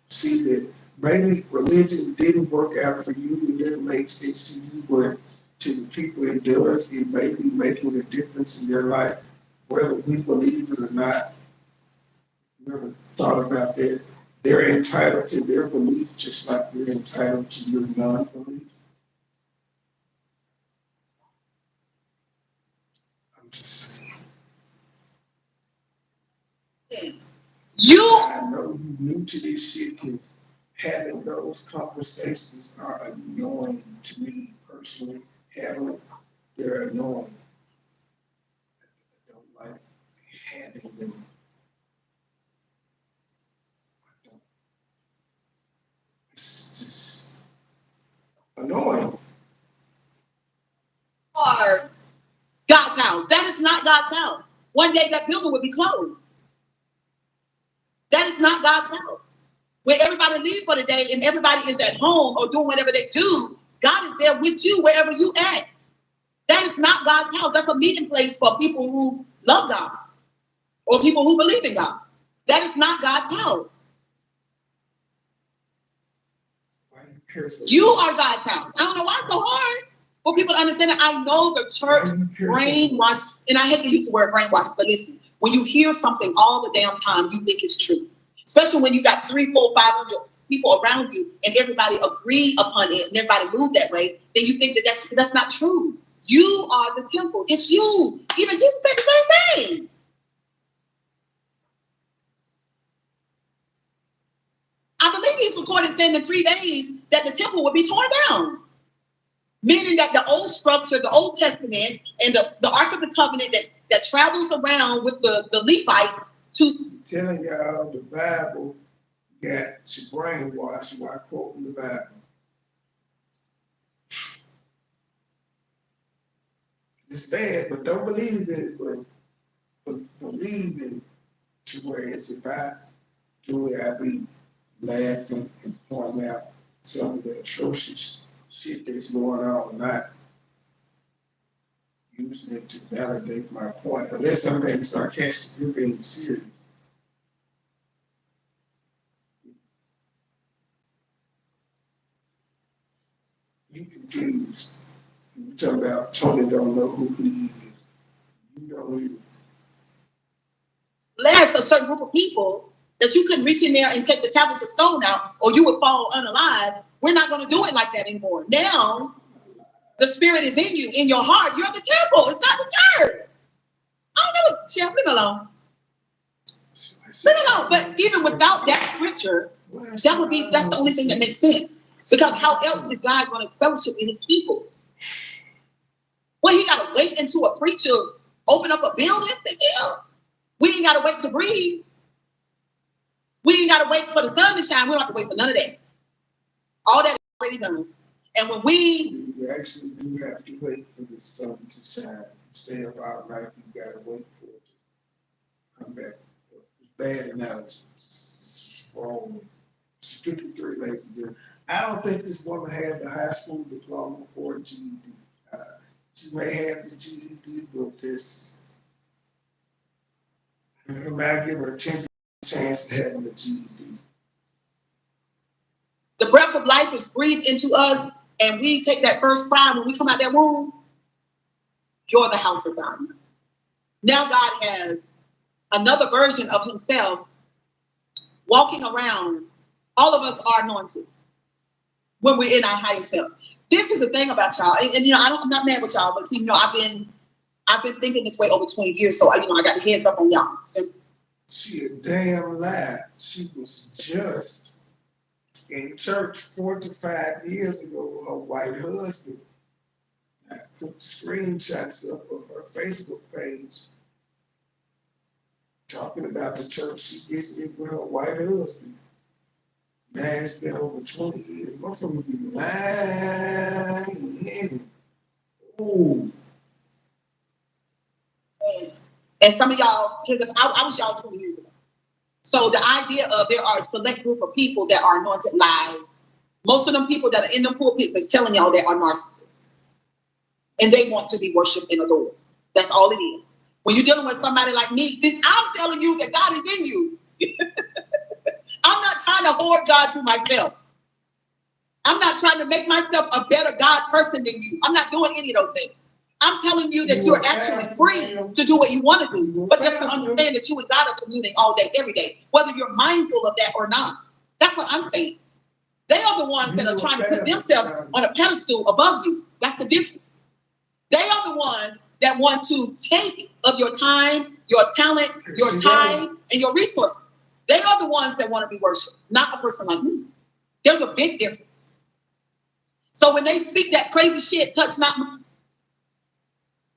see that maybe religion didn't work out for you. It didn't make sense to you, but to the people it does. It may be making a difference in their life, whether we believe it or not. Never thought about that. They're entitled to their beliefs just like you're entitled to your non-belief. I'm just saying. I know you new to this shit because having those conversations are annoying to me personally. They're annoying. I don't like having them. It's just annoying. Or God's house. That is not God's house. One day that building will be closed. That is not God's house. Where everybody leaves for the day and everybody is at home or doing whatever they do, God is there with you wherever you at. That is not God's house. That's a meeting place for people who love God or people who believe in God. That is not God's house. You are God's house. I don't know why it's so hard for people to understand that. I know the church brainwashed, and I hate to use the word brainwash, but listen, when you hear something all the damn time, you think it's true. Especially when you got 300, 400, 500 people around you and everybody agreed upon it and everybody moved that way, then you think that that's not true. You are the temple. It's you. Even Jesus said the same thing. I believe he's recorded saying in 3 days that the temple would be torn down. Meaning that the old structure, the Old Testament, and the Ark of the Covenant that travels around with the Levites to... I'm telling y'all, the Bible got you brainwashed while quoting the Bible. It's bad, but don't believe in it, but believe in it to where it's if I do it, I be laughing and pointing out some of the atrocious shit that's going on, not using it to validate my point. Unless I'm being sarcastic, you're being serious. You confused. You talking about Tony don't know who he is. You don't either. Last a certain group of people that you couldn't reach in there and take the tablets of stone out, or you would fall unalive. We're not going to do it like that anymore. Now, the spirit is in you, in your heart. You're the temple. It's not the church. I don't know. Cheryl, leave it alone. Leave it alone. But even without that scripture, that's the only thing that makes sense. Because how else is God going to fellowship with his people? Well, he got to wait until a preacher open up a building? The hell? We ain't got to wait to breathe. We ain't got to wait for the sun to shine. We don't have to wait for none of that. All that is already done. And when you actually do have to wait for the sun to shine. If you stay up all night, you got to wait for it to come back. It's bad analogy. It's wrong. She's 53, ladies and gentlemen. I don't think this woman has a high school diploma or a GED. She may have the GED, but this, I might give her a 10% chance to having a GED. the breath of life is breathed into us, and we take that first cry when we come out that womb, you're the house of God. Now God has another version of himself walking around. All of us are anointed when we're in our higher self. This is the thing about y'all, and you know, I'm not mad with y'all, but see, you know, I've been thinking this way over 20 years, so I got the heads up on y'all. Since she a damn lie. She was just in church 4 to 5 years ago with her white husband. I put screenshots up of her Facebook page talking about the church she visited with her white husband. Now it's been over 20 years. Motherfucker be lying. Ooh. and some of y'all, because I was y'all 20 years ago. So the idea of there are a select group of people that are anointed lies. Most of them people that are in the pulpits that's telling y'all they are narcissists. And they want to be worshipped and adored. That's all it is. When you're dealing with somebody like me, I'm telling you that God is in you. I'm not trying to hoard God to myself. I'm not trying to make myself a better God person than you. I'm not doing any of those things. I'm telling you that you're actually free to do what you want to do, but just to understand that you and God are communing all day, every day, whether you're mindful of that or not. That's what I'm saying. They are the ones that are trying to put themselves on a pedestal above you. That's the difference. They are the ones that want to take of your time, your talent, your time, and your resources. They are the ones that want to be worshipped, not a person like me. There's a big difference. So when they speak that crazy shit, touch not my...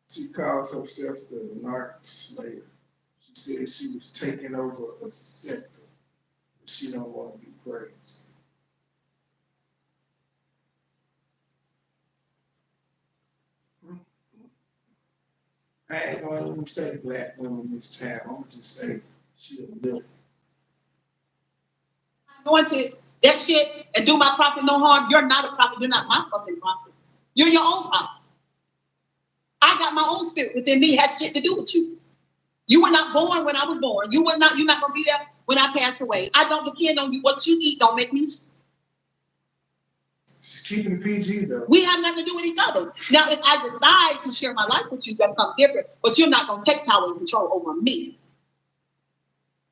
She calls herself the narc slayer. She said she was taking over a sector, but she don't want to be praised. I ain't gonna even say black women this time. I'm gonna just say she a villain. Anointed that shit and do my prophet no harm. You're not a prophet. You're not my fucking prophet. You're your own prophet. I got my own spirit within me. It has shit to do with you. You were not born when I was born. You're not gonna be there when I pass away. I don't depend on you. What you eat don't make me. She's keeping the PG though. We have nothing to do with each other. Now, if I decide to share my life with you, that's something different. But you're not gonna take power and control over me.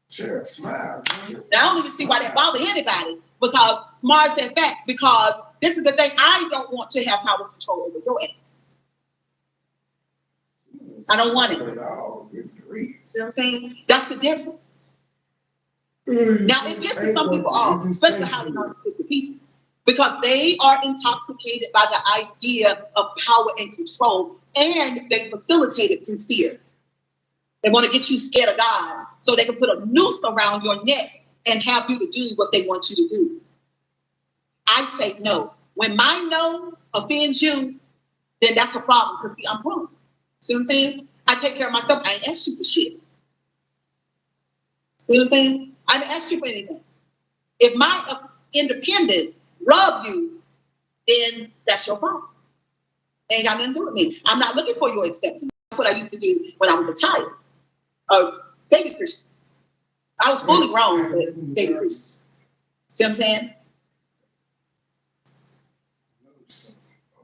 Cheryl, smile. Now, I don't even see why that bothers anybody. Because Mars said facts. Because this is the thing. I don't want to have power and control over your ass. I don't want it. See what I'm saying? That's the difference. Now, it pisses some people off, especially highly narcissistic people, because they are intoxicated by the idea of power and control, and they facilitate it through fear. They want to get you scared of God so they can put a noose around your neck and have you to do what they want you to do. I say no. When my no offends you, then that's a problem. Because see, I'm grown. See what I'm saying? I take care of myself. I ain't asked you for shit. See what I'm saying? I didn't ask you for anything. If my independence rub you, then that's your problem. Ain't got nothing to do with me. I'm not looking for your acceptance. That's what I used to do when I was a child. A baby Christian. I was fully grown, but baby Christian. See what I'm saying?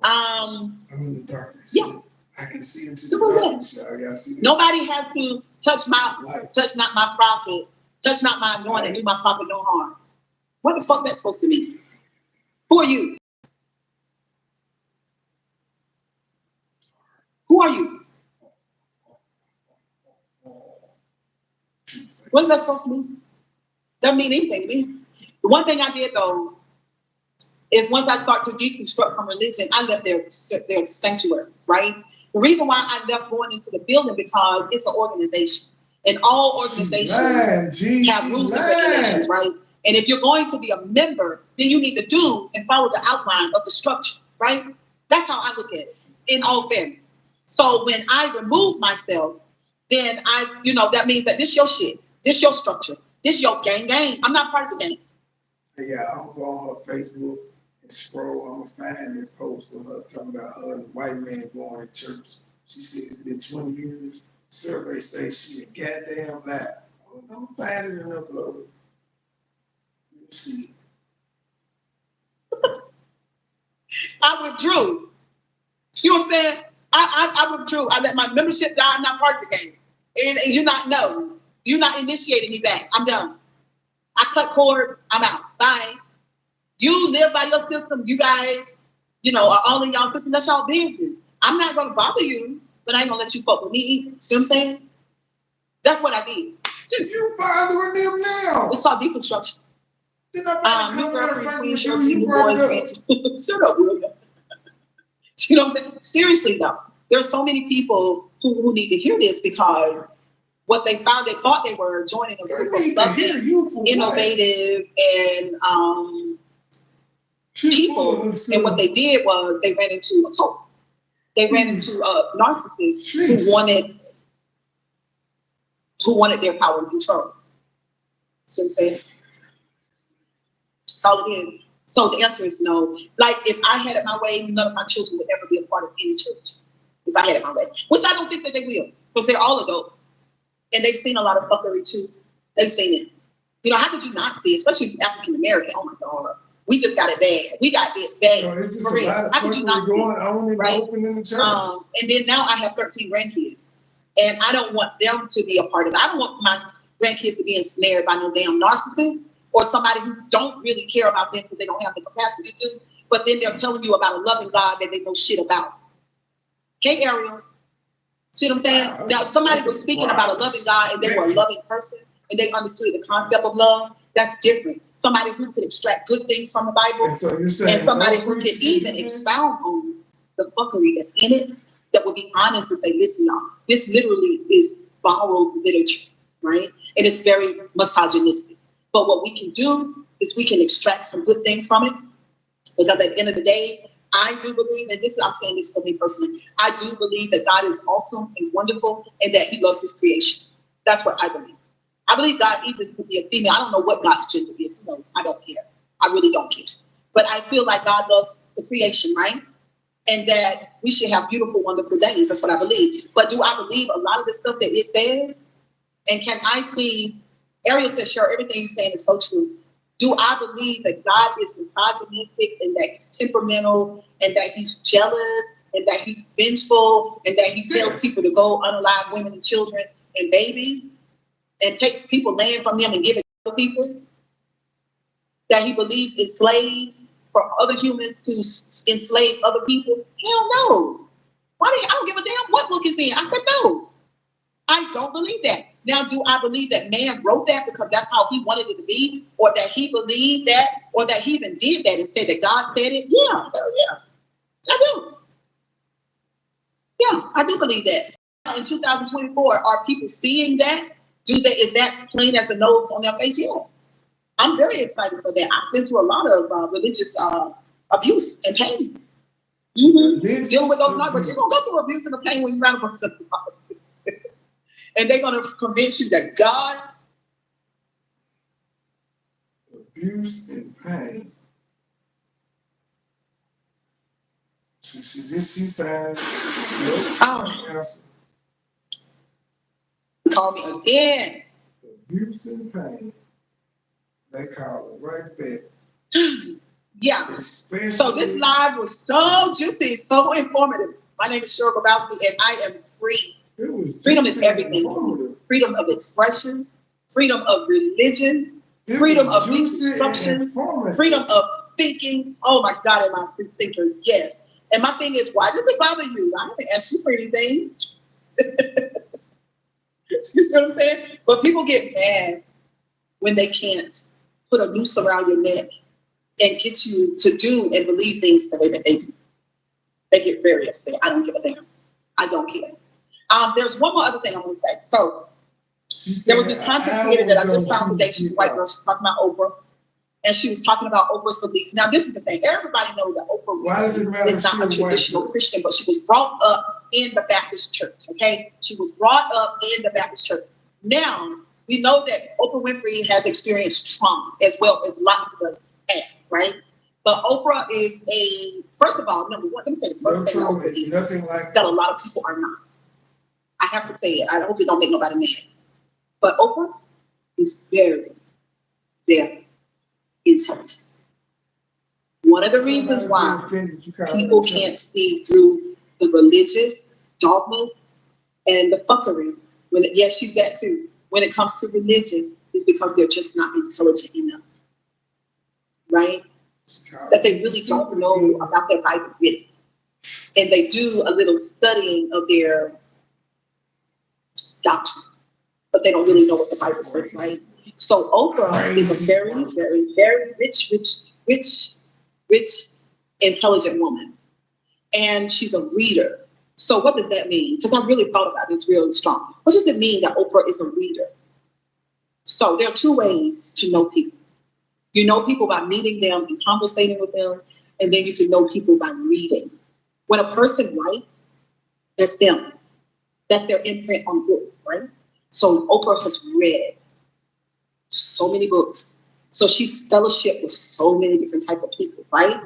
I'm in the darkness. Yeah. I can see into Simple the as darkness. Y'all see that? Nobody has to touch not my prophet, touch not my anointing, do my prophet no harm. What the fuck that's supposed to mean? Who are you? Who are you? What is that supposed to mean? Doesn't mean anything to me. The one thing I did though is once I start to deconstruct from religion, I left their sanctuaries, right? The reason why I left going into the building because it's an organization. And all organizations have rules and regulations, right? And if you're going to be a member, then you need to do and follow the outline of the structure, right? That's how I look at it, in all fairness. So when I remove myself, then that means that this your shit, this your structure, this your gang. I'm not part of the gang. Yeah, I'm going on her Facebook and scroll. I'm gonna find that post of her talking about her and the white man going to church. She said it's been 20 years. Survey says she a goddamn lie. I'm gonna find it and upload it. You'll see. I withdrew. See what I'm saying? I withdrew. I let my membership die. I'm not part of the game. And you're not initiating me back. I'm done. I cut cords. I'm out. Bye. You live by your system. You guys, are all in y'all system. That's y'all business. I'm not going to bother you, but I ain't going to let you fuck with me either. See what I'm saying? That's what I did. You bothering them now? It's called deconstruction. New girlfriend, Queen, Cheryl, new boys. Shut up, William. You know what I'm saying? Seriously, though, there's so many people who need to hear this because what they thought they were joining a group of loving, innovative, and people. And what they did was they ran into a cult. They ran into narcissists who wanted their power and control. So I'm saying, that's all it is. So the answer is no. Like if I had it my way, none of my children would ever be a part of any church. If I had it my way, which I don't think that they will, because they're all adults and they've seen a lot of fuckery too. They've seen it. How could you not see it? Especially African American. Oh my God, we just got it bad. We got it bad. For real. How could you not see it? Right? And then now I have 13 grandkids, and I don't want them to be a part of it. I don't want my grandkids to be ensnared by no damn narcissist or somebody who don't really care about them because they don't have the capacity to. But then they're telling you about a loving God that they know shit about. Hey, Ariel. See what I'm saying? Wow, now, somebody was speaking about a loving God and they were a loving person and they understood the concept of love. That's different. Somebody who could extract good things from the Bible and somebody who could even expound on the fuckery that's in it, that would be honest and say, listen, y'all, this literally is borrowed literature, right? And it's very misogynistic. But what we can do is we can extract some good things from it, because at the end of the day, I do believe, and I'm saying this for me personally, I do believe that God is awesome and wonderful and that he loves his creation. That's what I believe. I believe God even could be a female. I don't know what God's gender is. Who knows? I don't care. I really don't care. But I feel like God loves the creation, right? And that we should have beautiful, wonderful days. That's what I believe. But do I believe a lot of the stuff that it says? And can I see, Ariel says, sure, everything you're saying is so true. Do I believe that God is misogynistic and that he's temperamental and that he's jealous and that he's vengeful and that he tells people to go unalive women and children and babies and takes people land from them and give it to other people? That he believes in slaves for other humans to enslave other people? Hell no. I don't give a damn what book is in. I said no. I don't believe that. Now, do I believe that man wrote that because that's how he wanted it to be, or that he believed that, or that he even did that and said that God said it? Yeah, hell yeah, I do. Yeah, I do believe that. In 2024, are people seeing that? Is that plain as the nose on their face? Yes. I'm very excited for that. I've been through a lot of religious abuse and pain. Dealing with those knowledge, but you're gonna go through abuse and the pain when you write a bunch of policies. And they're gonna convince you that God. Abuse and pain. See this you found. Call me again. Abuse and pain. They call it right back. Yeah. Especially, so this live was so juicy, so informative. My name is Cheryl and I am free. Freedom is everything to me. Freedom of expression, freedom of religion, freedom of deconstruction, freedom of thinking. Oh my God, am I a free thinker? Yes. And my thing is, why does it bother you? I haven't asked you for anything. You see what I'm saying? But people get mad when they can't put a noose around your neck and get you to do and believe things the way that they do. They get very upset. I don't give a damn. I don't care. There's one more other thing I want to say. So there was this content creator that I just found today. She's a white girl. She's talking about Oprah. And she was talking about Oprah's beliefs. Now, this is the thing. Everybody knows that Oprah is not a traditional Christian, but she was brought up in the Baptist church, okay? She was brought up in the Baptist church. Now, we know that Oprah Winfrey has experienced trauma as well as lots of us have, right? But Oprah is first of all, number one, let me say the first thing Oprah is nothing like that a lot of people are not. I have to say it. I hope it don't make nobody mad. But Oprah is very, very intelligent. One of the reasons why people can't see through the religious dogmas and the fuckery, yes, she's that too, when it comes to religion, is because they're just not intelligent enough, right? That they really don't know about their Bible reading. And they do a little studying of their doctrine, but they don't really know what the Bible says, right? So Oprah is a very, very, very rich, intelligent woman. And she's a reader. So what does that mean? Because I really thought about this really strong. What does it mean that Oprah is a reader? So there are two ways to know people. You know people by meeting them and conversating with them, and then you can know people by reading. When a person writes, that's them. That's their imprint on book, right? So Oprah has read so many books. So she's fellowship with so many different type of people, right?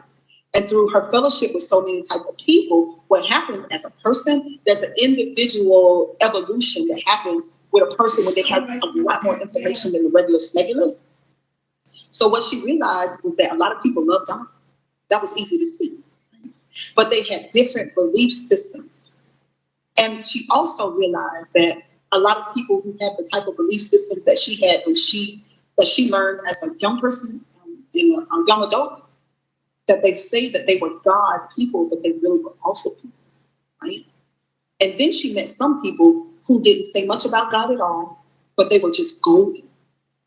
And through her fellowship with so many type of people, what happens as a person, there's an individual evolution that happens with a person when they have a lot more information than the regular smegulars. So what she realized was that a lot of people love God. That was easy to see. But they had different belief systems. And she also realized that a lot of people who had the type of belief systems that she had when she learned as a young person, a young adult, that they say that they were God people, but they really were also people, right? And then she met some people who didn't say much about God at all, but they were just golden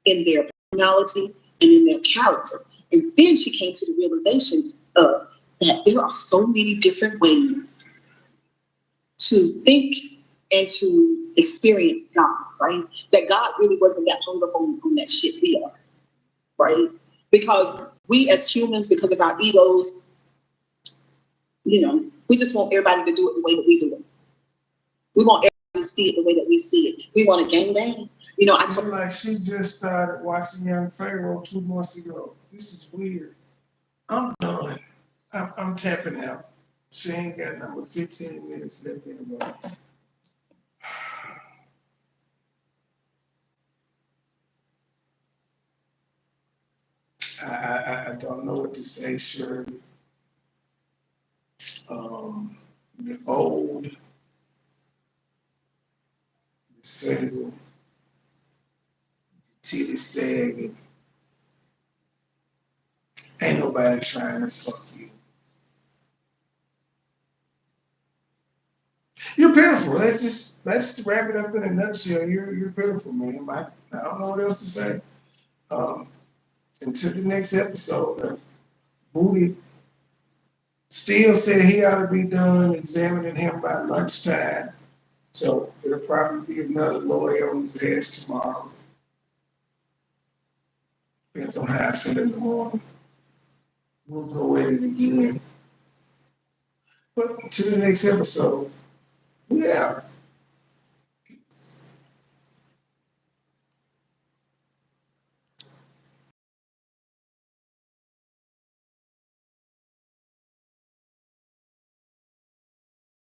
in their personality and in their character. And then she came to the realization of that there are so many different ways to think and to experience God, right? That God really wasn't that hung up on that shit we are, right? Because we as humans, because of our egos, we just want everybody to do it the way that we do it. We want everybody to see it the way that we see it. We want to gangbang. I feel like she just started watching Young Pharaoh 2 months ago. This is weird. I'm done. I'm tapping out. She ain't got number 15 minutes left in the world. I don't know what to say, Shirley. The old, the single, the titty sagging. Ain't nobody trying to fuck you. You're pitiful. Let's wrap it up in a nutshell. You're pitiful, man. I don't know what else to say. Until the next episode, Booty still said he ought to be done examining him by lunchtime. So it'll probably be another lawyer on his ass tomorrow. Depends on how I feel in the morning. We'll go at it again. But to the next episode, we out.